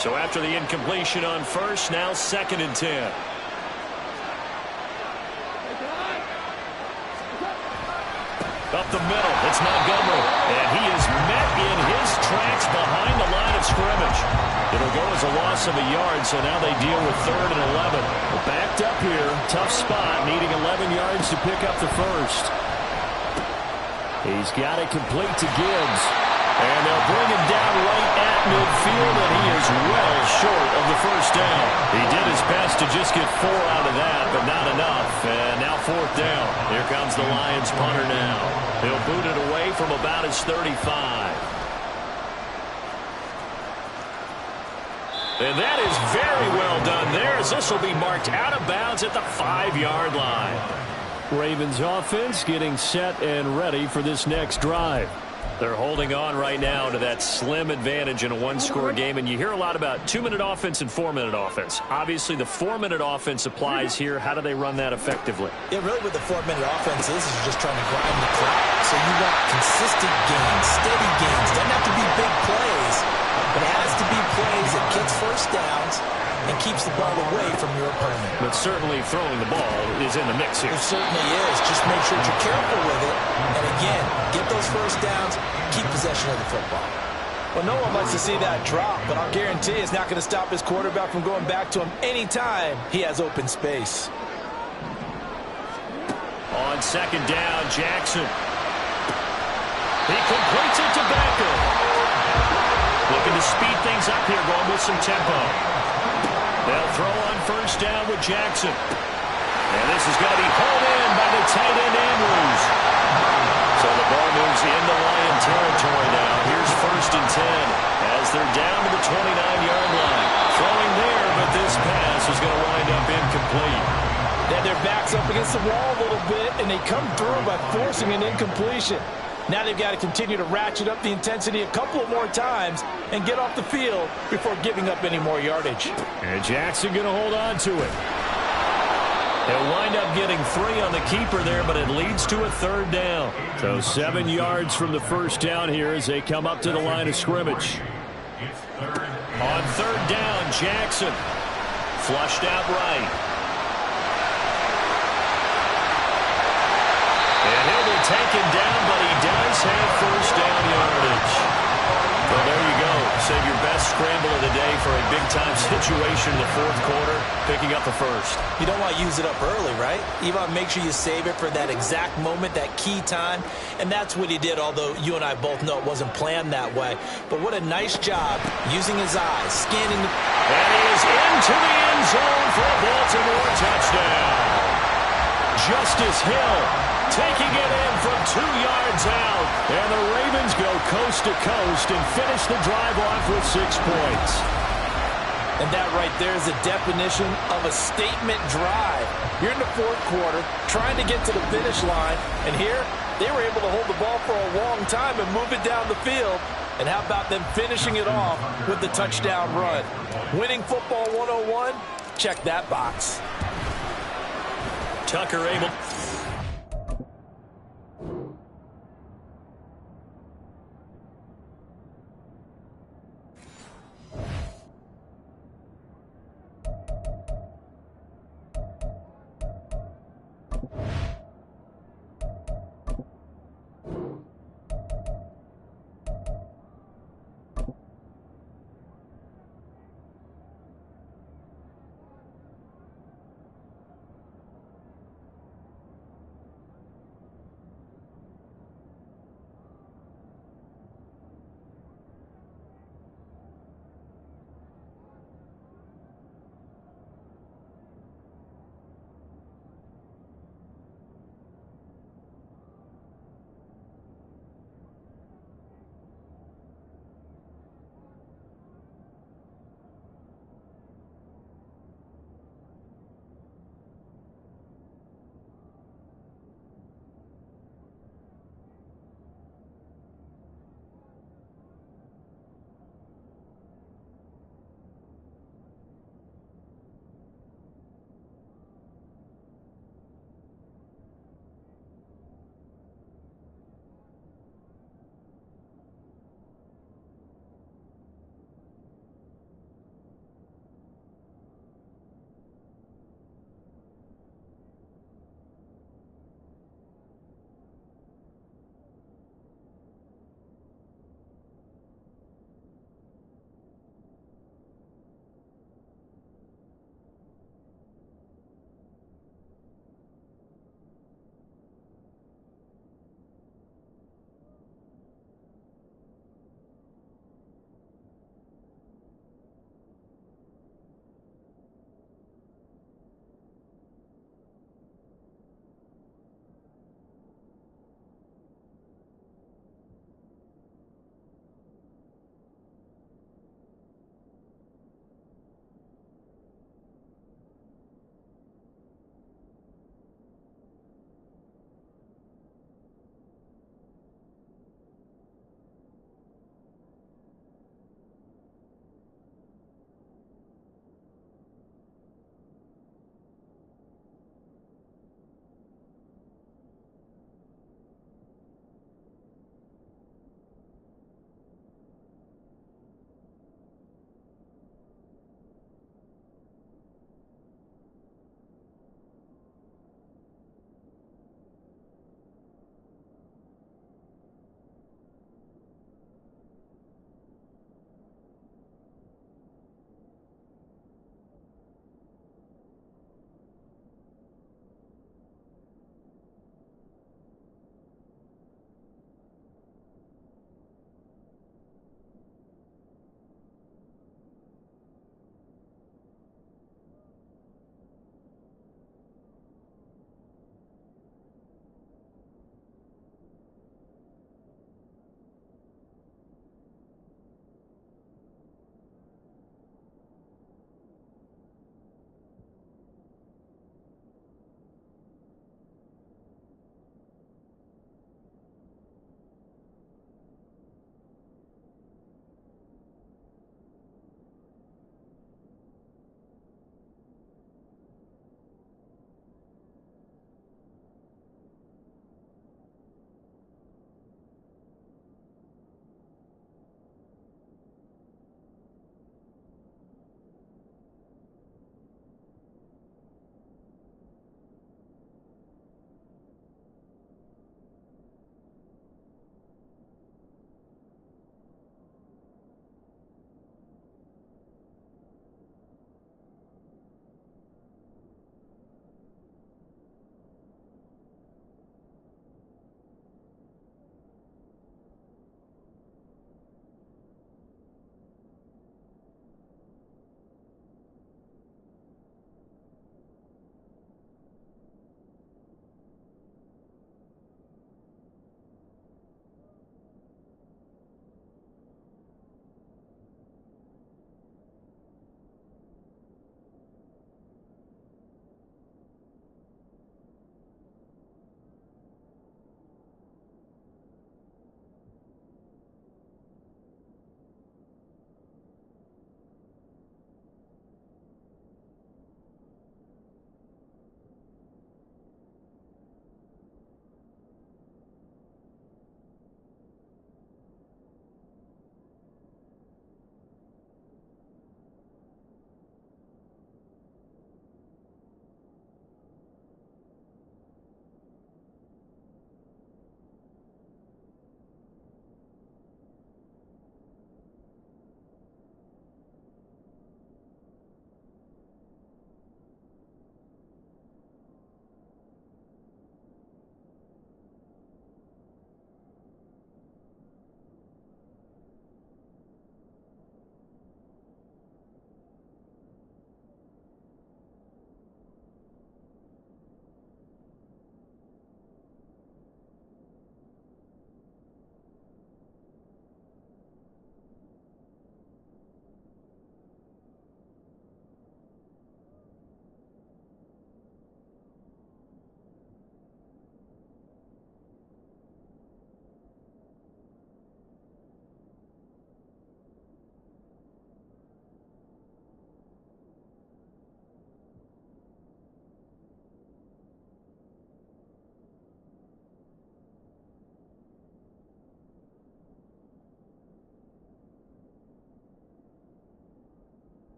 So after the incompletion on first, now 2nd and 10. Up the middle, it's Montgomery. And he is met in his tracks behind the line of scrimmage. It'll go as a loss of a yard, so now they deal with 3rd and 11. Backed up here, tough spot, needing 11 yards to pick up the first. He's got it complete to Gibbs. And they'll bring him down right at midfield, and he is well short of the first down. He did his best to just get 4 out of that, but not enough. And now 4th down. Here comes the Lions punter now. He'll boot it away from about his 35. And that is very well done there, as this will be marked out of bounds at the 5-yard line. Ravens offense getting set and ready for this next drive. They're holding on right now to that slim advantage in a one-score game, and you hear a lot about 2-minute offense and 4-minute offense. Obviously, the 4-minute offense applies here. How do they run that effectively? Yeah, really what the 4-minute offense is just trying to grind the clock. So you want consistent gains, steady gains. Doesn't have to be big plays, but it has to be plays that gets first downs and keeps the ball away from your opponent. But certainly throwing the ball is in the mix here. It certainly is. Just make sure you're careful with it. And again, get those first downs, keep possession of the football. Well, no one likes to see that drop, but I'll guarantee it's not going to stop his quarterback from going back to him anytime he has open space. On 2nd down, Jackson. He completes it to Becker. Looking to speed things up here, going with some tempo. They'll throw on first down with Jackson. And this is going to be hauled in by the tight end Andrews. So the ball moves into Lion territory now. Here's 1st and 10 as they're down to the 29-yard line. Throwing there, but this pass is going to wind up incomplete. Then their backs up against the wall a little bit, and they come through by forcing an incompletion. Now they've got to continue to ratchet up the intensity a couple of more times and get off the field before giving up any more yardage. And Jackson going to hold on to it. They'll wind up getting 3 on the keeper there, but it leads to a 3rd down. So 7 yards from the first down here as they come up to the line of scrimmage. On 3rd down, Jackson. Flushed out right. And he'll be taken down, but he does have first down yardage. Well, there you go. Save your best scramble of the day for a big-time situation in the 4th quarter, picking up the first. You don't want to use it up early, right? You want to make sure you save it for that exact moment, that key time. And that's what he did, although you and I both know it wasn't planned that way. But what a nice job using his eyes, scanning the... And he is into the end zone for a Baltimore touchdown. Justice Hill taking it in from 2 yards out. And the Ravens go coast to coast and finish the drive off with 6 points. And that right there is the definition of a statement drive. You're in the 4th quarter, trying to get to the finish line. And here, they were able to hold the ball for a long time and move it down the field. And how about them finishing it off with the touchdown run? Winning football 101? Check that box. Tucker able...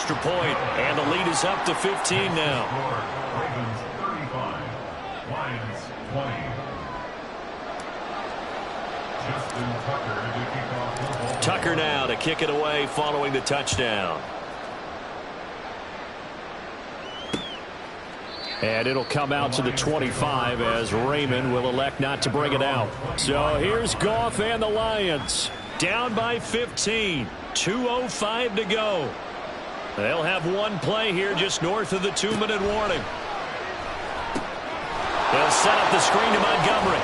extra point, and the lead is up to 15 now. Ravens 35, Lions 20. Justin Tucker to kick off the ball. Tucker now to kick it away following the touchdown. And it'll come out to the 25 as Raymond will elect not to bring it out. So here's Goff and the Lions. Down by 15. 2:05 to go. They'll have one play here just north of the 2-minute warning. They'll set up the screen to Montgomery.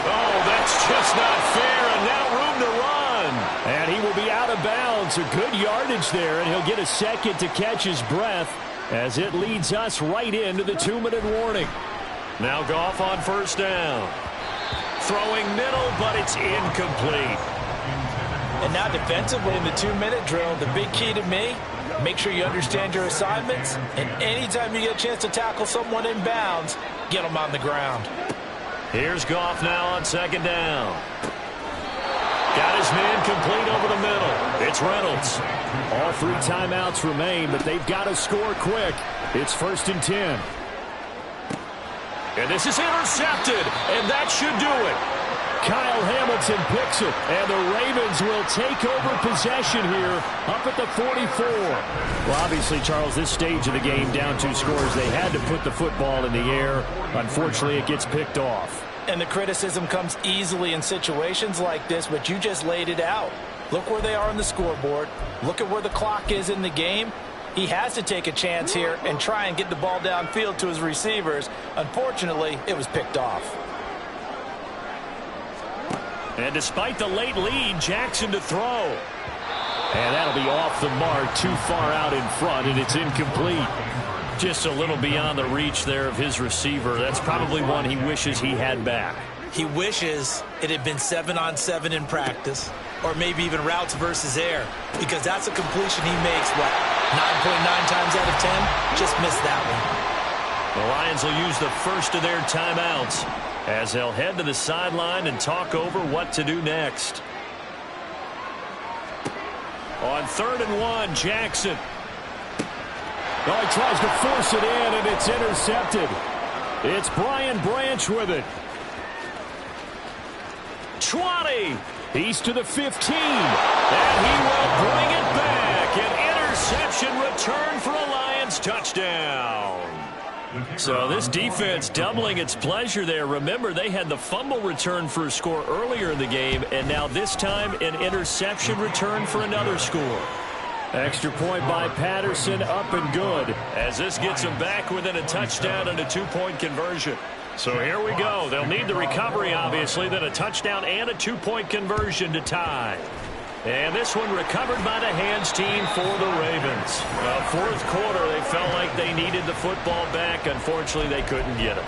Oh, that's just not fair, and now room to run. And he will be out of bounds. A good yardage there, and he'll get a second to catch his breath as it leads us right into the 2-minute warning. Now Goff on first down. Throwing middle, but it's incomplete. And now defensively in the 2-minute drill, the big key to me, make sure you understand your assignments, and anytime you get a chance to tackle someone in bounds, get them on the ground. Here's Goff now on second down. Got his man complete over the middle. It's Reynolds. All 3 timeouts remain, but they've got to score quick. It's 1st and 10. And this is intercepted, and that should do it. Kyle Hamilton picks it, and the Ravens will take over possession here up at the 44. Well, obviously, Charles, this stage of the game, down 2 scores, they had to put the football in the air. Unfortunately, it gets picked off. And the criticism comes easily in situations like this, but you just laid it out. Look where they are on the scoreboard. Look at where the clock is in the game. He has to take a chance here and try and get the ball downfield to his receivers. Unfortunately, it was picked off. And despite the late lead, Jackson to throw. And that'll be off the mark, too far out in front, and it's incomplete. Just a little beyond the reach there of his receiver. That's probably one he wishes he had back. He wishes it had been 7-on-7 in practice, or maybe even routes versus air, because that's a completion he makes, 9.9 times out of 10? Just missed that one. The Lions will use the first of their timeouts as they'll head to the sideline and talk over what to do next. On 3rd and 1, Jackson. Oh, he tries to force it in, and it's intercepted. It's Brian Branch with it. 20. He's to the 15. And he will bring it back. An interception return for a Lions touchdown. So this defense doubling its pleasure there. Remember, they had the fumble return for a score earlier in the game, and now this time an interception return for another score. Extra point by Patterson, up and good. As this gets them back within a touchdown and a 2-point conversion. So here we go. They'll need the recovery, obviously, then a touchdown and a 2-point conversion to tie. And this one recovered by the hands team for the Ravens. Well, 4th quarter, they felt like they needed the football back. Unfortunately, they couldn't get it.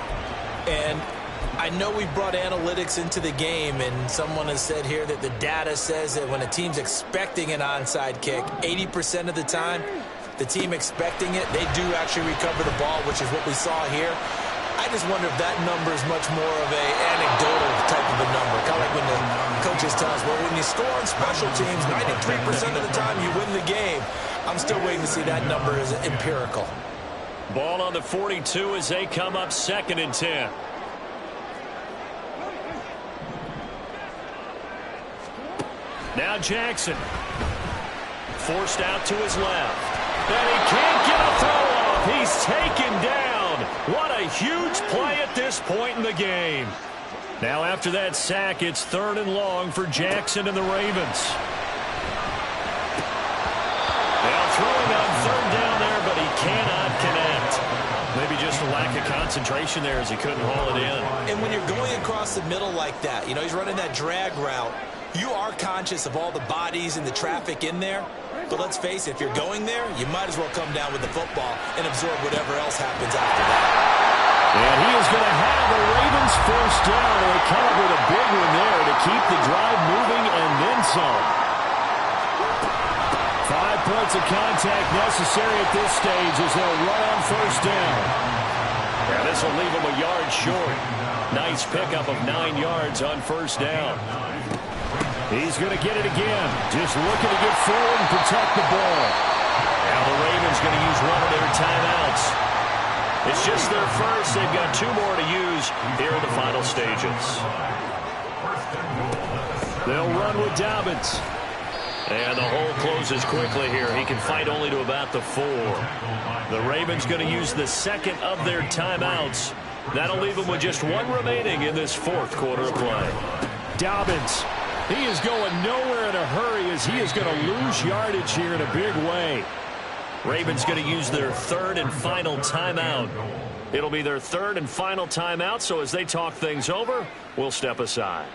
And I know we brought analytics into the game, and someone has said here that the data says that when a team's expecting an onside kick, 80% of the time, the team expecting it, they do actually recover the ball, which is what we saw here. I just wonder if that number is much more of a anecdotal type of a number. Kind of like when the coaches tell us, well, when you score on special teams, 93% of the time you win the game. I'm still waiting to see that number as empirical. Ball on the 42 as they come up 2nd and 10. Now Jackson. Forced out to his left. And he can't get a throw off. He's taken down. What a huge play at this point in the game. Now after that sack, it's 3rd and long for Jackson and the Ravens. Now throwing on 3rd down there, but he cannot connect. Maybe just a lack of concentration there as he couldn't haul it in. And when you're going across the middle like that, you know, he's running that drag route, you are conscious of all the bodies and the traffic in there. But let's face it, if you're going there, you might as well come down with the football and absorb whatever else happens after that. And he is going to have the Ravens first down. And they come up with a big one there to keep the drive moving and then some. 5 points of contact necessary at this stage as they'll run on first down. Yeah, this will leave them a yard short. Nice pickup of 9 yards on first down. He's going to get it again. Just looking to get forward and protect the ball. And Now the Ravens going to use one of their timeouts. It's just their first. They've got 2 more to use here in the final stages. They'll run with Dobbins. And the hole closes quickly here. He can fight only to about the 4. The Ravens going to use the second of their timeouts. That'll leave them with just 1 remaining in this 4th quarter of play. Dobbins, he is going nowhere in a hurry as he is going to lose yardage here in a big way. Ravens going to use their 3rd and final timeout. It'll be their 3rd and final timeout, so as they talk things over, we'll step aside.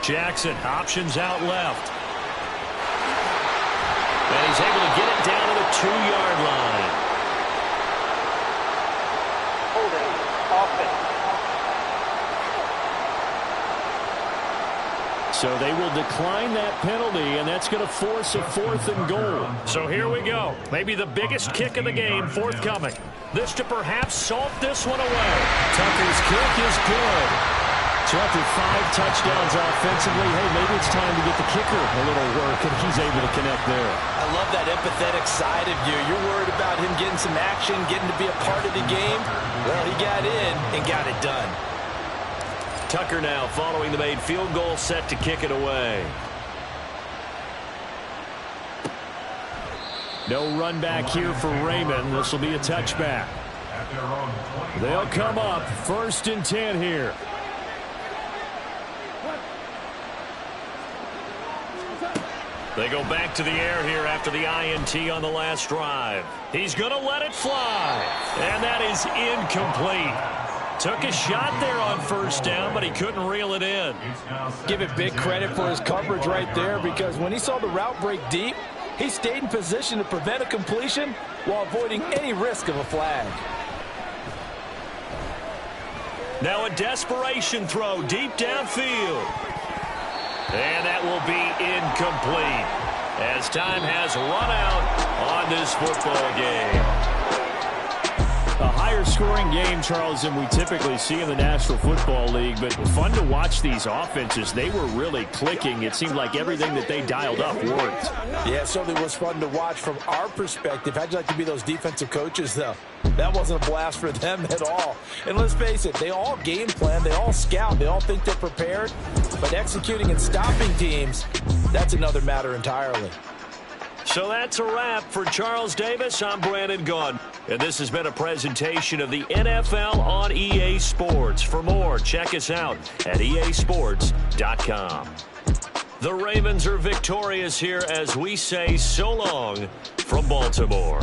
Jackson, options out left. And he's able to get it down to the 2-yard line. Holding, offense. So they will decline that penalty, and that's going to force a 4th and goal. So here we go. Maybe the biggest kick of the game forthcoming. This to perhaps salt this one away. Tucker's kick is good. So after 5 touchdowns offensively, hey, maybe it's time to get the kicker a little work, and he's able to connect there. I love that empathetic side of you. You're worried about him getting some action, getting to be a part of the game. Well, he got in and got it done. Tucker now following the made field goal, set to kick it away. No run back here for Raymond. This will be a touchback. They'll come up 1st and 10 here. They go back to the air here after the INT on the last drive. He's going to let it fly. And that is incomplete. Took a shot there on 1st down, but he couldn't reel it in. Give it big credit for his coverage right there, because when he saw the route break deep, he stayed in position to prevent a completion while avoiding any risk of a flag. Now a desperation throw deep downfield. And that will be incomplete as time has run out on this football game. A higher scoring game, Charles, than we typically see in the National Football League, but fun to watch these offenses. They were really clicking. It seemed like everything that they dialed up worked. Yeah, it certainly was fun to watch from our perspective. How'd you like to be those defensive coaches, though? That wasn't a blast for them at all. And let's face it, they all game plan, they all scout, they all think they're prepared, but executing and stopping teams, that's another matter entirely. So that's a wrap for Charles Davis. I'm Brandon Gaudin, and this has been a presentation of the NFL on EA Sports. For more, check us out at easports.com. The Ravens are victorious here as we say so long from Baltimore.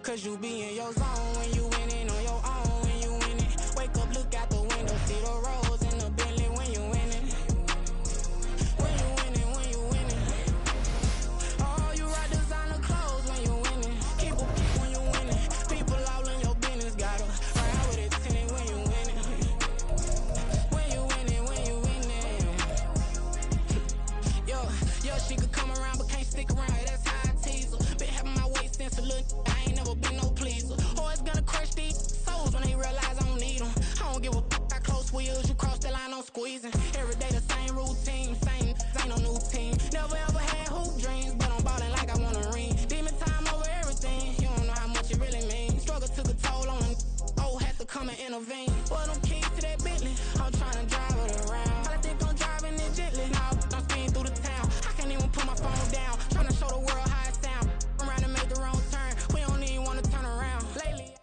Cause you be in your zone when you winning on your own when you winning. Wake up, look out the window, see the rose in the Bentley when you winning. When you winning, when you winning. Oh, you rock designer clothes when you winning. Keep a peep when you winning. People all in your business, gotta ride with it tinted when you winning. When you winning, when you winning. Yo, she could come around but can't stick around. That's how I tease her. Been having my waist since a little. I ain't never been no pleaser. Always gonna crush these souls when they realize I don't need them. I don't give a fuck how close wheels. You cross the line, I'm squeezing. Every day the same routine, same, ain't no new team. Never ever had hoop dreams, but I'm ballin' like I want a ring. Demon time over everything. You don't know how much it really means. Struggle took a toll on them. Oh, had to come and intervene. Boy, them keys to that Bentley. I'm trying to drive it around. I think I'm driving it gently. Now I'm speeding through the town. I can't even put my phone down. Trying to show the world how it sound. Around and make the wrong turn. We don't even want to turn around. Lately.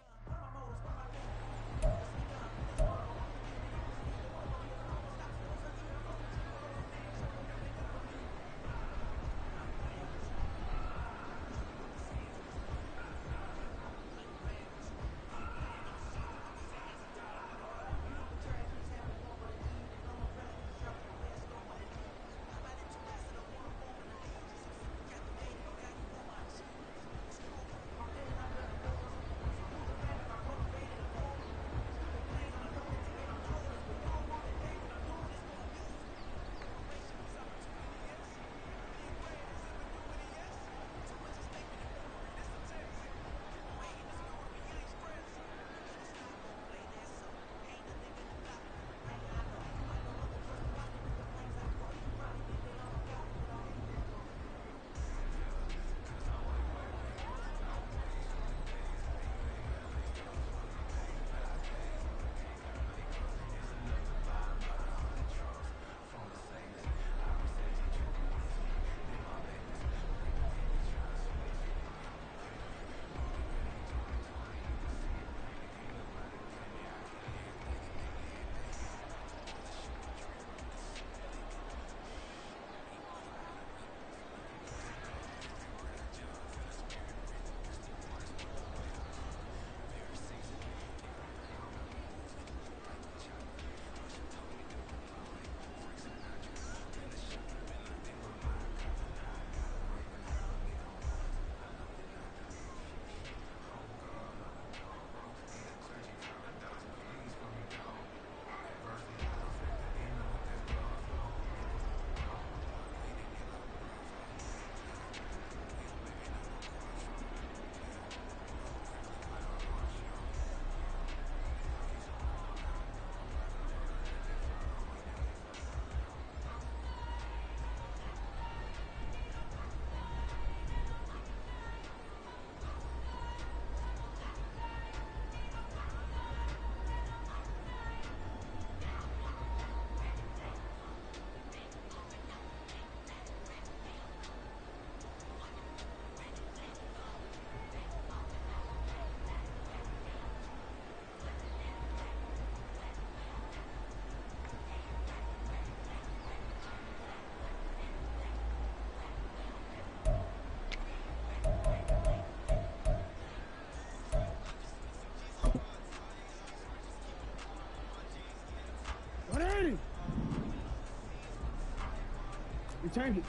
You change it.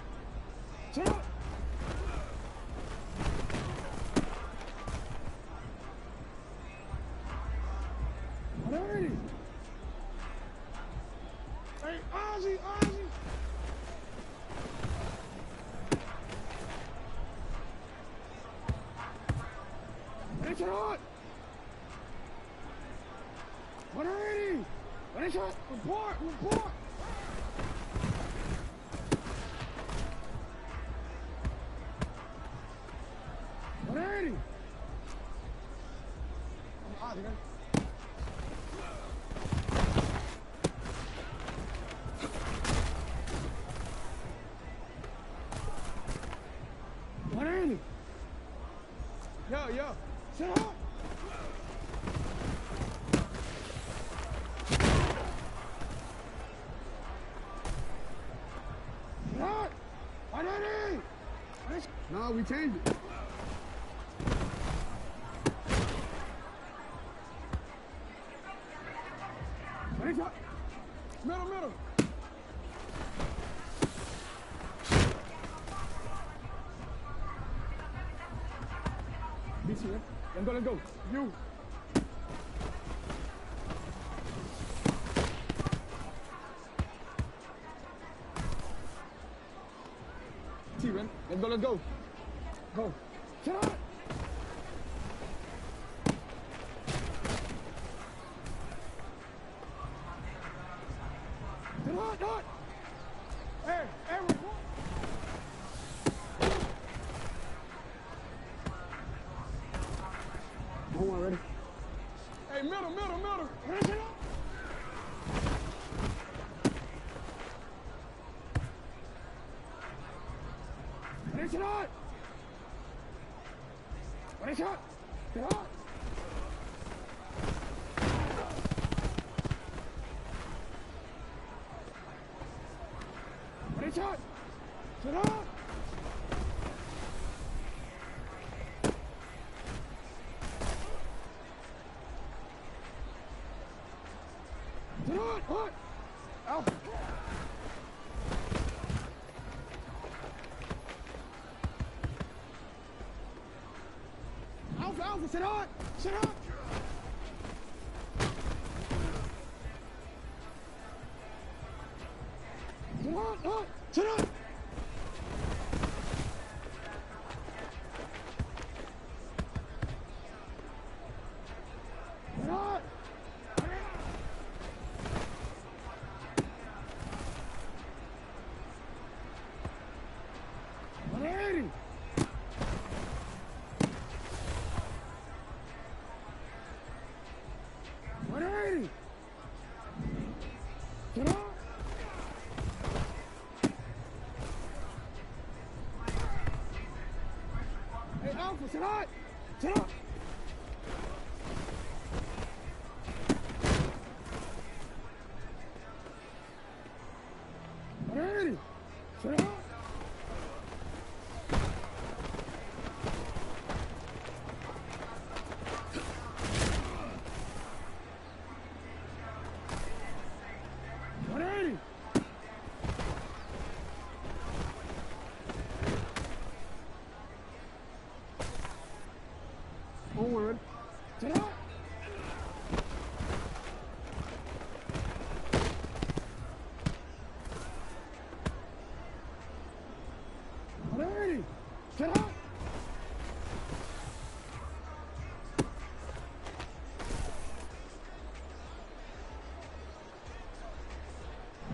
Shut up! Alrighty. Hey, Ozzy! Finish it on! Alrighty! Finish it! Report! Alrighty! Alrighty! yeah. Sit up. Sit up. Identity. No, we changed it. Middle, middle. BC, right? Let's go. You. T, man. Let's go. Go. Shut up. Not. Hey, report. Hold on, ready? Hey, middle. Ready, shut up. Ready, shut up. Ready, shut up. Shut up. Shot! Shut up! Shut up! What? Alpha! Alpha! Shut up! Shut up! Shut up! Shut up! Shut up! Ready! Ready! Shut up! Alpha, sit up! Sit up! Ready! Sit up! Ready! Onward. Sit up! Ready! Sit up!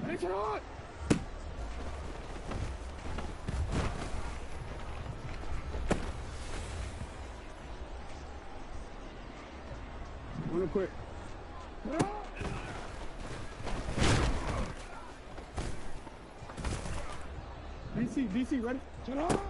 Ready, sit up! Real quick. DC, ready? Shut up!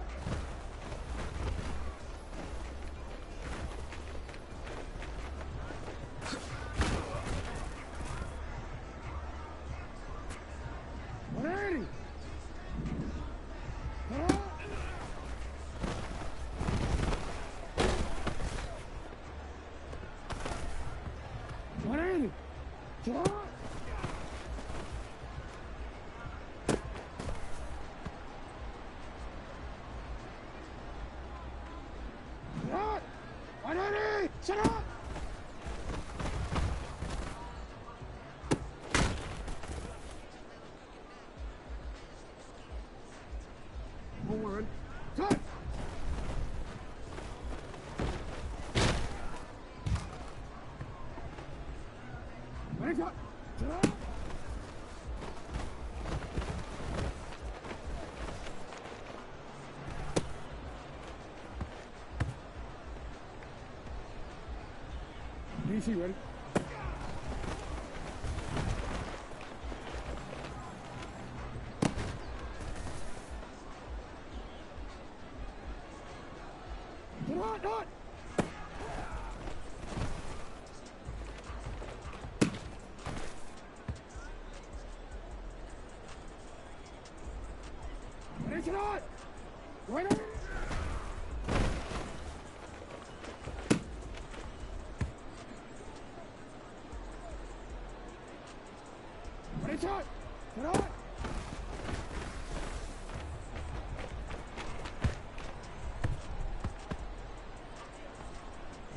Ready? Shut up! Ready? Shut up! Shut up! Onward. Cut! Ready, cut! Shut up! DC, ready? Not! on! Right on! Ready, shot! Sit on!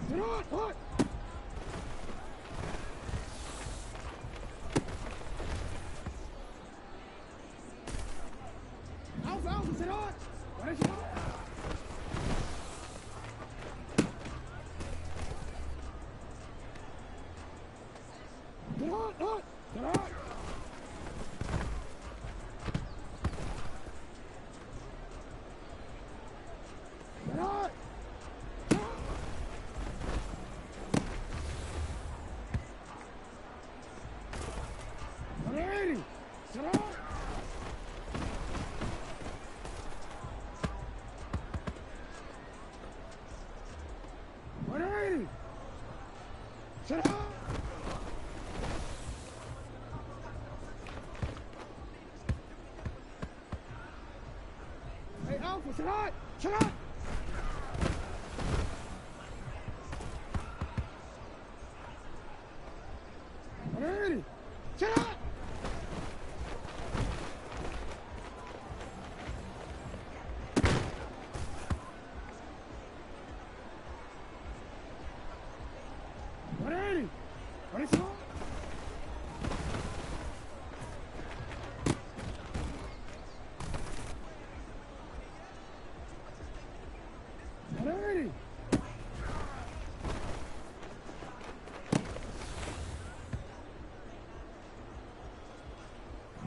Sit on! Hot! Alpha, Alpha, sit on! Ready, sit on! Sit on! Hot! Sit on! Sit on! Ready! Sit on! Ready! Sit on! Hey, Alpha, sit on! Sit on! Ready! Sit on! Ready! Ready, sit on! Ready!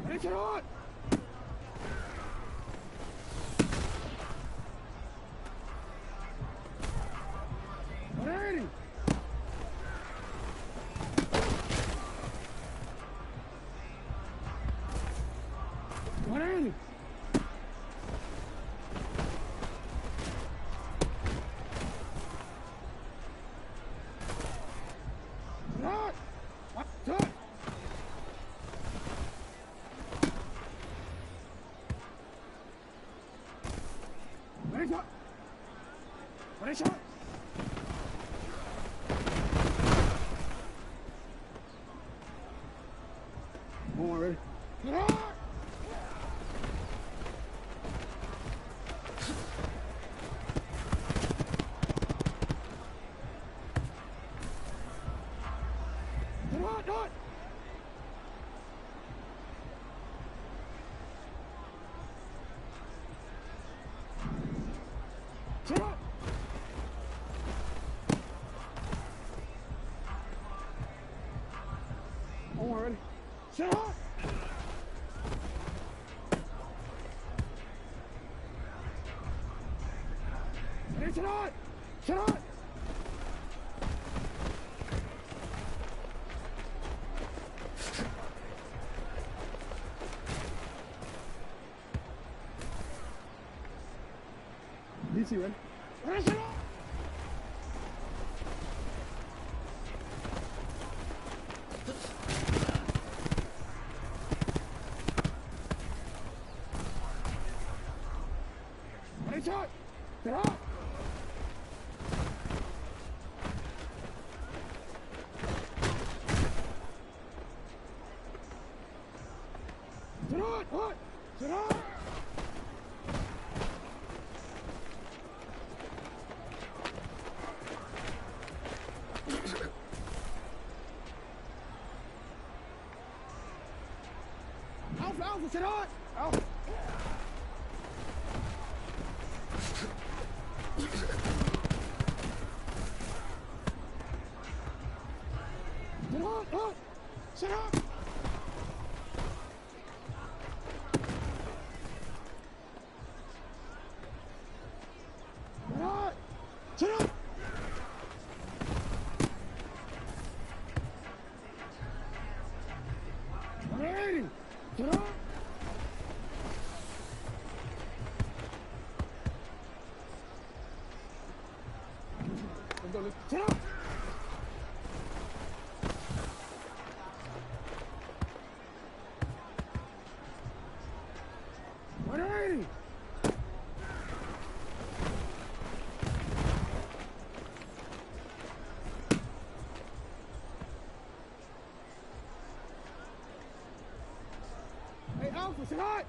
Ready, sit on! Ready! Ready! Shot! Shot! Ready, shot! Ready, shot! One more, ready? Shot! Shot! Shut up! One more, ready? Shut up! Ready, shut up! Shut up! DC, ready? Ready, shut up! Ready, shot! Shut up! Shut up! Hot! Shut up! Alpha, Alpha, sit on! Alpha! Sit on! Sit on! Sit on! Sit on! Ready! Sit on! Let's go, sit on! Ready! Push it hot.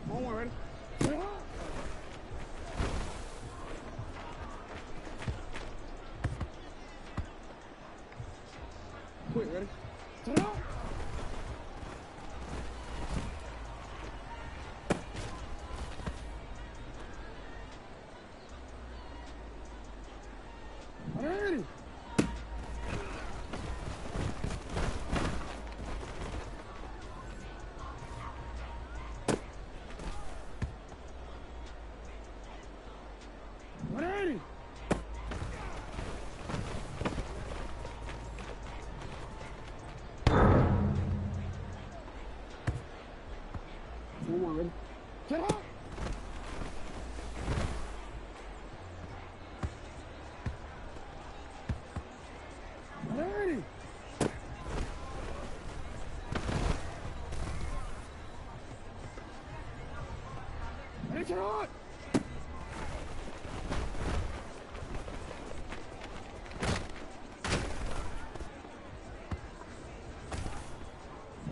One more, ready? Push it hot. Quick, ready? Push it hot. Ready? Ready? One more, ready? Get up! Ready? Ready, get on!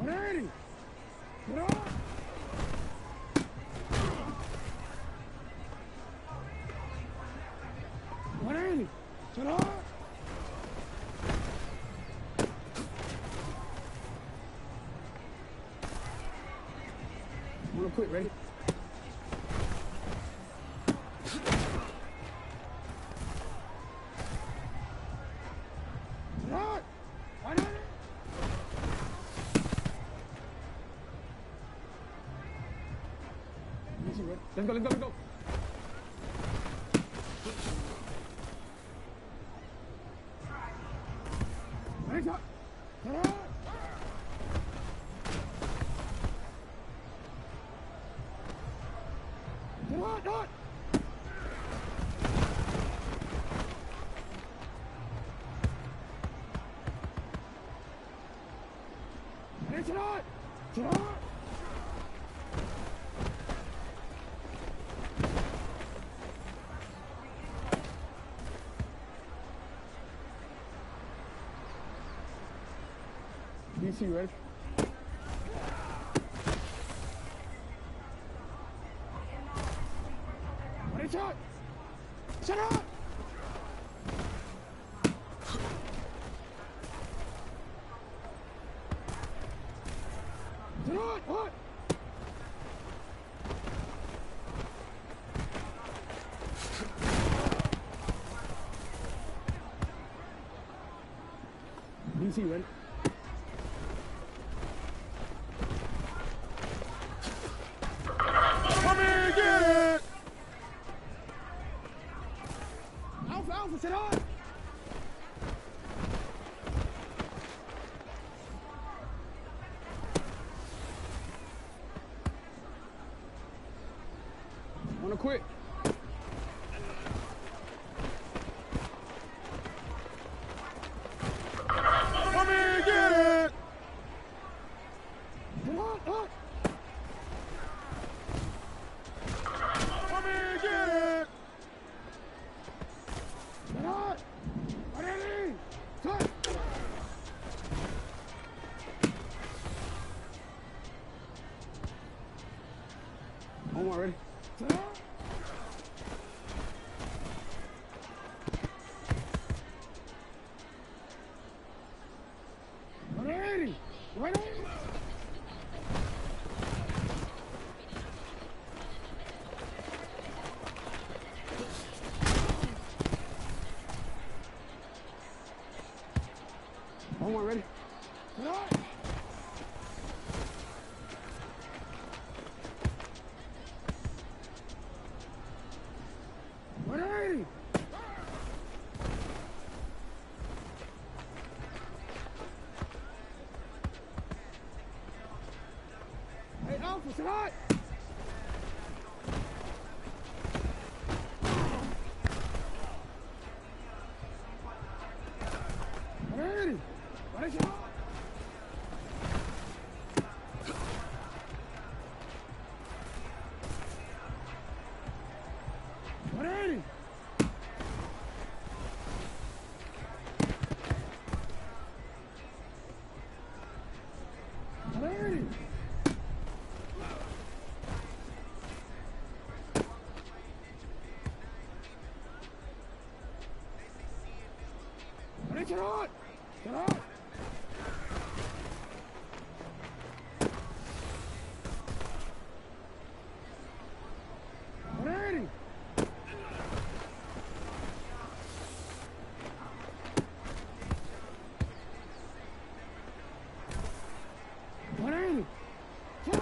Ready? Get on! Ready? Get on! Real quick, ready? Right! Right on it! Easy, ready? Let's go, let's go, let's go! Ready, shot! Get on! Get on, on! Ready, get on! Get on! DC, ready? Ready, shot! Shut up! Get on! On! DC, ready? Come here, get it! Alpha, Alpha, sit on! Wanna quit? Come here, get it! Come on, on! Come here, get it! Get on! Ready? Cut! One more, ready? Get on! Ready? Ready? One more, ready? Get on! Ready? Hey, Alpha, sit hot! Ready? Ready, sit hot! Ready? Get on! Get on! Ready! Ready! Get on!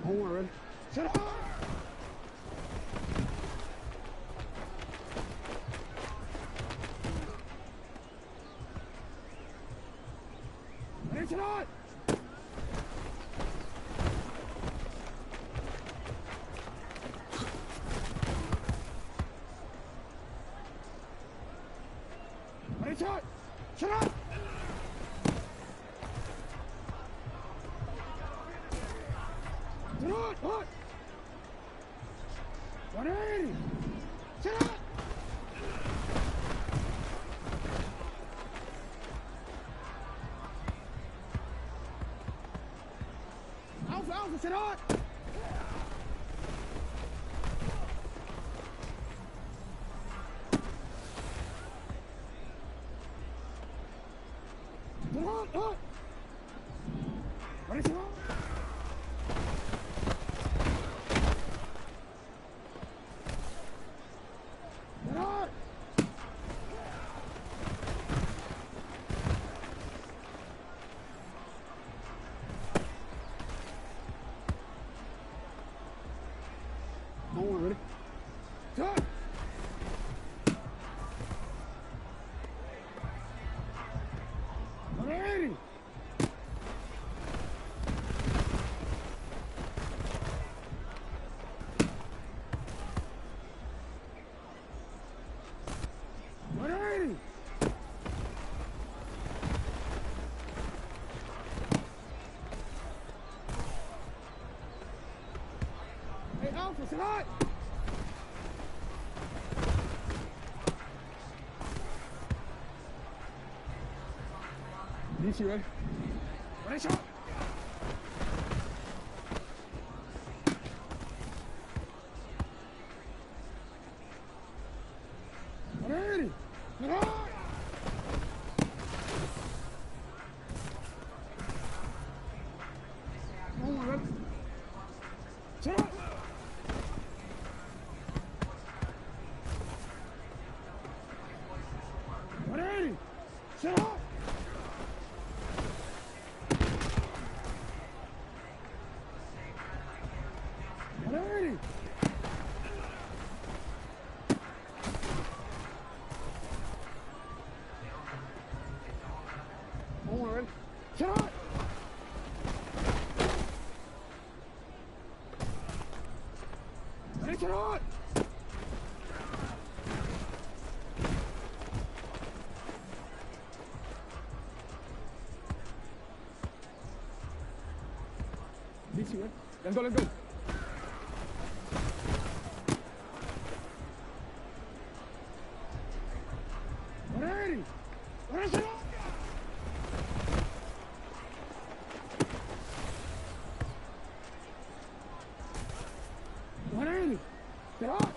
Forward. Shut up! Ready, shut up! Ready, shut up! Shut up! What? Ready? Shut up! Alpha, shut up! Shut up! Ready, shut up! Ready? Shut! Ready! Ready! Hey, Alpha, sit on! DC, ready? Ready, shot! Ready! Get on! Ready? Shot! Ready! Shut up! Ready! Forward. Shut up! Ready, shut up! DC, right? Let's go, let's go. Ready? Ready, shut up! Ready? Shut up!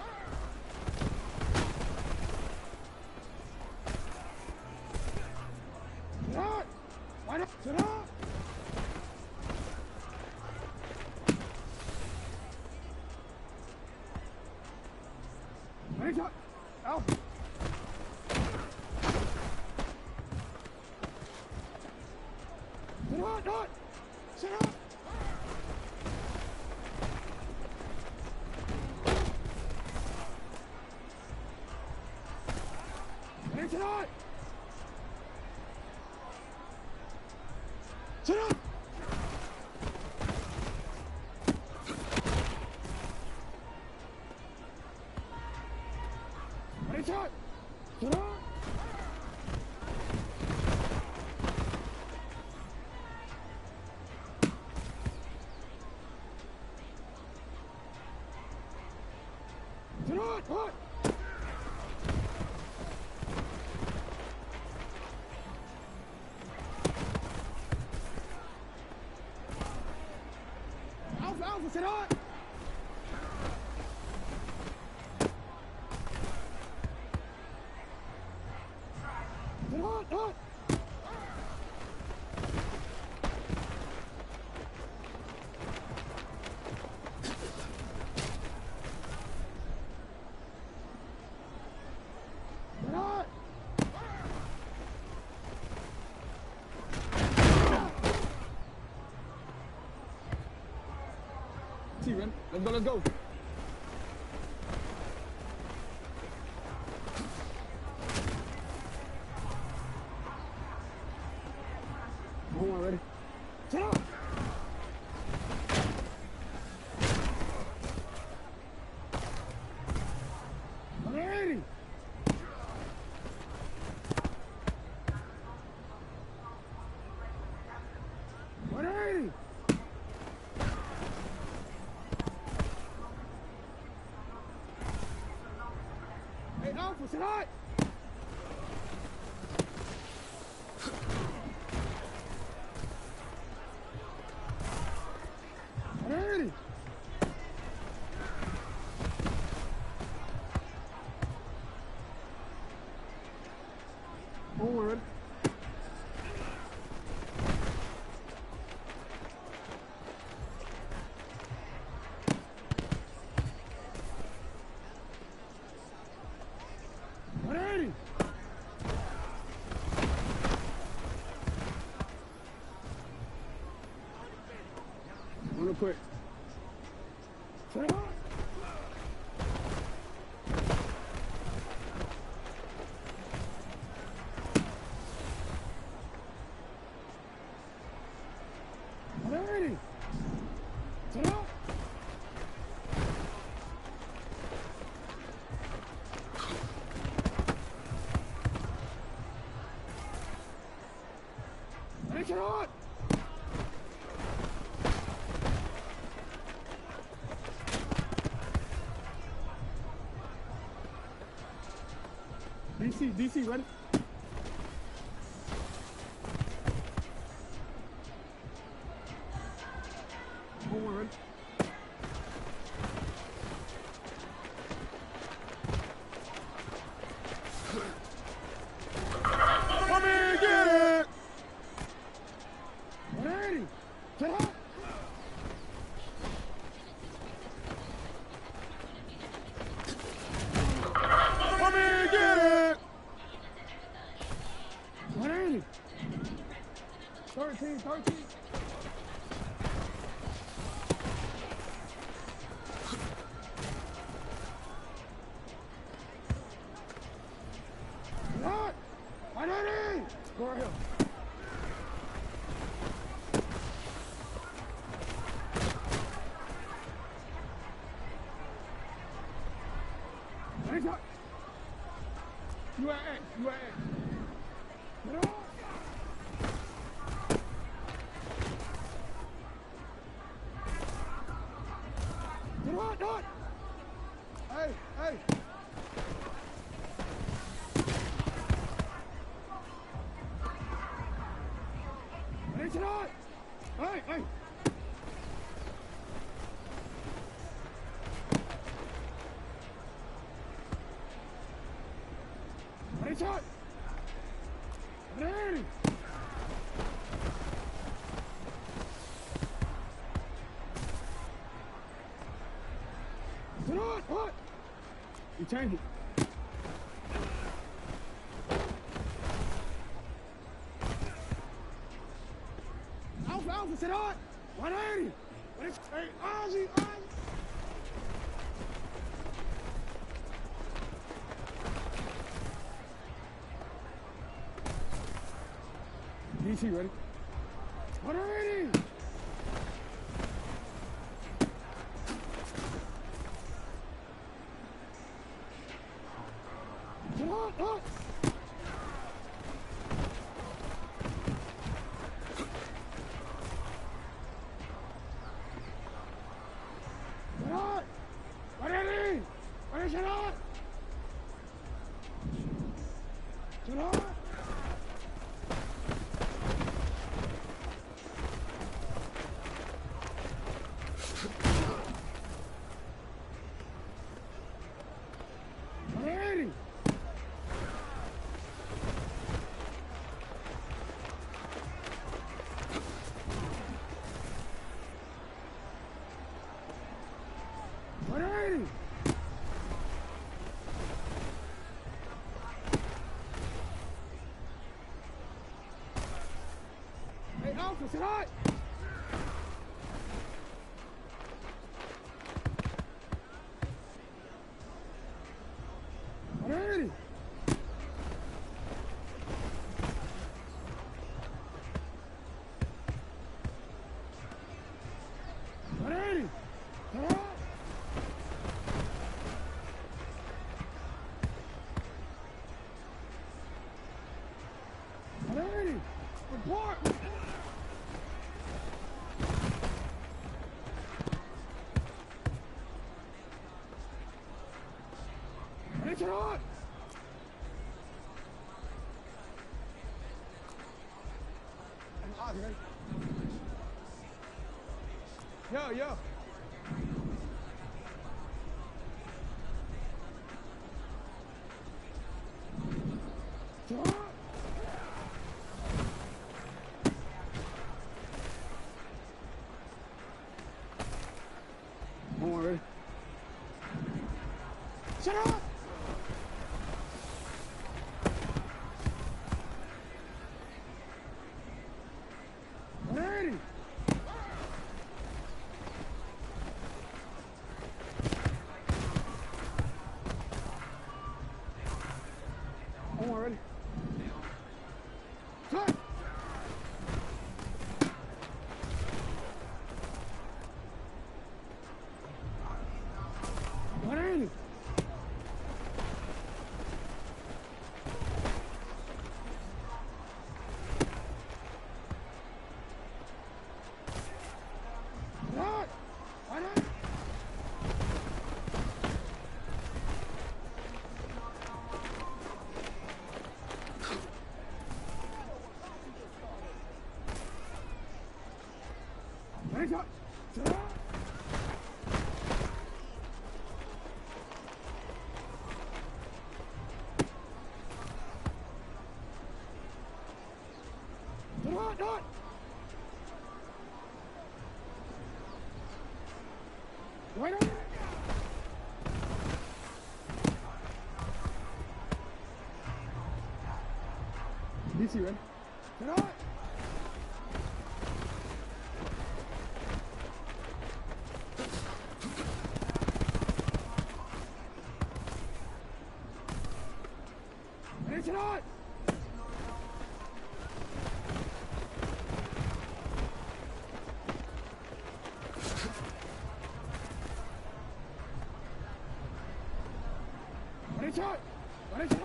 Shut up! Why not? Shut up! Ready, shot! Out! Shut up, not! Shut up! Ready, shut up! Shut up! Ready, shot. Sit on. Sit on. Hot. Alpha, sit on. Sit on, hot. Sit on. T-Ren, let's go, let's go. Hold on, ready? Sit up! Ready! Ready! Hey, Alpha, sit up! Ready! Forward. Ready! Real quick. Sit up. Ready. Sit up. Ready, sit up. DC, ready? Forward, ready? Come here, get it! Ready? Get up! Come here, get it! 180. 13. Not 180. Go ahead. Ready, shot. You at X. Get up. Dot. Hey. Ready, sit on. Hey. Ready, shot. Ready. Sit on, hot. You change it. Alpha, sit on. 180. Hey, Ozzy. DC, ready? 180. Sit out! Ready? Ready? Ready? Report! Get it on! Yo, yo. Don't worry. Shut up! Ready? Don't worry. Cut! Ready? Cut! Ready? Ready, cut! Shut up! Not! Right on! DC, ready? Get on! Ready, get on! Ready, shot! Ready, shot!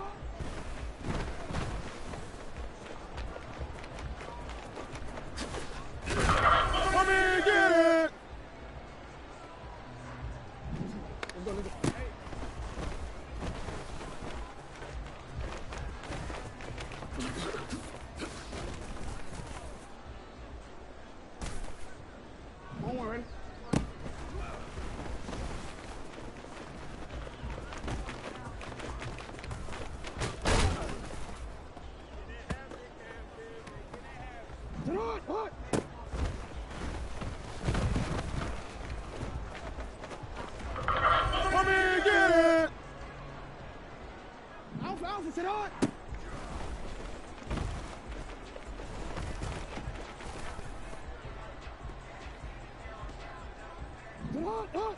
Come here, get it! Let's go, let's go. Hey. Don't worry. Get on! What? Come here, get it! Alpha, Alpha, sit on! Get on! Up!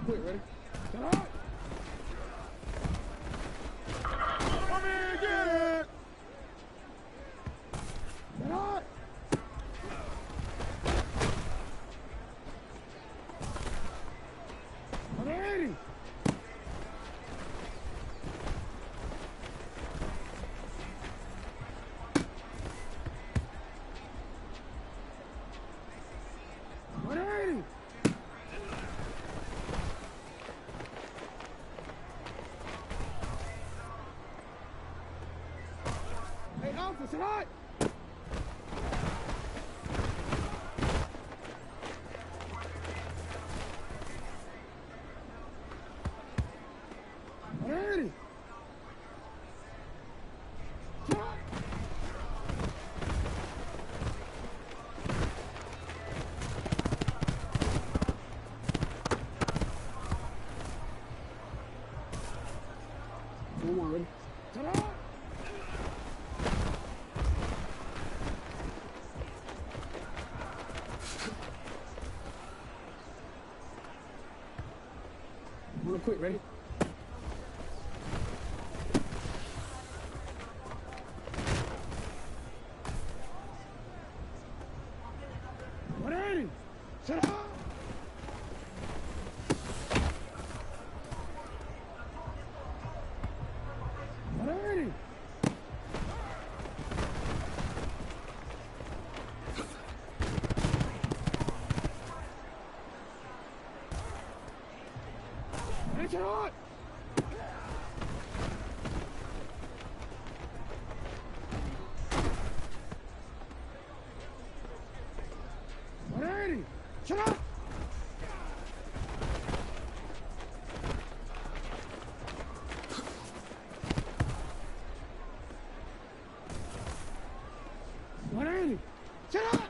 Quick, ready? Get on! Come here, get it! Get on! wanna quit, ready? Ready? Set up! Ready? Ready, set up! Ready? Shut up! Ready? Shut up!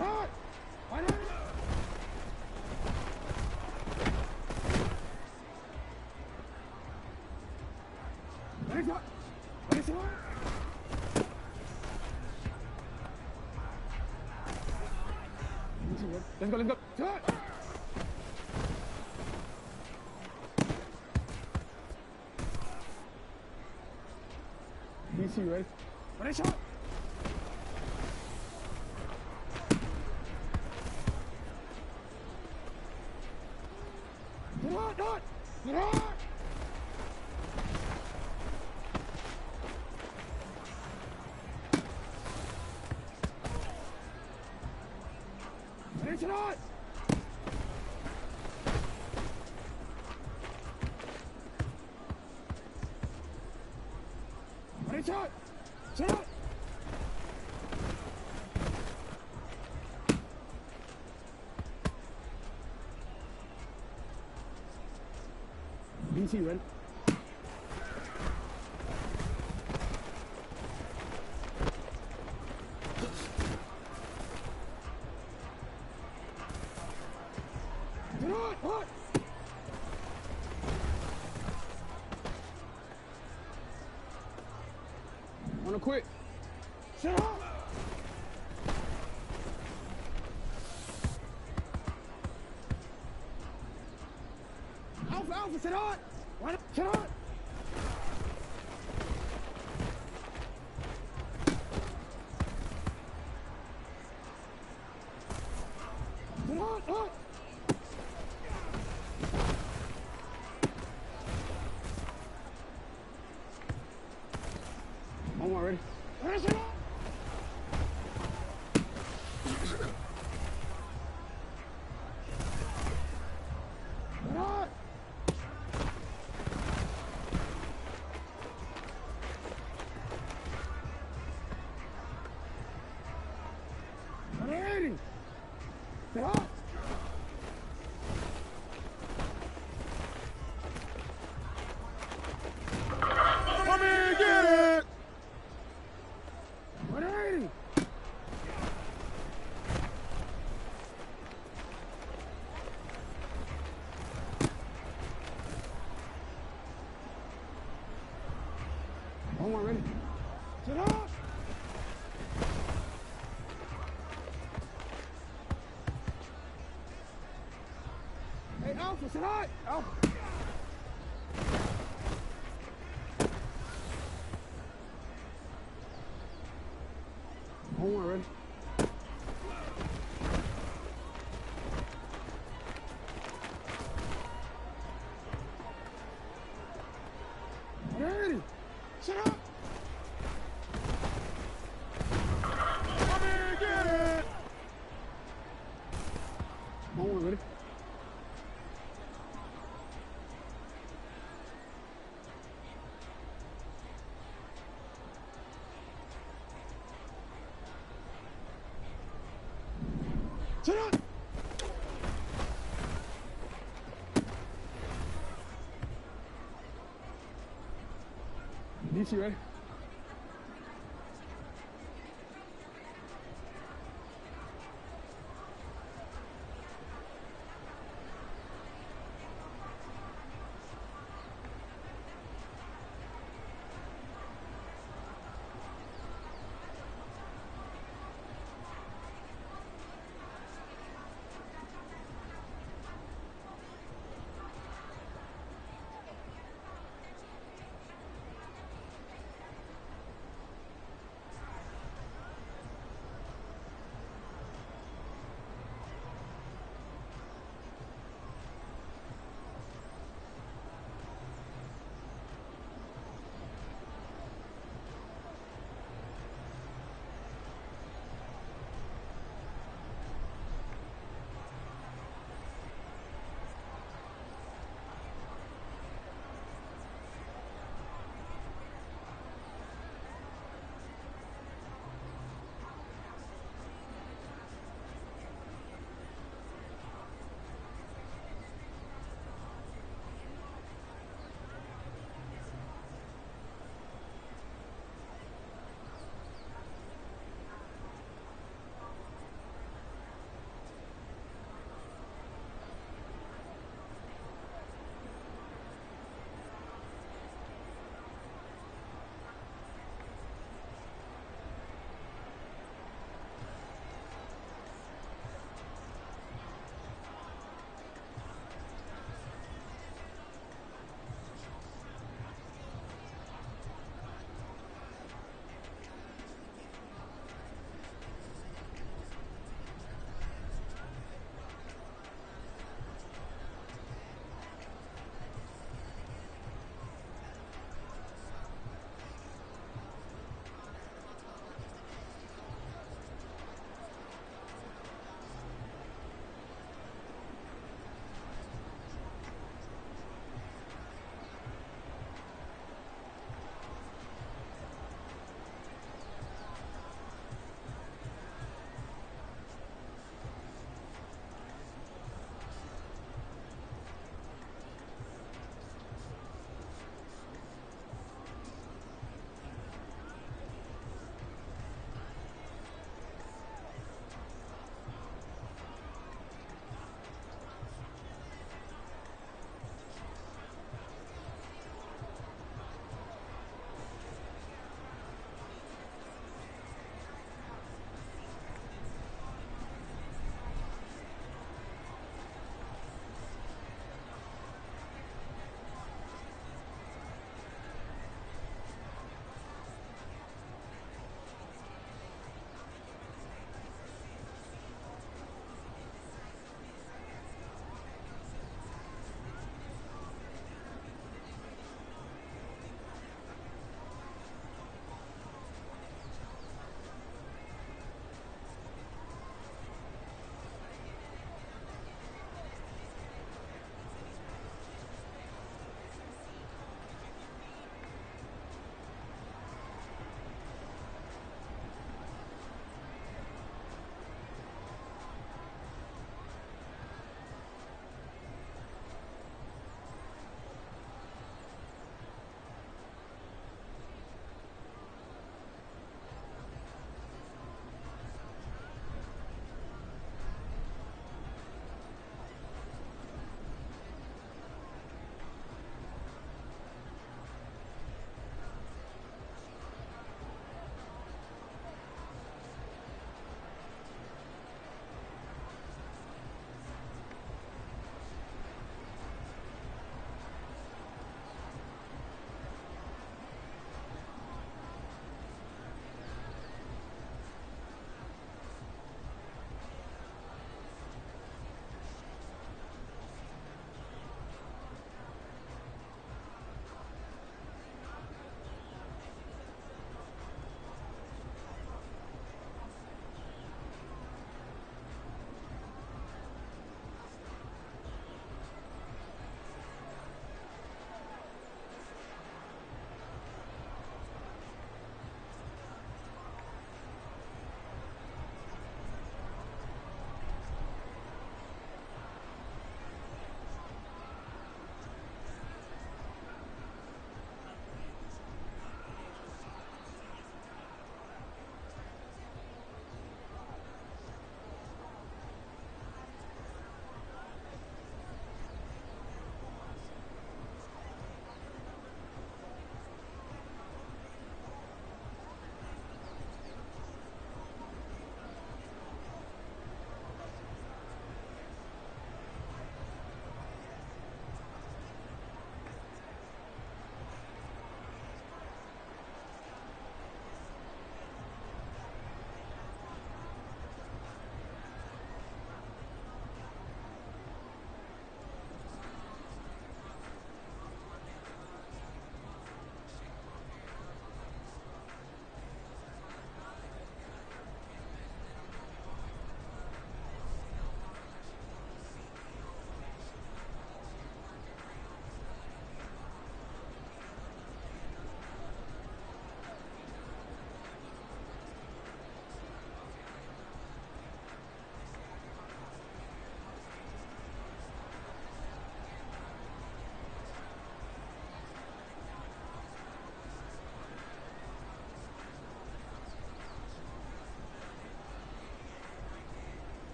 Right! Why not? Ready, go! Ready, go! Let's go, let's go! Shut up! DC, ready? Ready, shot! Get out, not! Get out! Ready, shot! Ready, shot! Shot! BC, ready? Get on! What? Wanna quit? Shut up! Alpha, Alpha, sit on! Why not? Shut up! Sit on! One more, ready? Ready, sit on! Sit on! Ready? Sit on! Come here, get it! 180! One more, ready? Sit up! Hey, Alpha, sit up! Alpha! One more, ready? Ready? Shut up! Come here, get it! One more, ready? Shut up! DC, ready?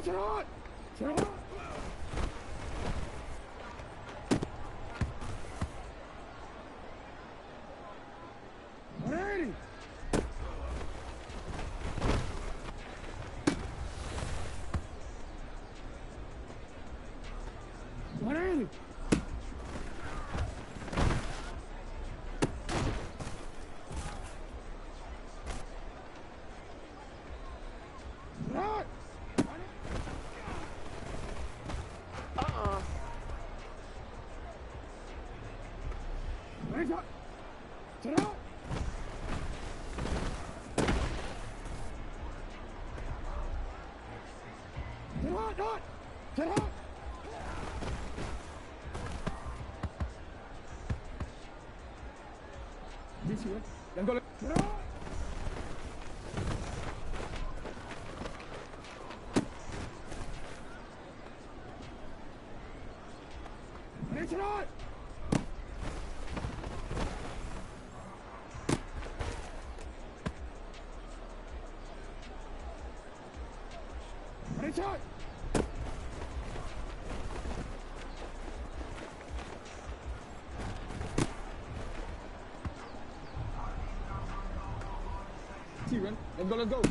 Sit on! Sit on! Ready! Ready! Right! Ready, shot! Sit out! Sit out, not! Sit out! DC, right? Then go. Sit out! Ready, sit out! Ready, shot! Run. Let's go.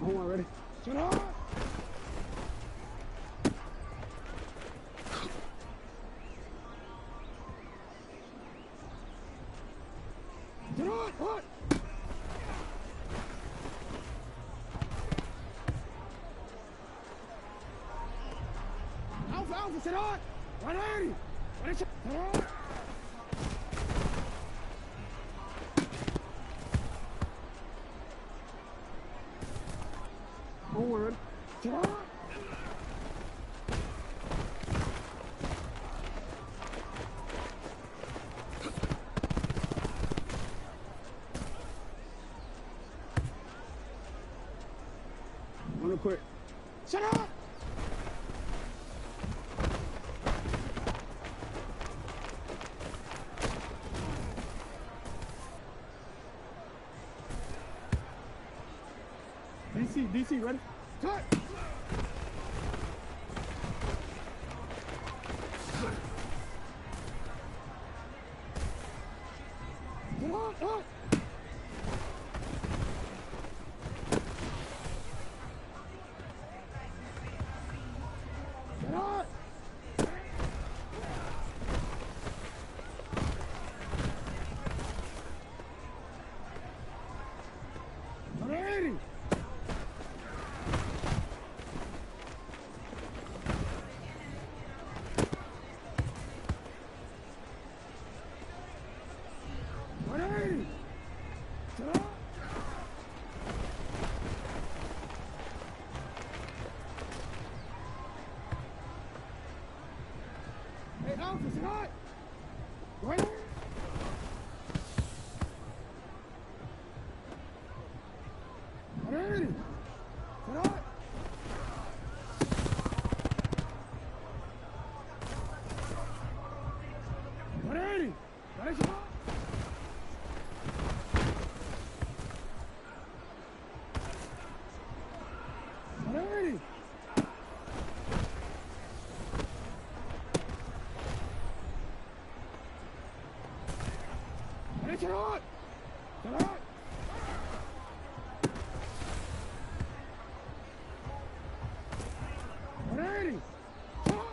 Hold on, ready? Shut up! Shut up! What? Alpha, sit on! 180! Ready, sit on! Forward. Sit on! Real quick. Sit on! DC, ready? Cut! Come on, cut! Get on! Ready! Ready! Sit up! Hey, Alpha, sit up! Ready? Ready! Sit up! Ready! Ready, sit up! Ready! Ready, sit on! Sit on! Ready! Sit on!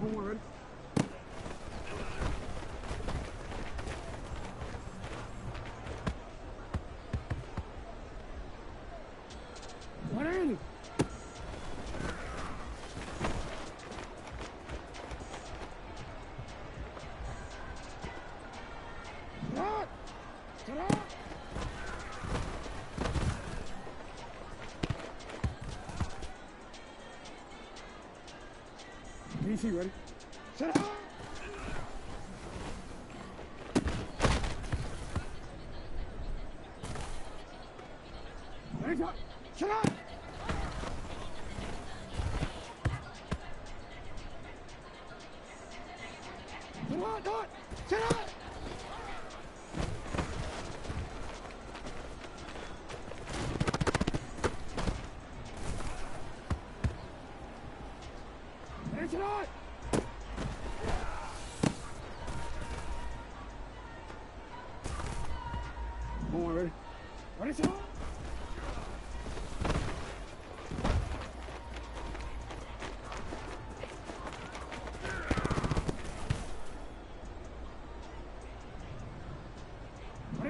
Forward. Ready? Stop! Stop! DC, ready? Shut up! Shut up! Come on, do it! Shut up! Hey, shut up! Come on, ready? Ready, shut up!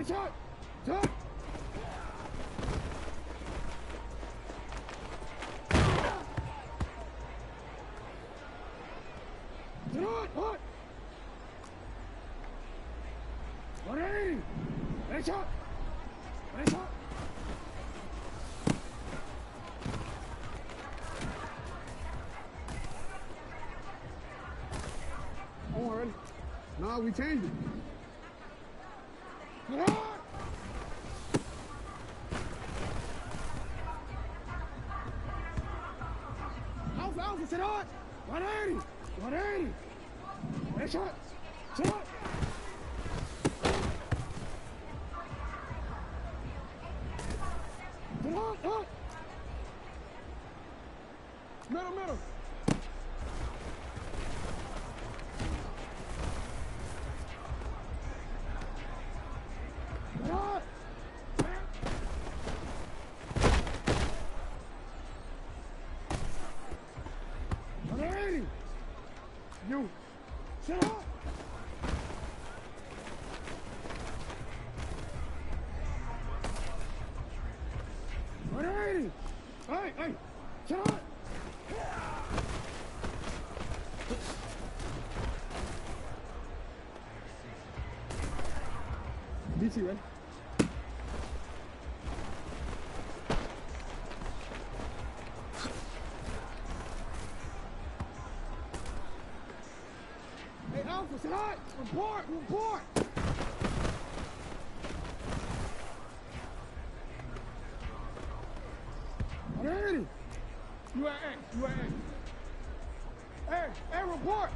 Shot! Shot! Shot! What? 180! Ready shot! Ready shot! Come on, ready? Nah, we changed it. Alpha, sit on! 180! 180! Hey, shot! Shot! Sit on! Middle, middle! Shot! 180! You! Sit up! Hey! Hey! Sit up! BT, right? Hey, Alpha, sit up! Report! Report! Ready? You at X, you at X. Hey, report!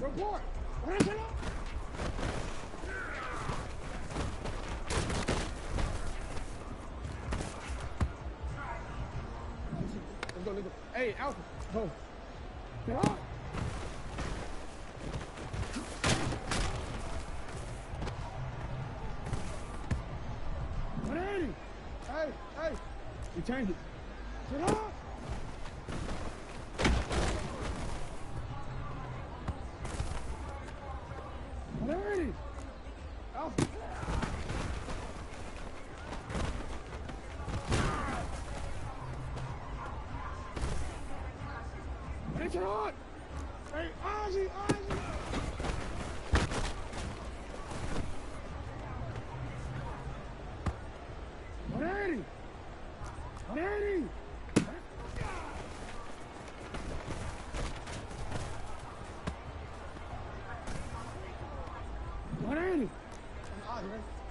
Report! Ready, sit up! Let's go. Hey, Alpha, go. Get up! Hey! You changed it. Get up! Ready? Alpha. Get it on! Hey, Ozzy! Ready? Ready? Ready? Shut!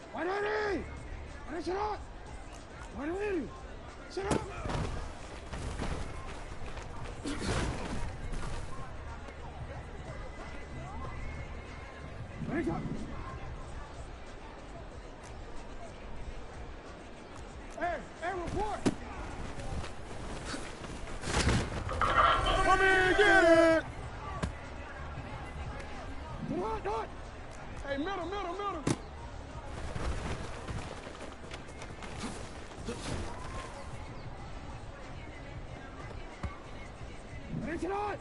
180! Shut up! 180! Shut up! Ready, go! Hey, report! Come in, get it! Do it! Hey, middle! Ready, sit up!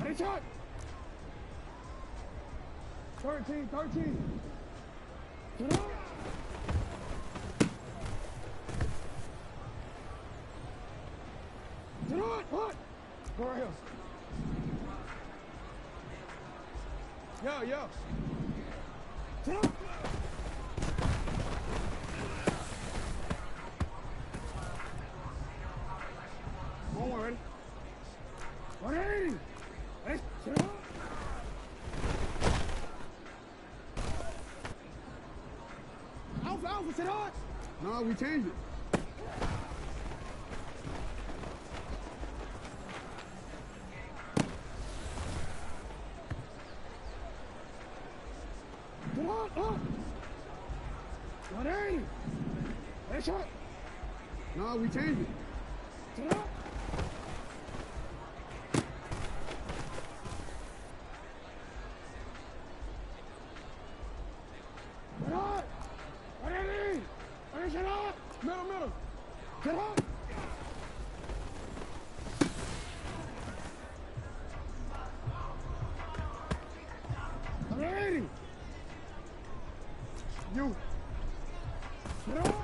Ready, shot! 13! Sit up! Sit up! What? Go right here. Yo! Sit up! Alpha, sit on. No, we changed it. Sit on, up. 180. Hey, shot. No, we changed it. Sit on. Middle. Get up. Alrighty. You. Get up.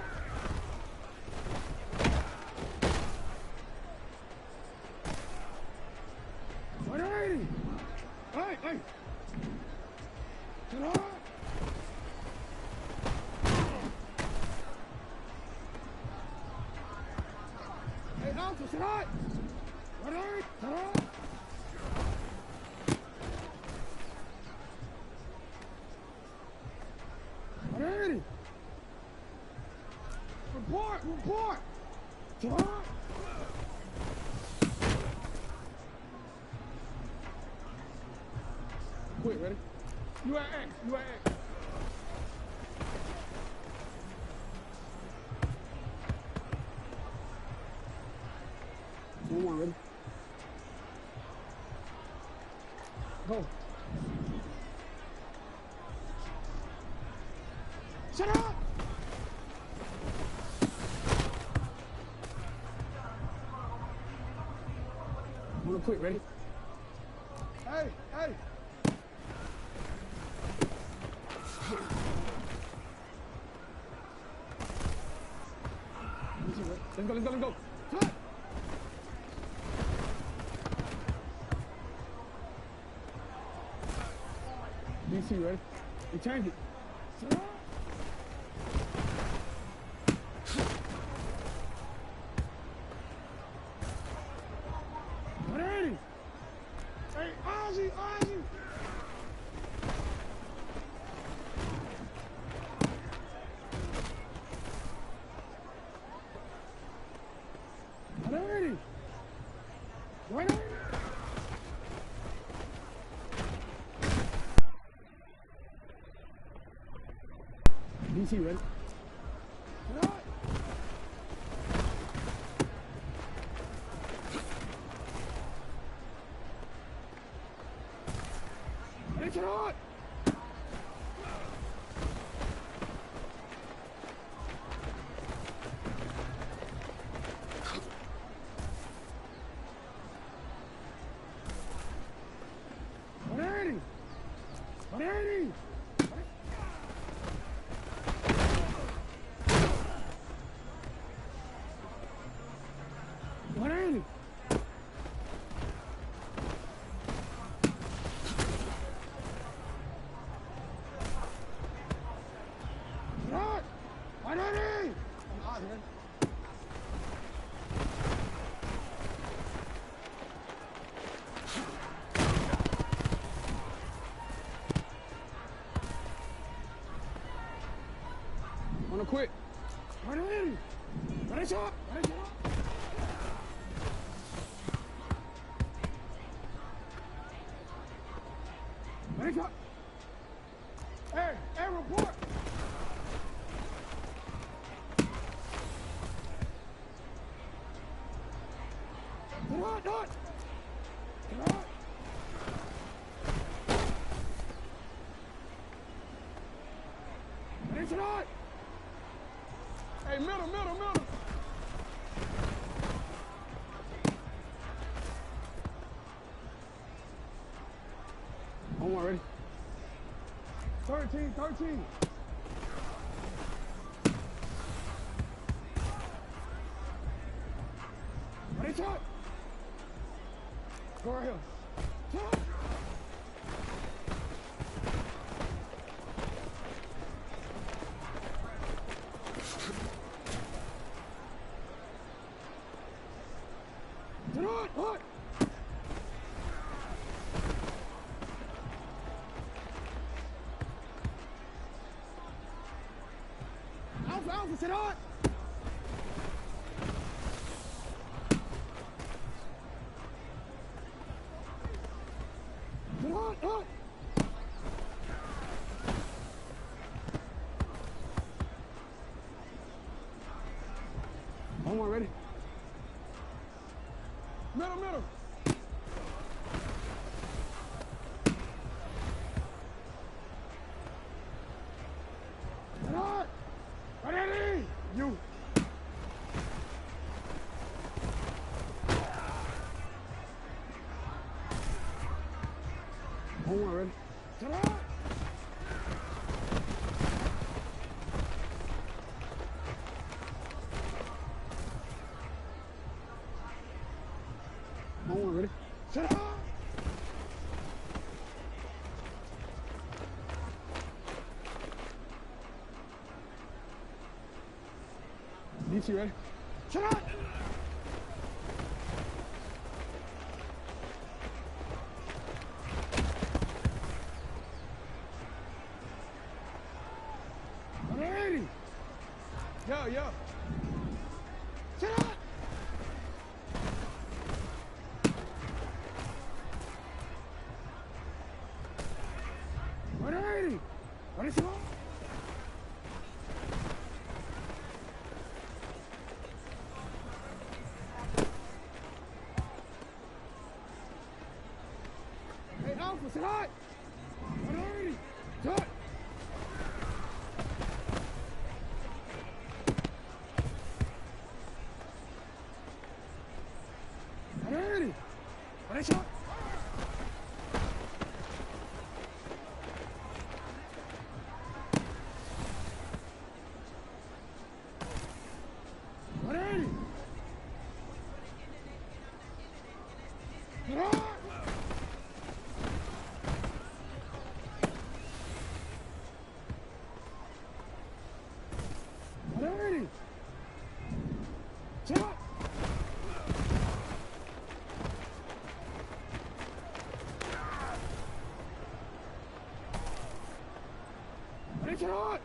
Alrighty. Hey. Get up. Alpha, sit on! Alright, sit on! Alrighty! Report! Sit on! Quit, ready? You at X. One more, ready? Go. Shut up! I'm gonna quit, ready? Hey! Let's go. Cut! DC, ready? We changed it. Ready? Hey, Ozzy! Ready? Right on. DC, ready? Get on! Ready! Wanna quit? Ready? Ready, shot! Ready, shot! Hey, report! Come on, do it! Come on! Ready, shot! Hey, middle! One more, ready? 13. Ready, shot! Go right here. Shot! What? Alpha, sit hard. Sit hard, hard. Hold on, ready? Middle, middle. Sit hard. Ready? You. Hold on, ready? Sit hard. Hold on, ready? Sit hard. DT, ready? Shut up! Ready? Yo, yo. Shut up! Ready? Ready, sit up? Alpha, sit hard! Ready? Cut! Ready? Ready, shot! Ready? Sit hard! Ready? Sit up! Ready, sit up!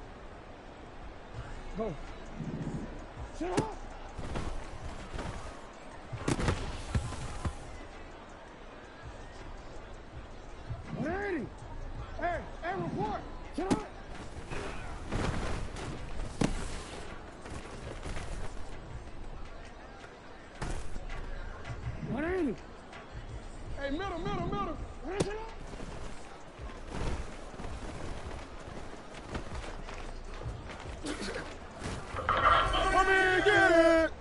Go. Sit up! Ready? Hey, report! Sit up! Ready? Hey, middle, middle, middle. Ready, sit up? Come in, get it!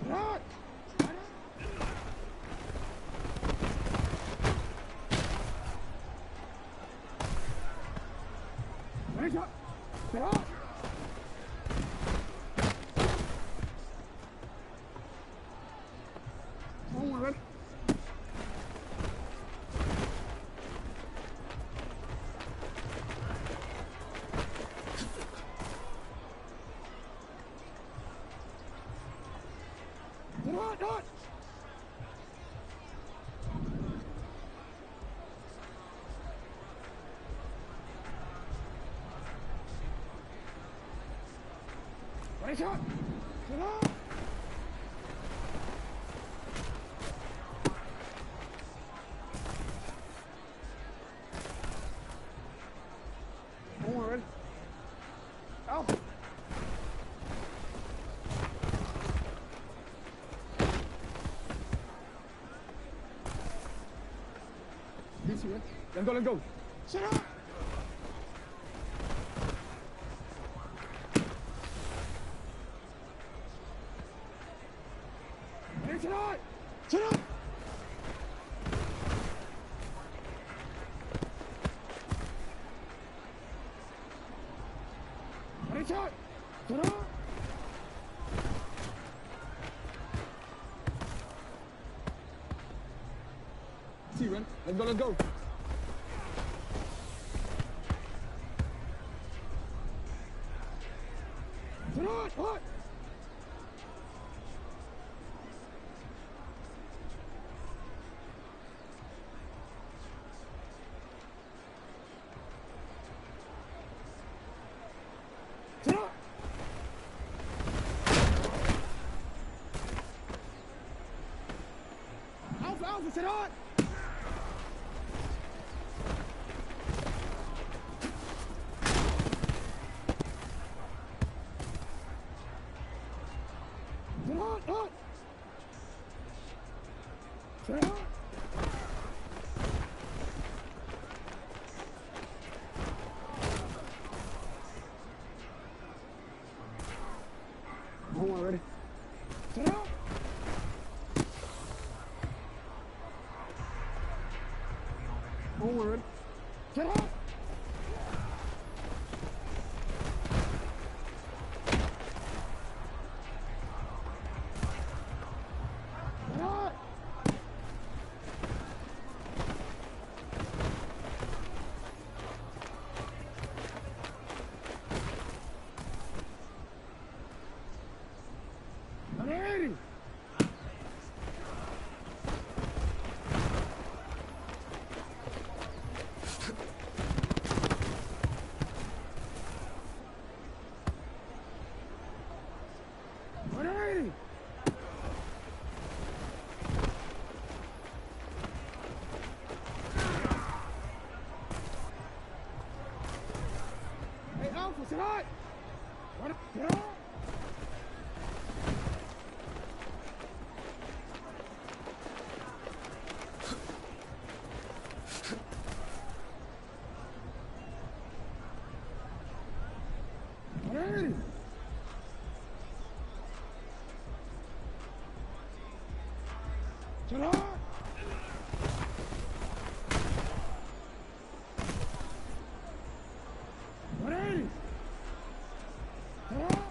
Right. Ready, shot. Sit up. Hold on, ready? Sit hard, hard. Ready, shot. Sit hard. Hold on, ready? Alpha. DC, ready? Let's go, let's go. Sit up! Ready, sit up! Sit up! Ready, shot! Sit up! See, ready? Let's go, let's go. Sit up! Hot! sit on. Sit on. Sit on. Hold on, ready? Sit up! Hold on, ready? Sit up! Sit up! Ready? Ready? Hey, Alpha, sit on! Sit on! Ready? Sit on! Ready? Sit on!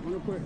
Real quick.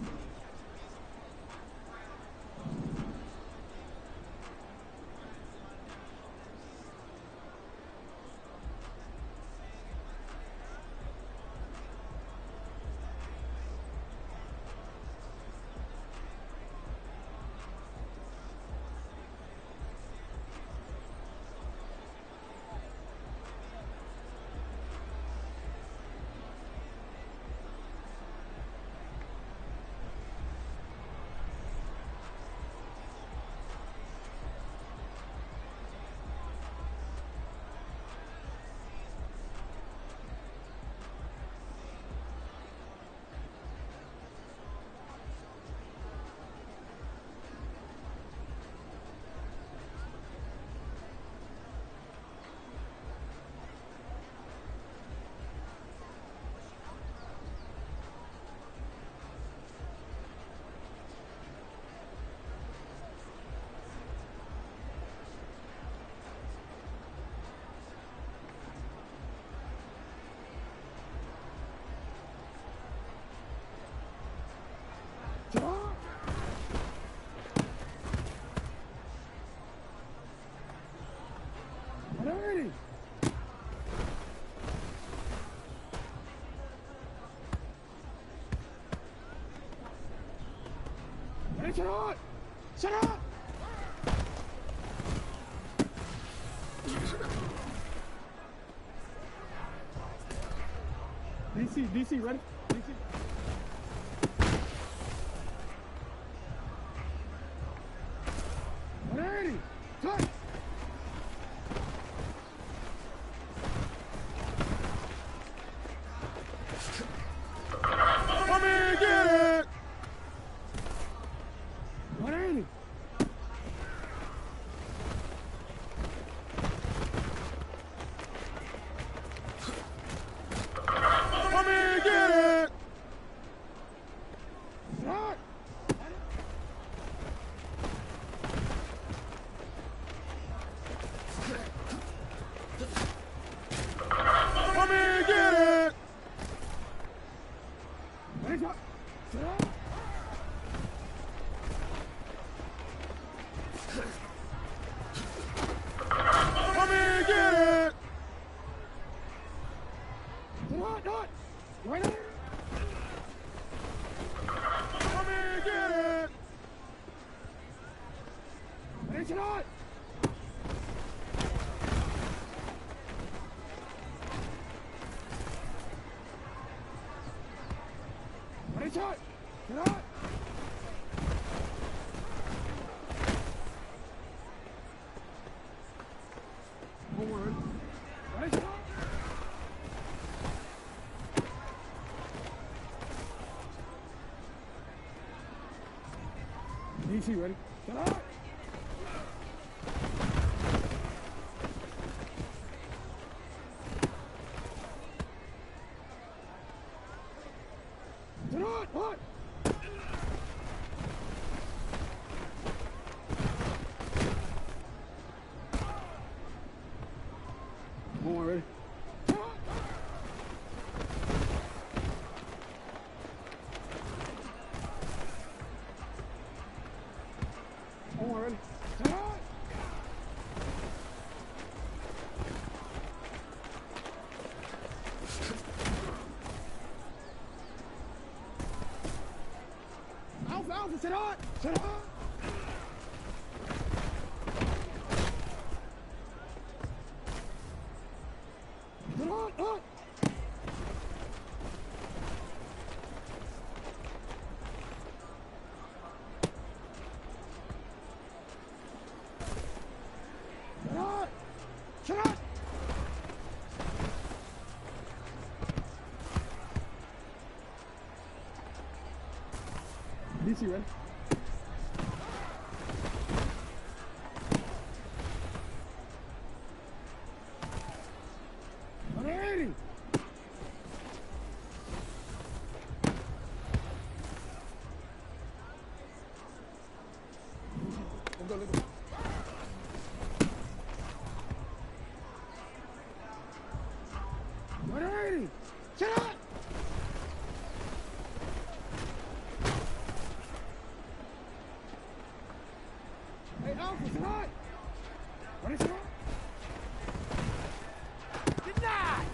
Ready? Ready, sit on! Sit on! DC, ready? DC. Ready? Touch! Come here, get it! 180. Come here, get it! Right. Come here, get it! Ready, shot. Sit up. Come here, get it! Sit on, do it! Right there! Come here, get it! Ready, sit on! DC, ready? Get out! Get out! What? Come on, ready? Come on, ready? Alpha, sit on! Sit on! Sit on! Shut up! DC, ready? Ready! Let's go, let's go. Ready! Shut up! Hey, Alpha, sit on! Ready, sit on? Denied!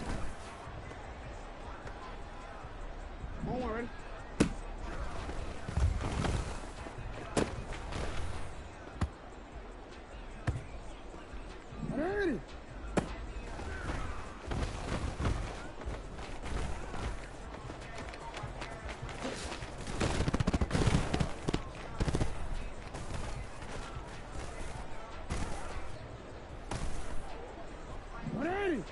Come on, ready? Ready! Ready!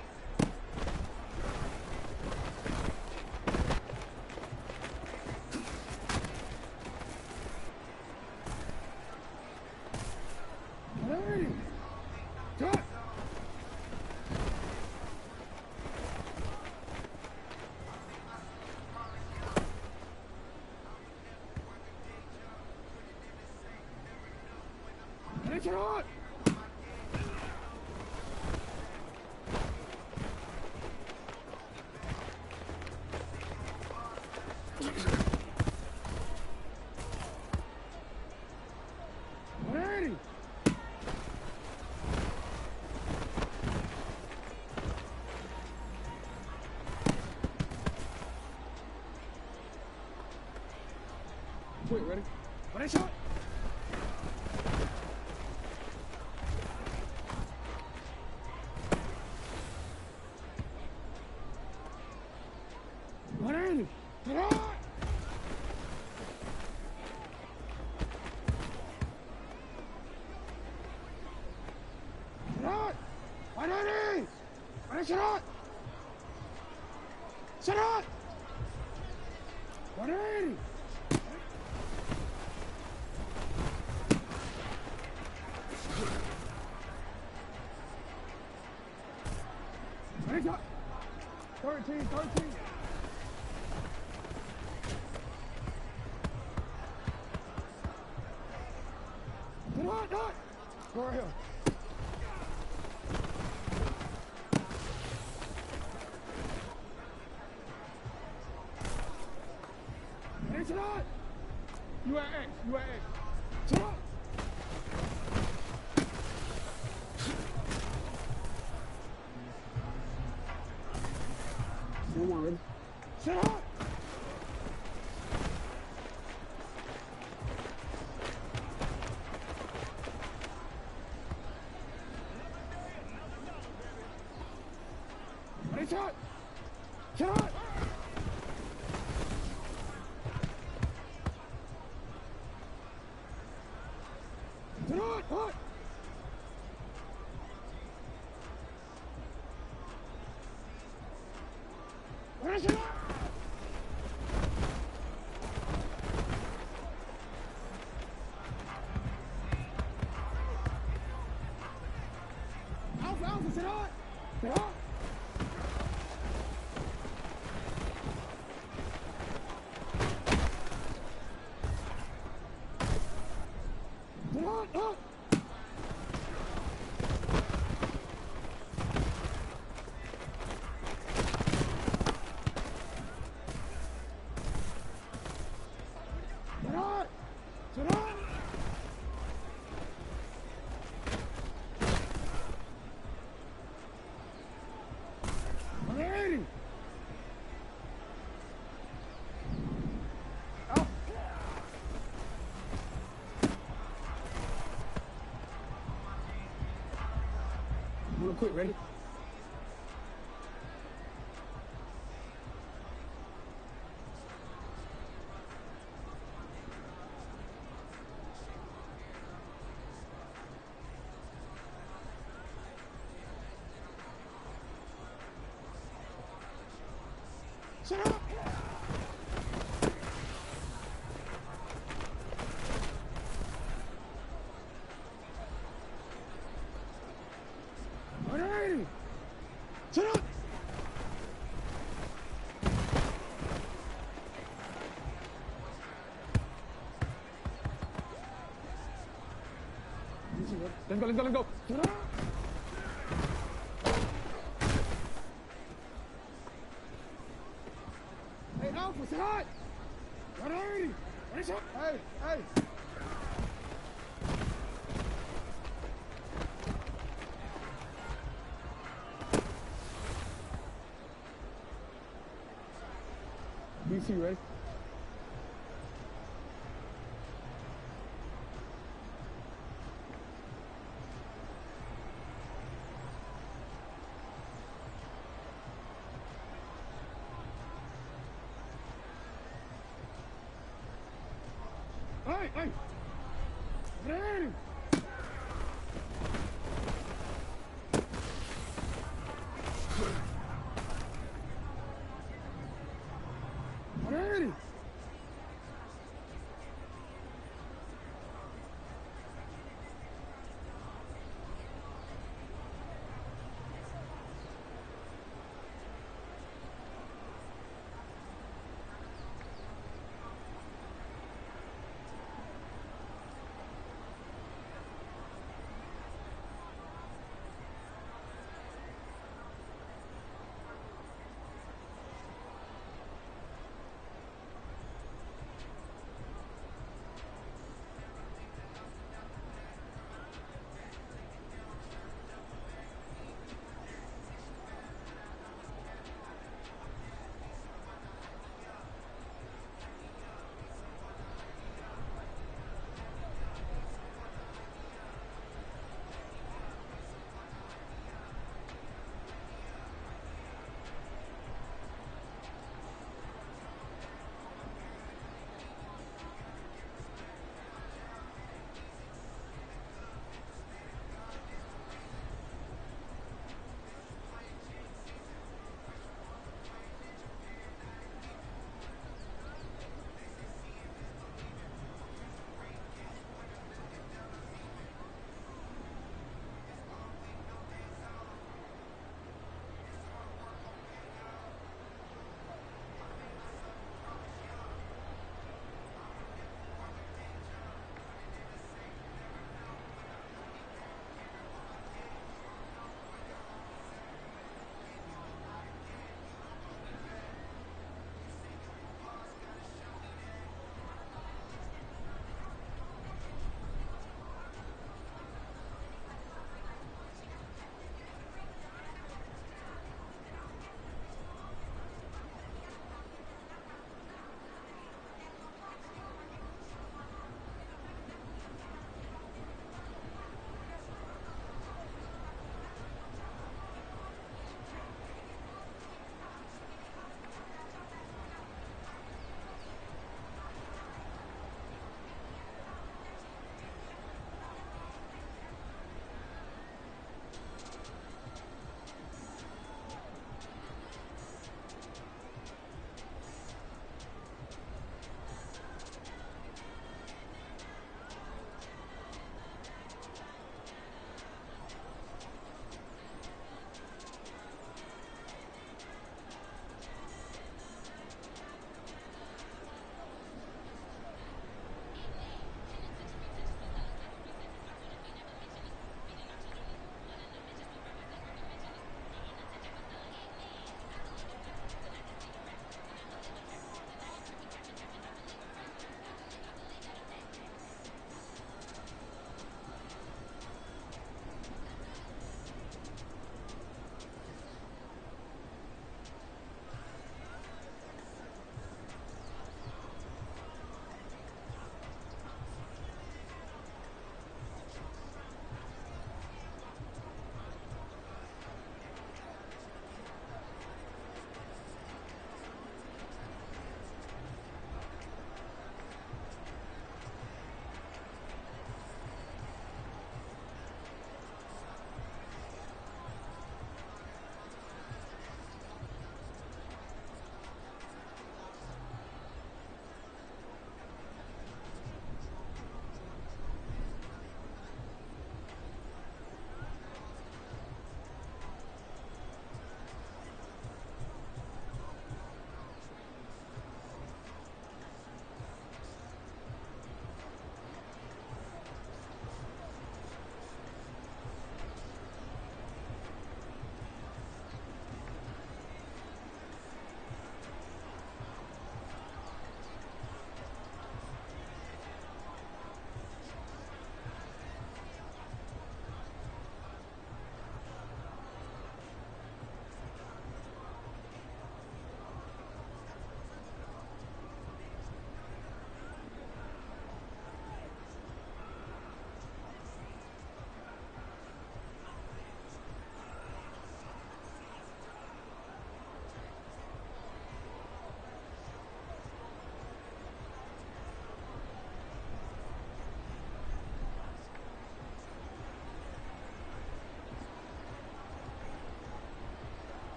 Ready! Cut! Ready, get on! Ready! Wait, ready? Ready, shot! Ready! Get on! Shot! Ready! Ready, shot! Shot! Ready! Ready, shot! 13. Get on! Go right here. Ready, sit on! You at X. Sit on! Come on, ready? Sit on! Ready, shot! Sit on! Sit on! Hot! Ready, sit on! Alpha, sit on. Sit on. Sit on, up. Sit on. Sit on. Alrighty. Out. Real quick, ready? Shut up! Alrighty! Shut up! Let's go, let's go, let's go! Shut up! Hey, Alpha, sit hot! Alrighty! Hey, hey! DC, ready? Hey, hey! Ready! Ready!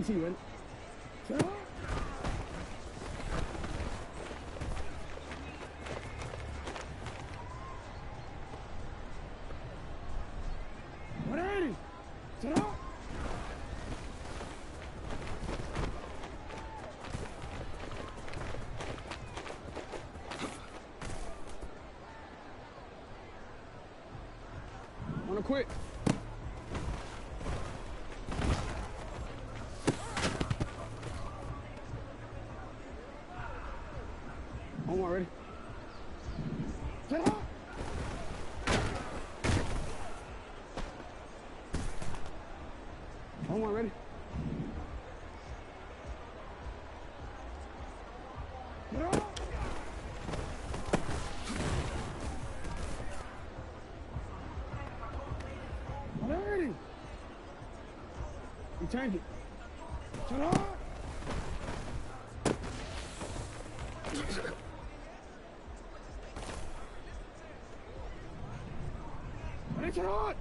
DT, ready? Set up. Ready? Set up. Wanna quit? One more, ready? Set up. One more, ready? Set up. Ready? You change it. Set up. Ready, set up.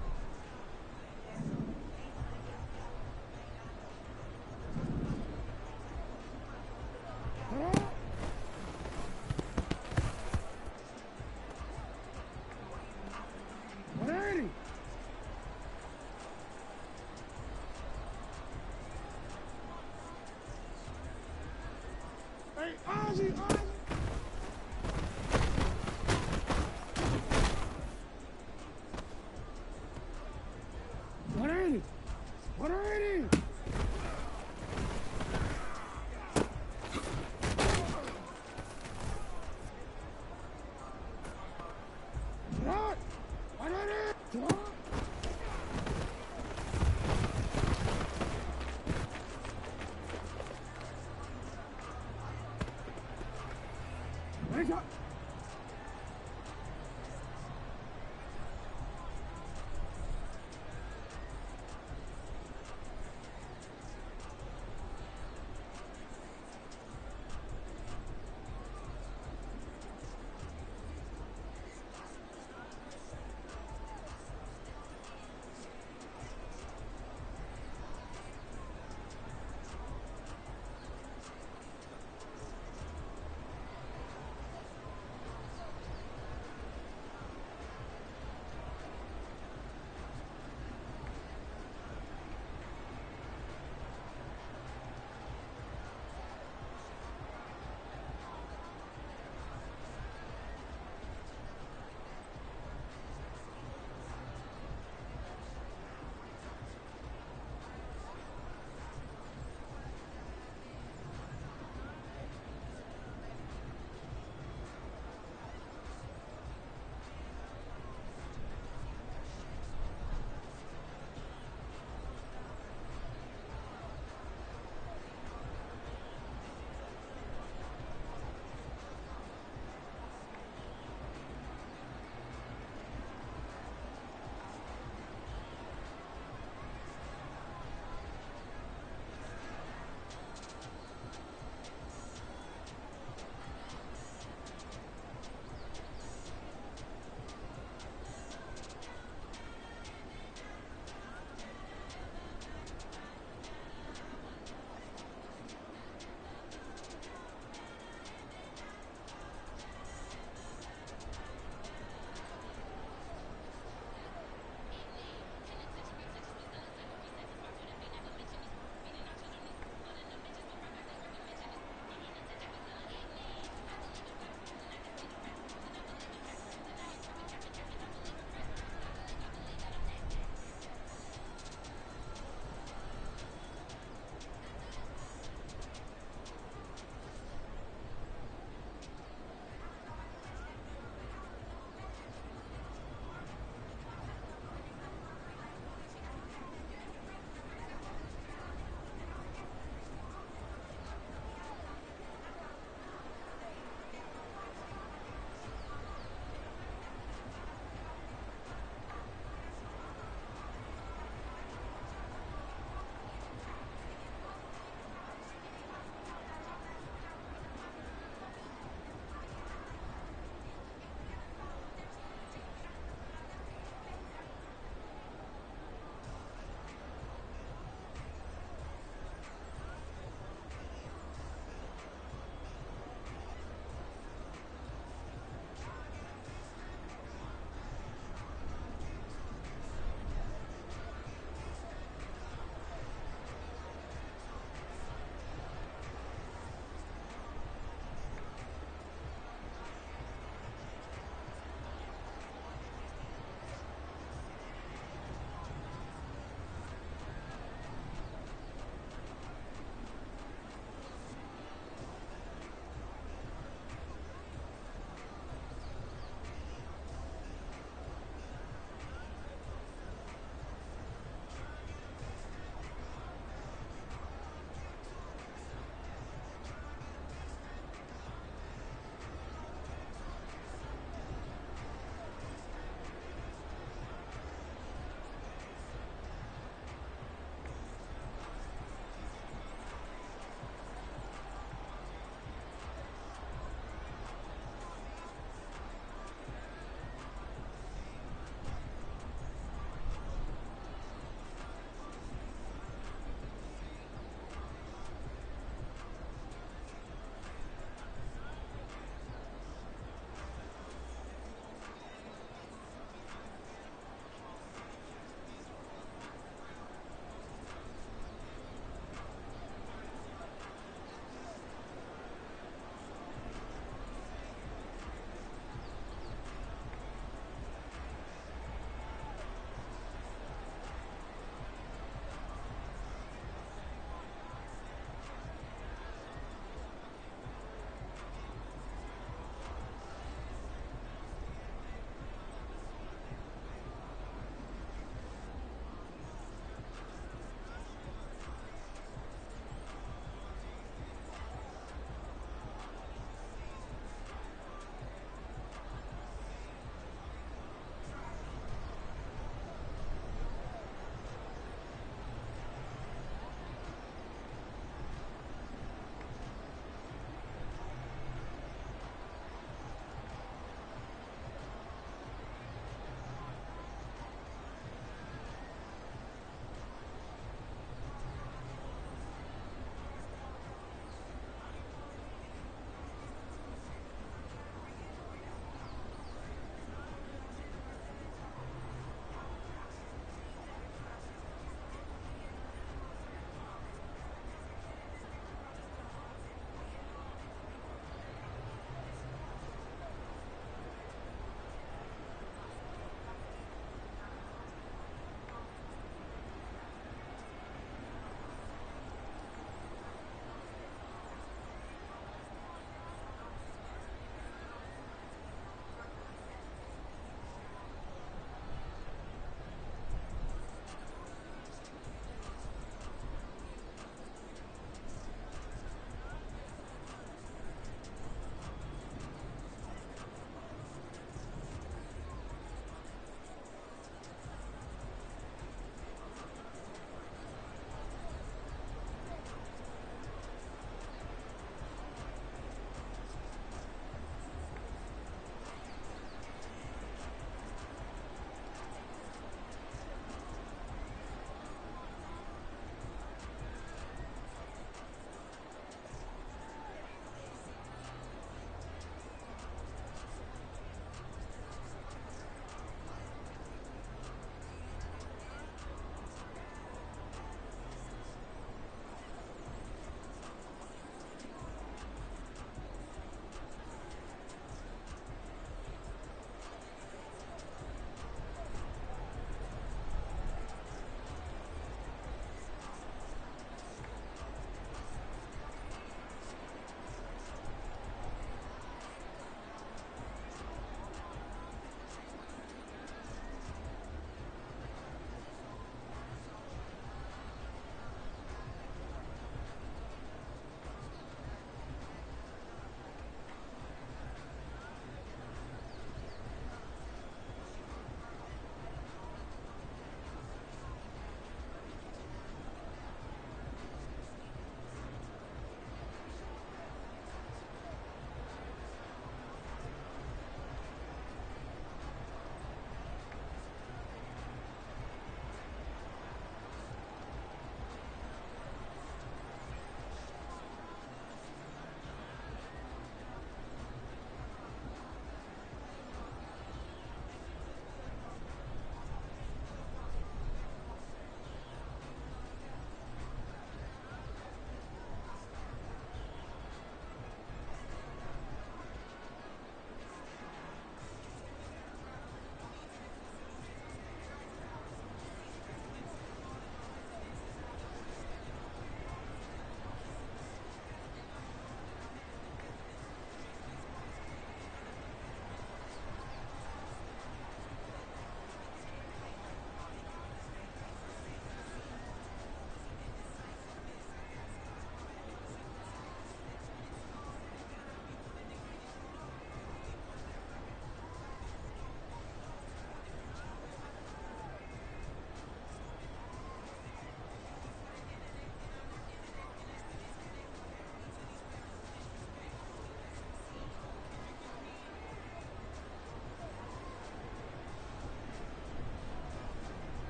Ready? Hey, Ozzy, Ozzy! Ready? Ready? What? What? Wake up!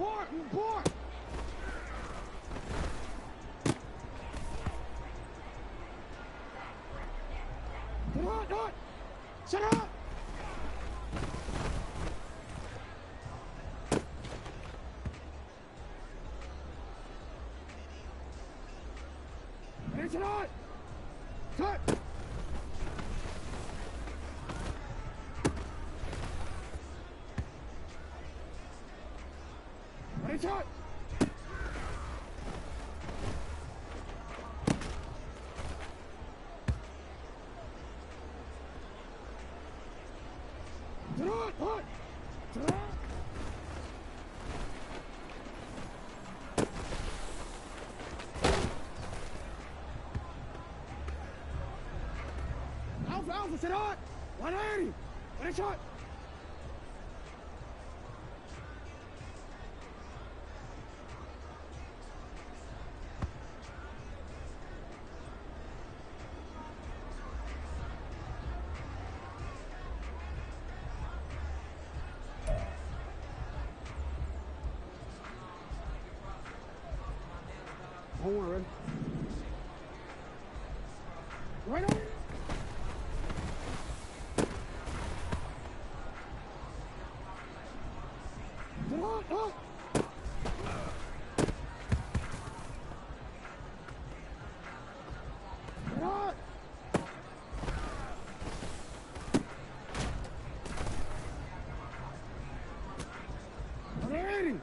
Port! Port! Get on, do it! Shut up! Shut up! Cut! Ready, shot! Get on! What? Get on! Alpha, sit on! 180! Ready, shot! Hold on, ready? Right on! Get on, up! Get on! Ready!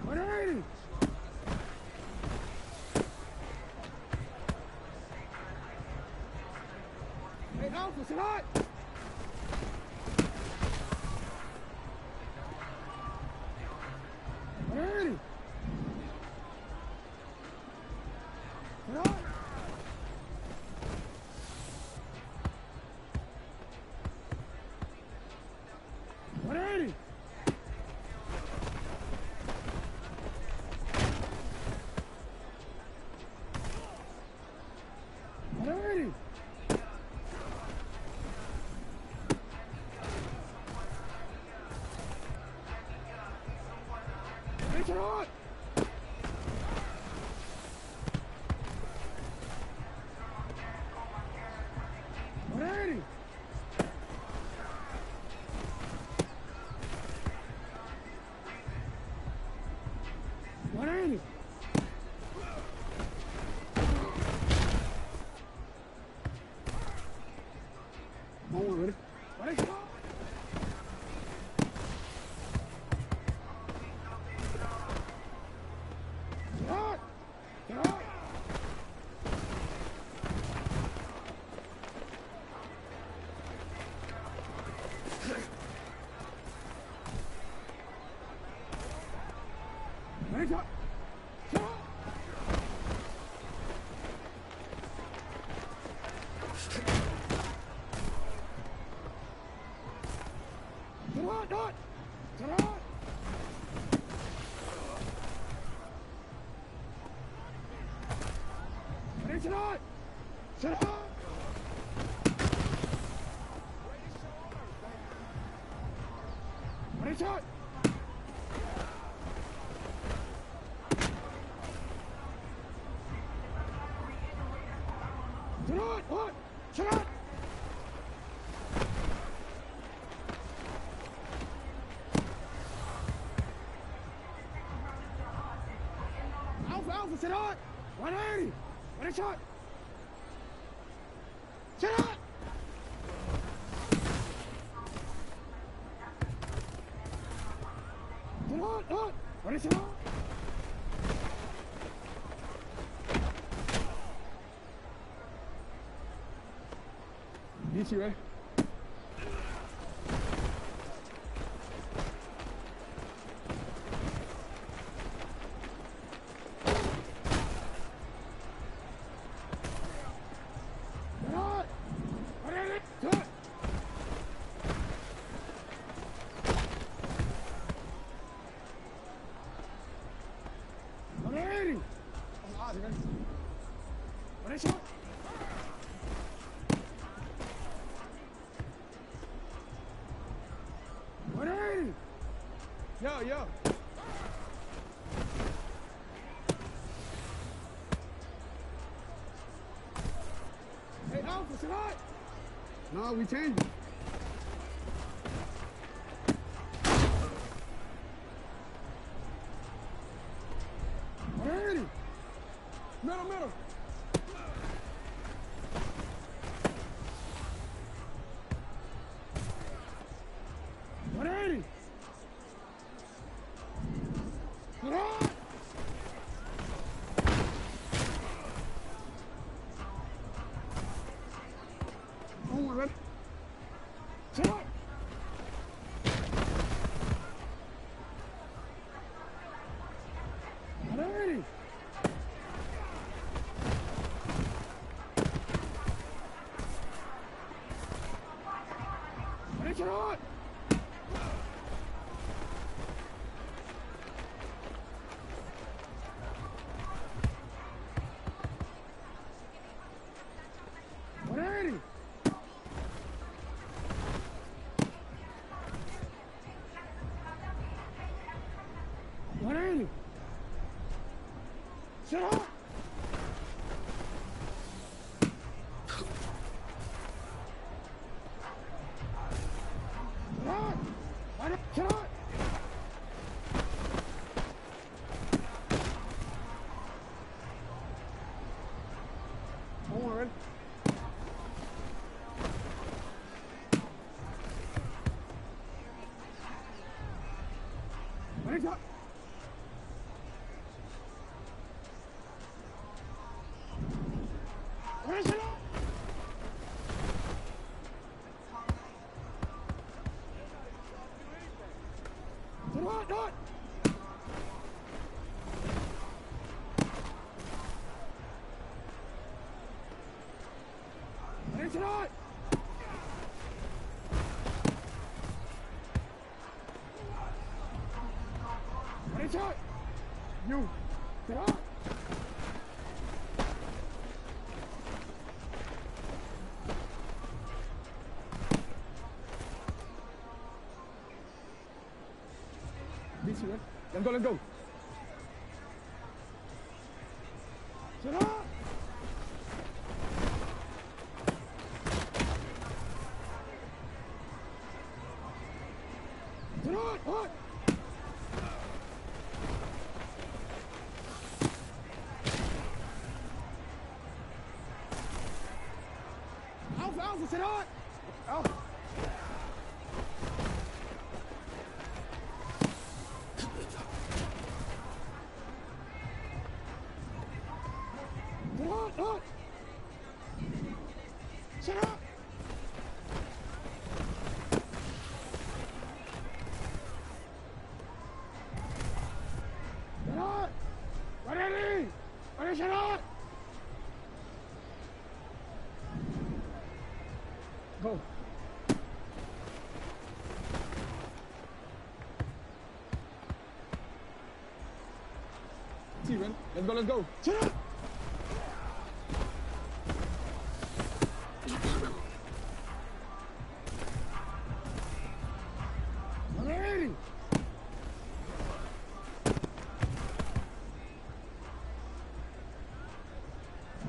Ready! Hey, Alpha, sit hot! Ready! Sit hot! Ready! Ready! Make it hot! Ready! Ready! Hold on, ready? Ready, stop! Get out! Get out! Ready, stop! Stop! Get out, dot! Get out! Ready, sit out! Sit out! Ready, shot! Sit out! What? Sit out! Alpha, sit out! 180! Ready, shot! Sit out! Sit out! Ready, sit out! DC, right? Get out! Ready, do it! Ready! Ready, shot! yeah. Hey, Alpha, sit hot. No, we changed it. Alrighty. Middle, middle. Alrighty. Sit hot. Oh my God. Sit hot. Alrighty. Get hot. Alrighty. Alrighty. Sit up. Sit up. Hold on. Ready, top. Ready, sit up. Sit up, not. Ready, sit up. Ready, sit up. You. Sit up. DC, right? Let's go, let's go. Sit up! Sit up! What? Alpha, Alpha, sit up! Alpha. Look! Shut up! Shut up! Ready! Ready, shut up! Go! Steven, let's go, let's go! Shut up! Alrighty!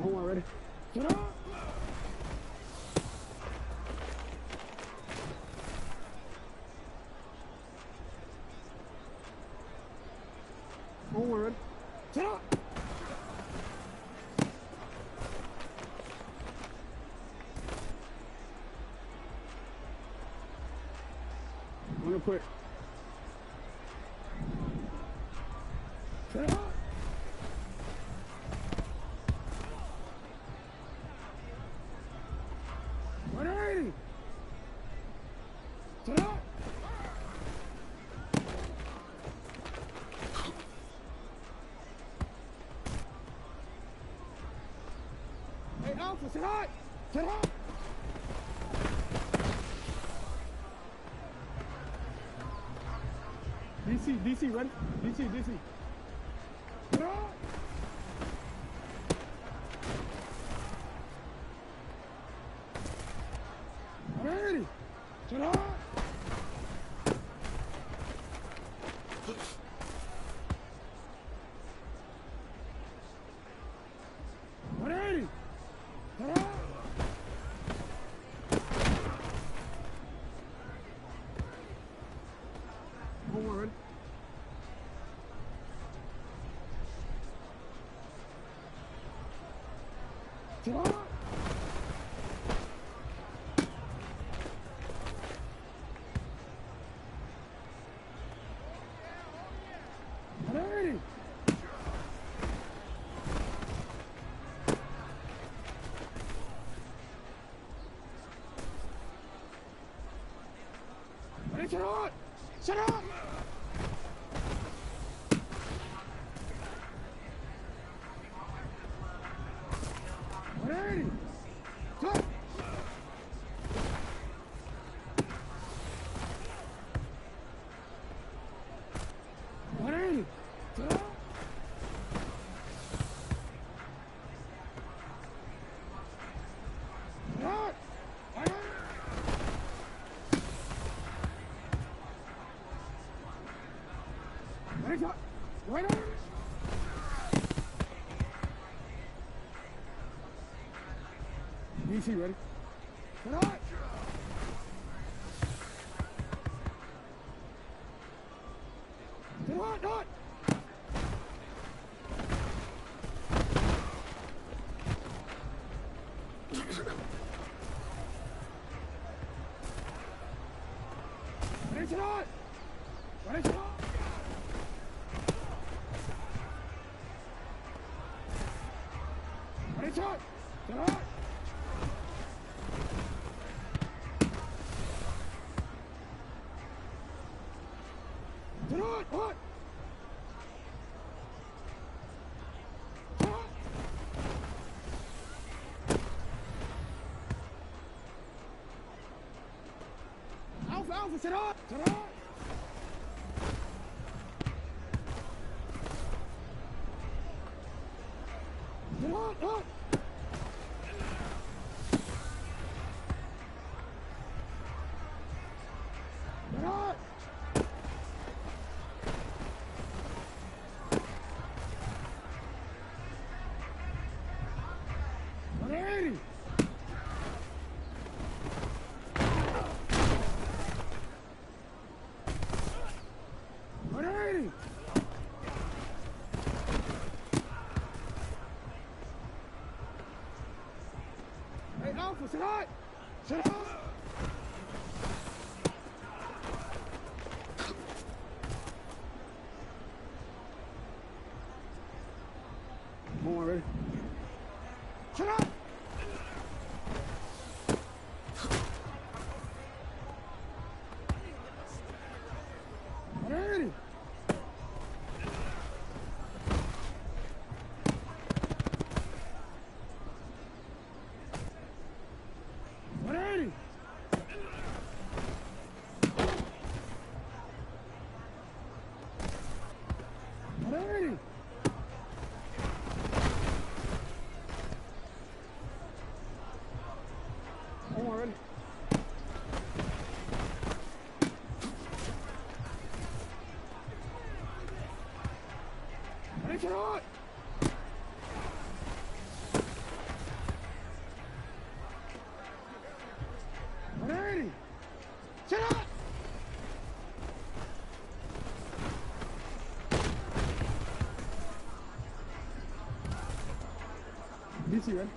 Oh, already. Shut up! Oh, already. Shut up! Real quick. Shut up! Ready! Shut up! Hey, Alpha, sit up! Sit up! DC, ready? DC. Sit up! Ready! Shut up! Get on. Ready. Ready, get on. Shut up. Ready. Go. Ready. Get on. Get on. Ready. Ready, go. Ready. DC, ready? Get on! Get on, on! Ready, get on! Ready, get on! Ready, get on! Get on! Get on! On! Get on! Alpha, Alpha, sit on! Sit on! Get on! On! Get on! Ready! Ready! Hey, Alpha, sit on! Sit on! Come on, ready? Shut up! Ready? Ready? Ready? Come on, ready? Ready, get on! Ready! Sit up! DC, ready?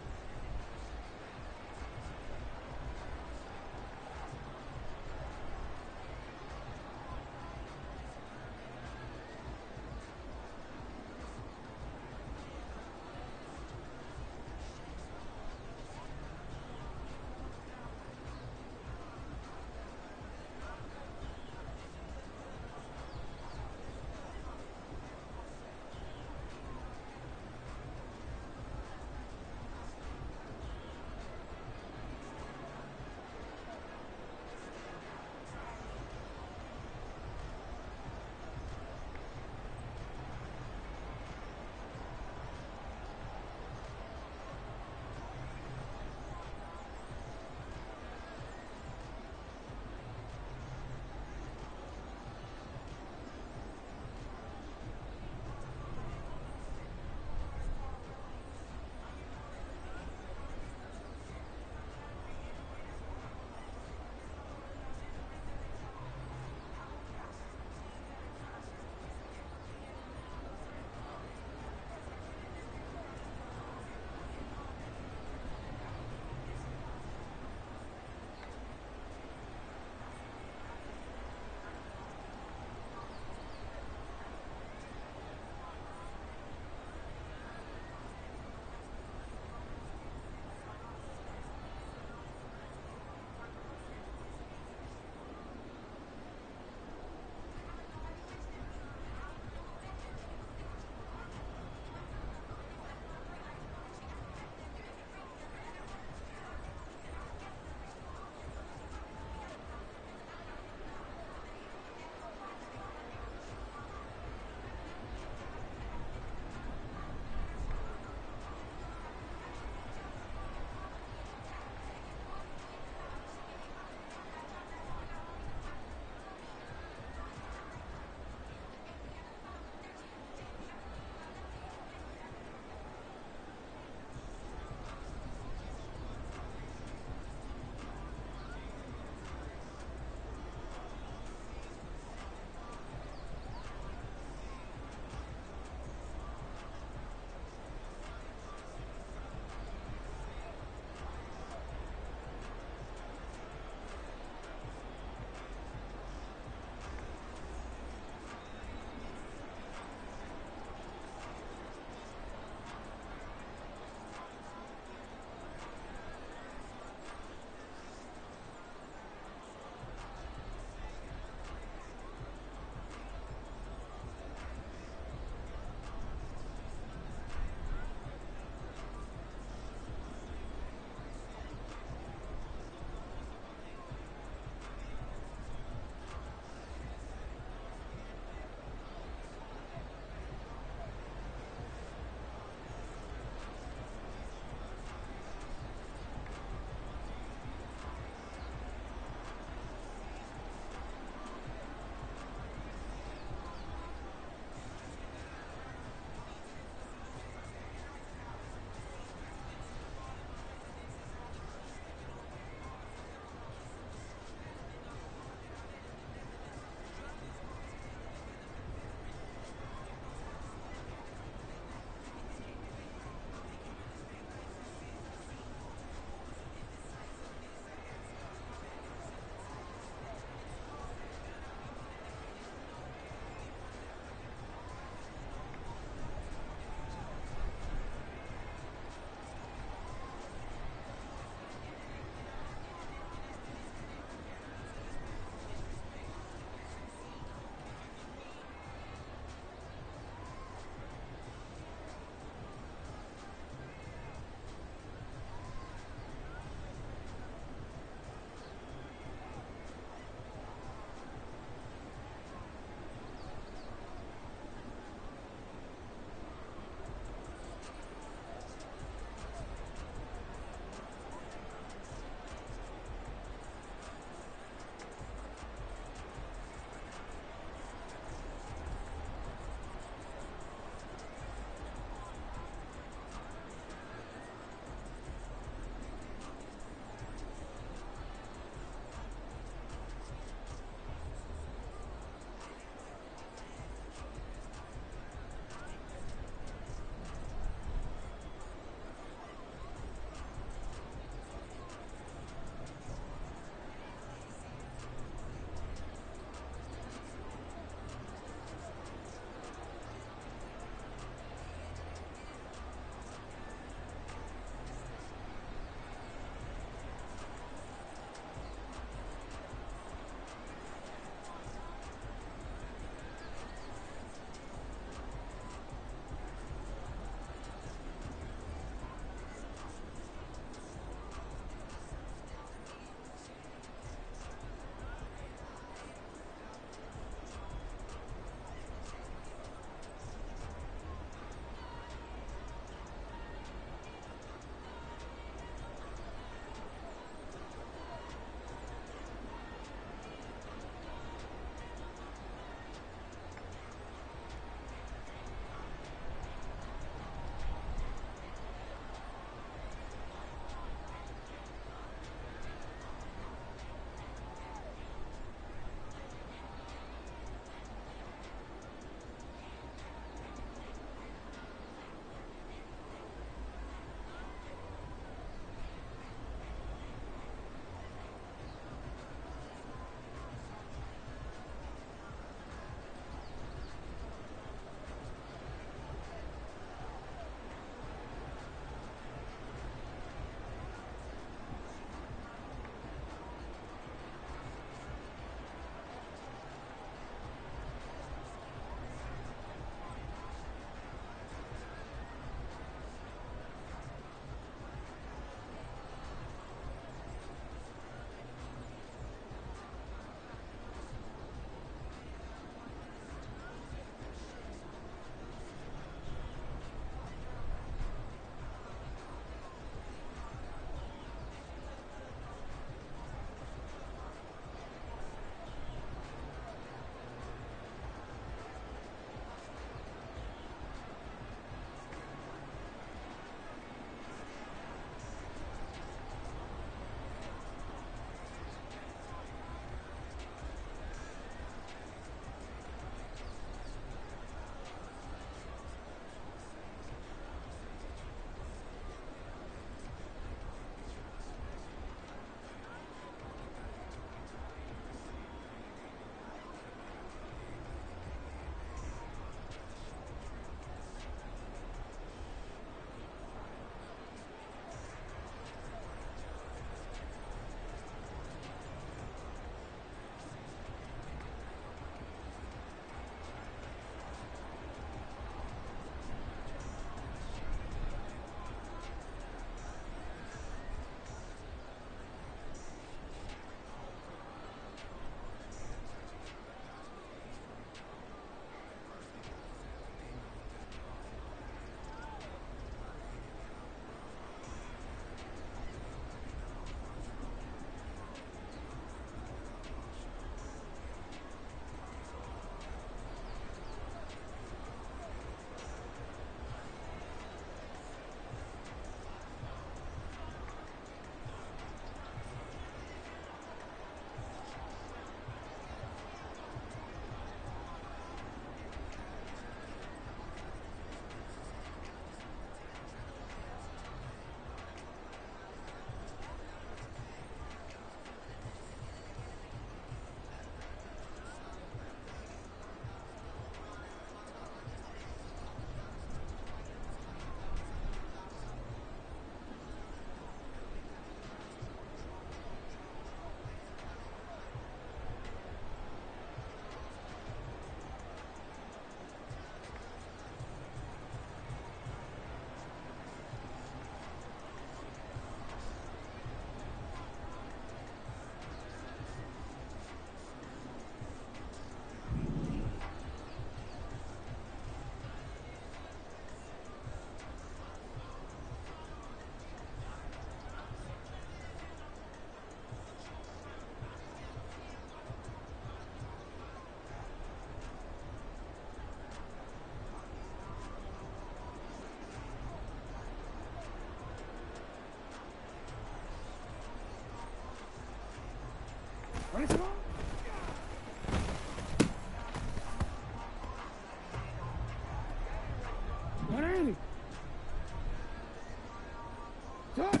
Shot.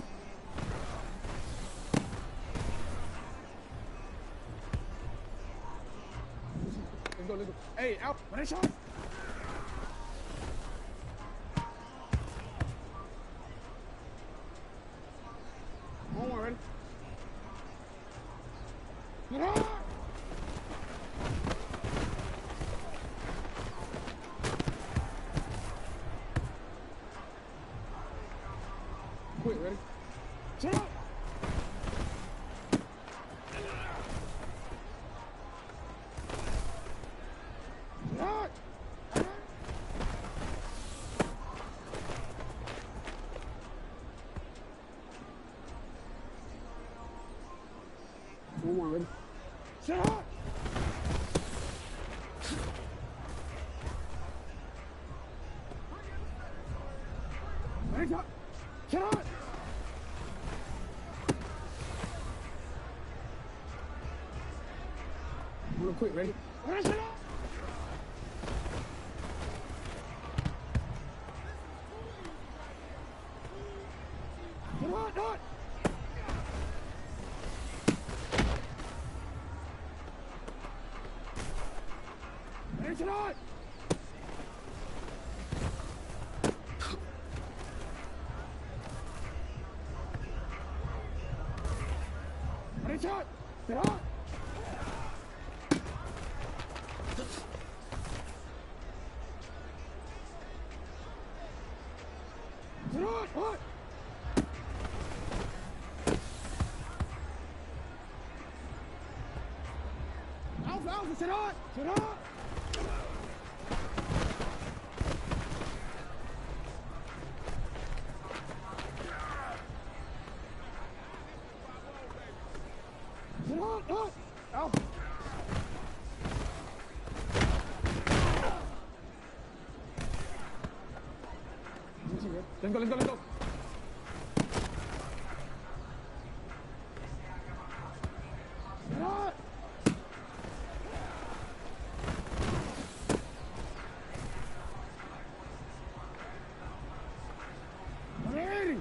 Let's go, let's go. Hey, out. What a shot. One more, ready? Get out. Quick, ready? Shut up! Shut! One more, ready? Shut up! Ready, shut! Shut up! Real quick, ready? Ready, shut up! Shut up, shut up! Ready, shut up! Ready, shot! Shut up! Shut up! What? Alpha, Alpha, shut up! Shut up! Shut up! Up! Alpha! Let's go, let's go, let's go! Shut up! Ready!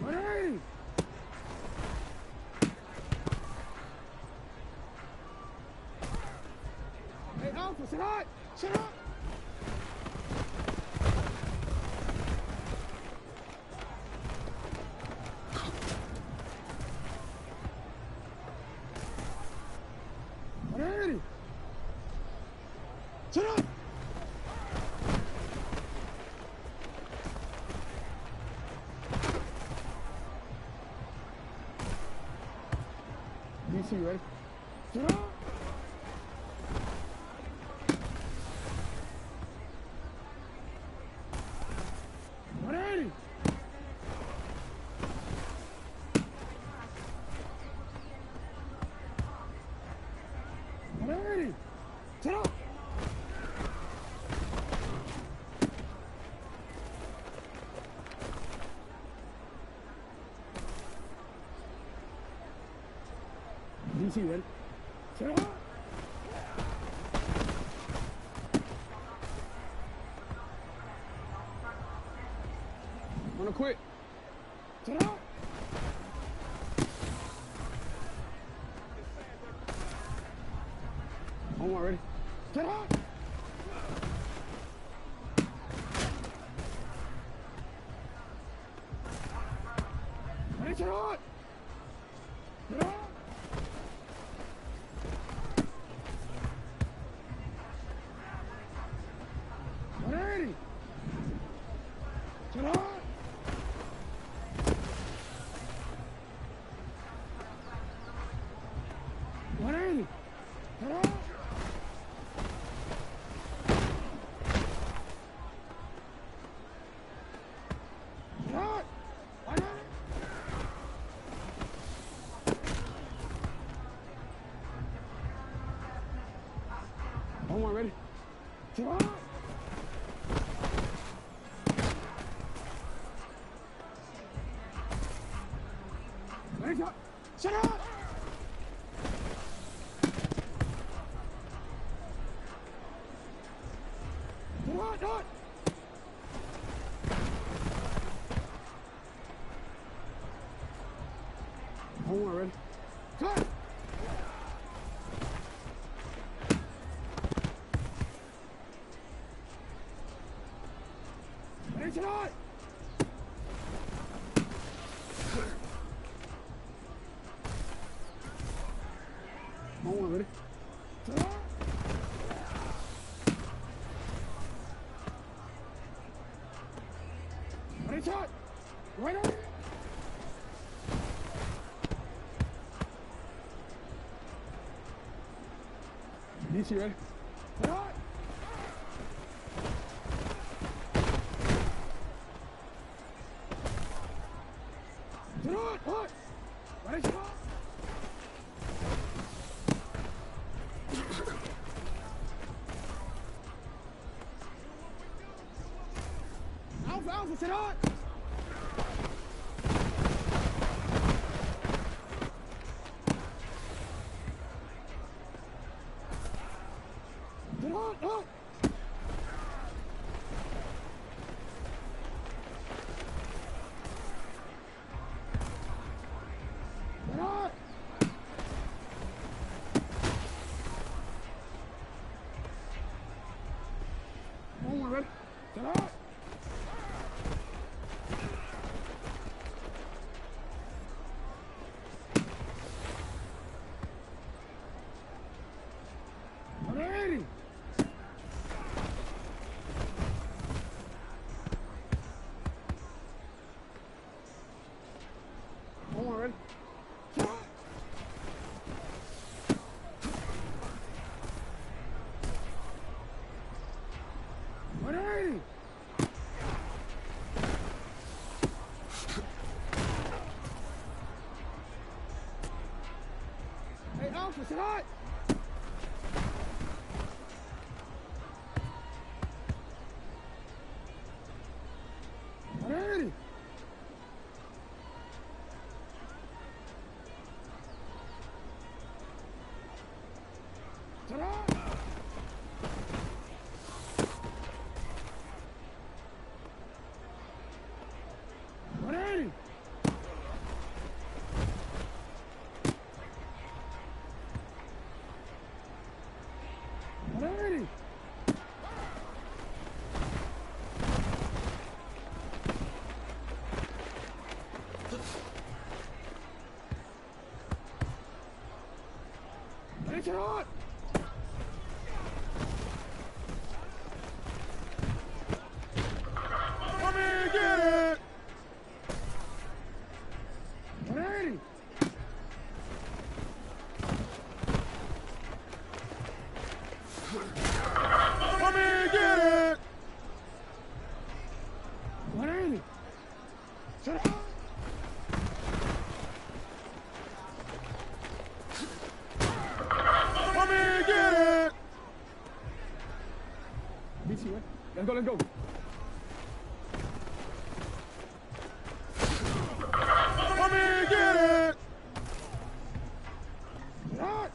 Ready! Hey, Alpha, shut up! Shut up! Ready! Shut up! DC, ready? Shut up! Ready! Ready! Shut up! DC, ready? Shut up! Wanna quit? Shut up! One more, ready? Shut up! Ready, shut up! Shut up! Ready! Shut up! Ready! Shut up! Shut up! One more, ready? Shut up! Ready, shut up! Shut up! Ready, shot! Hold on, ready? Shot! Ready, shot! Right on! DC, ready? Shot! Shot! Hot! Ready, shot! Alpha, Alpha, sit hot! Sit hot, hot! Sit hot! Hold on, ready? Sit hot! Ready! Hold on, ready? Shot! Ready! Hey, Alpha, sit hot! Ready! Ta-da! Ready! Ready! Ready, shot! Come here, get it! Ready! Come here, get it! Ready! Shut up! Come here, get it! BC, right? Let's go, let's go. Come here, get it! Shut up!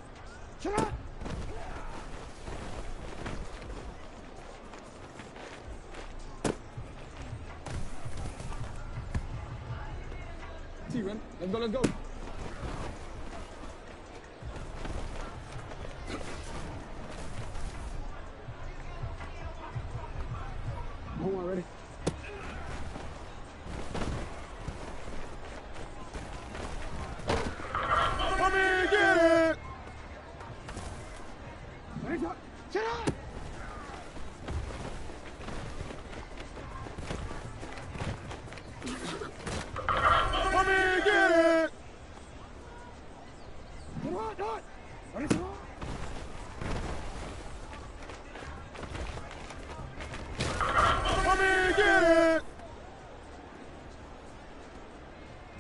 Shut up! See, run. Let's go, let's go. Hold on, ready? Come here, get it! Ready, shot! Shut up! Come here, get it! Get hot, hot! Ready, shot! Come here, get it!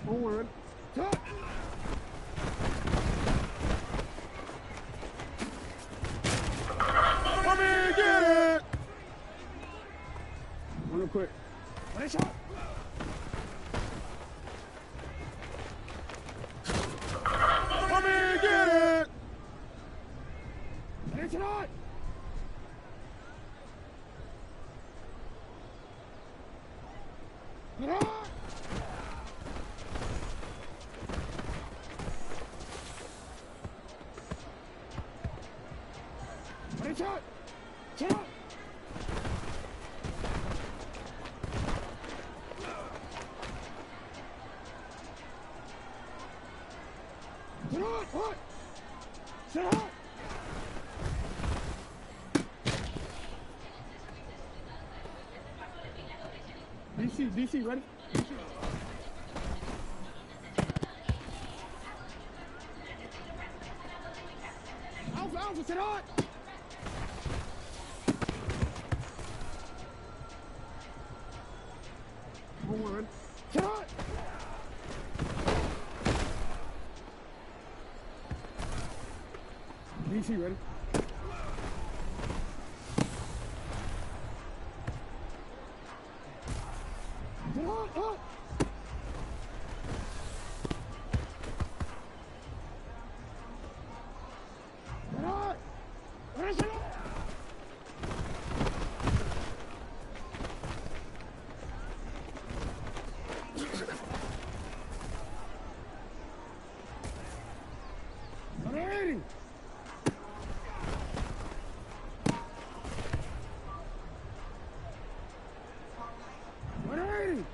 Hold on, ready? Shot! Come here, get it! Real quick. Ready, shot! Come here, get it! Ready, shot! Get out! Ready, shot! Shot! DC, ready? Alpha, Alpha, sit hard! Hold on, ready? Sit hard! DC, ready? Sit hard, hard! Sit hard! Ready, sit hard! Ready! Ready!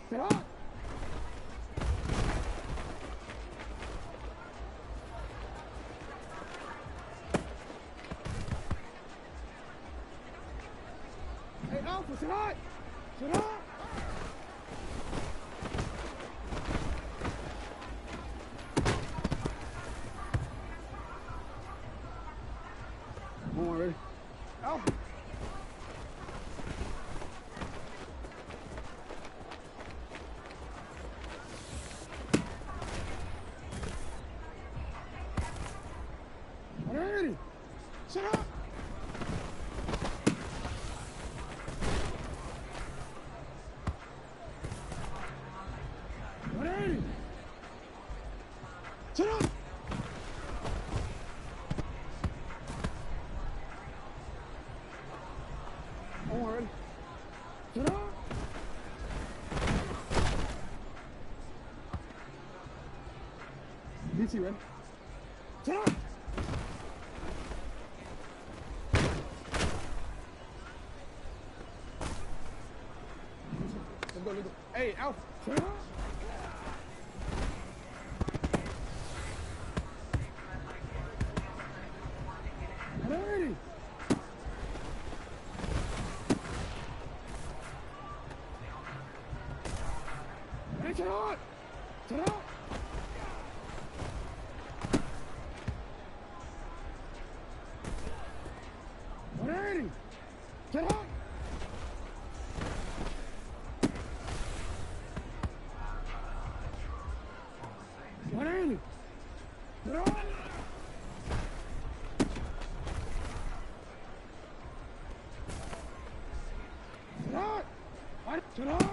Sit hard! Hey, Alpha, sit hard! Sit hard! Come on, ready? Alpha! Ready? Sit up! Ready? Sit up! Come on, ready? Sit up! DC, ready? Sit up! Let's go, let's go. Hey, Alpha, sit up! Ready? Ready, sit up! Sit up! Ready? Sit up! Ready? Sit up! Sit up! Sit up!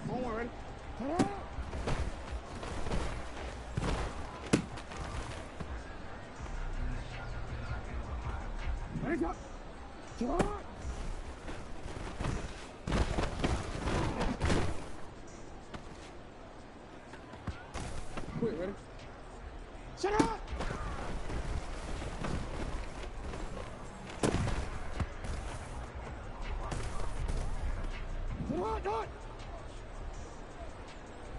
Come on, ready? Sit up! Ready, go! Sit up! Quick, ready? Sit up! Sit up, done!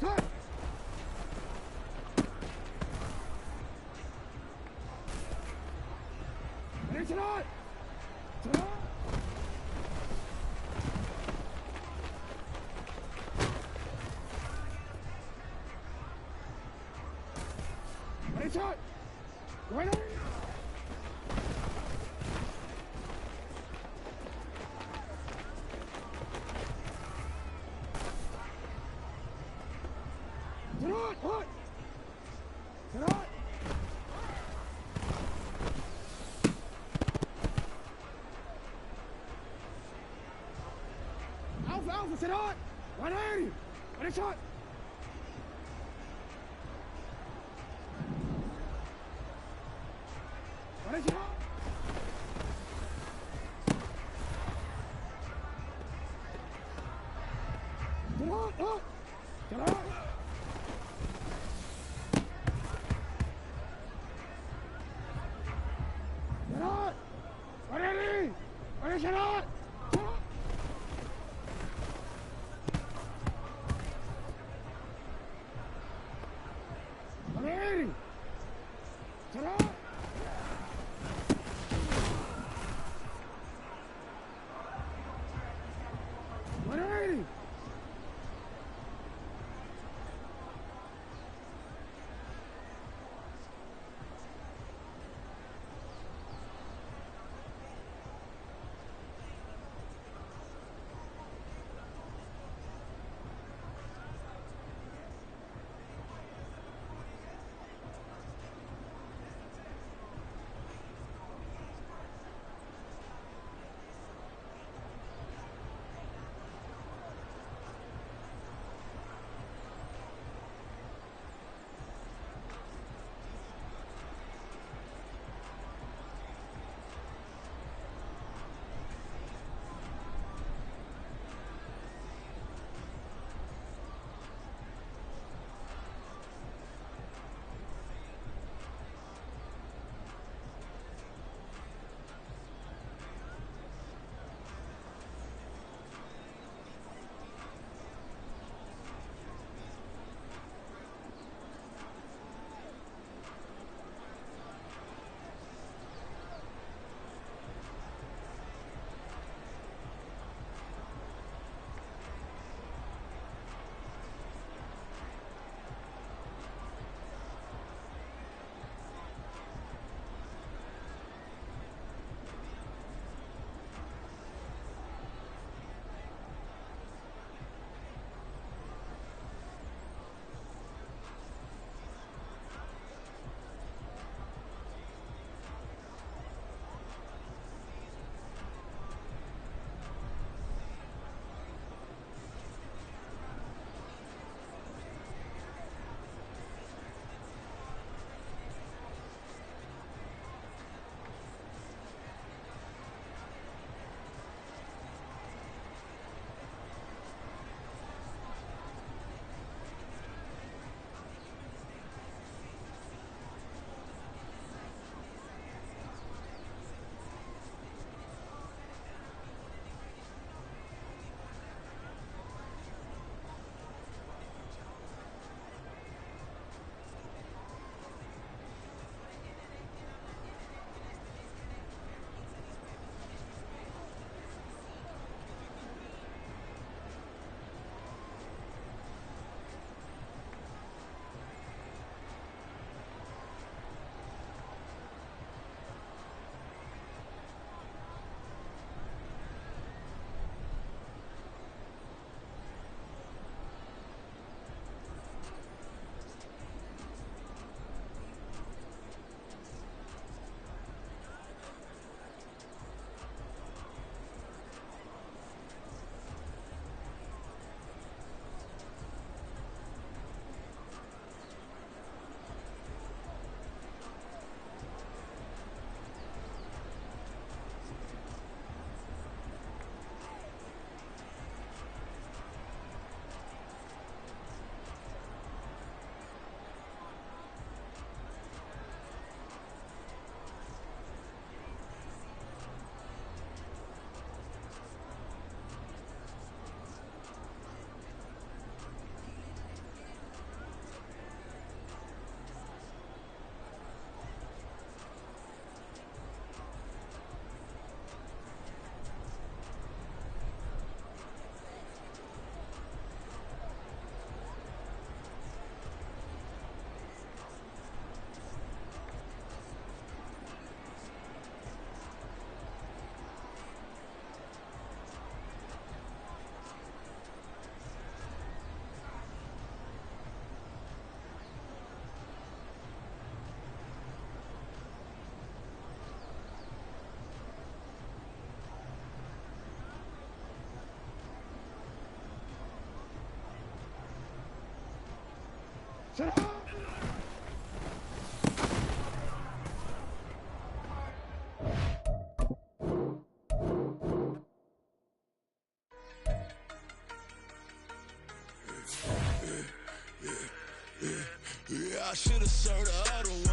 Cut! Ready, sit up! Sit up! Ready, shot! Ready! Sit up! What? Sit up! Alpha, Alpha, sit up! 180! Ready, shot! Yeah, I should've served the other one.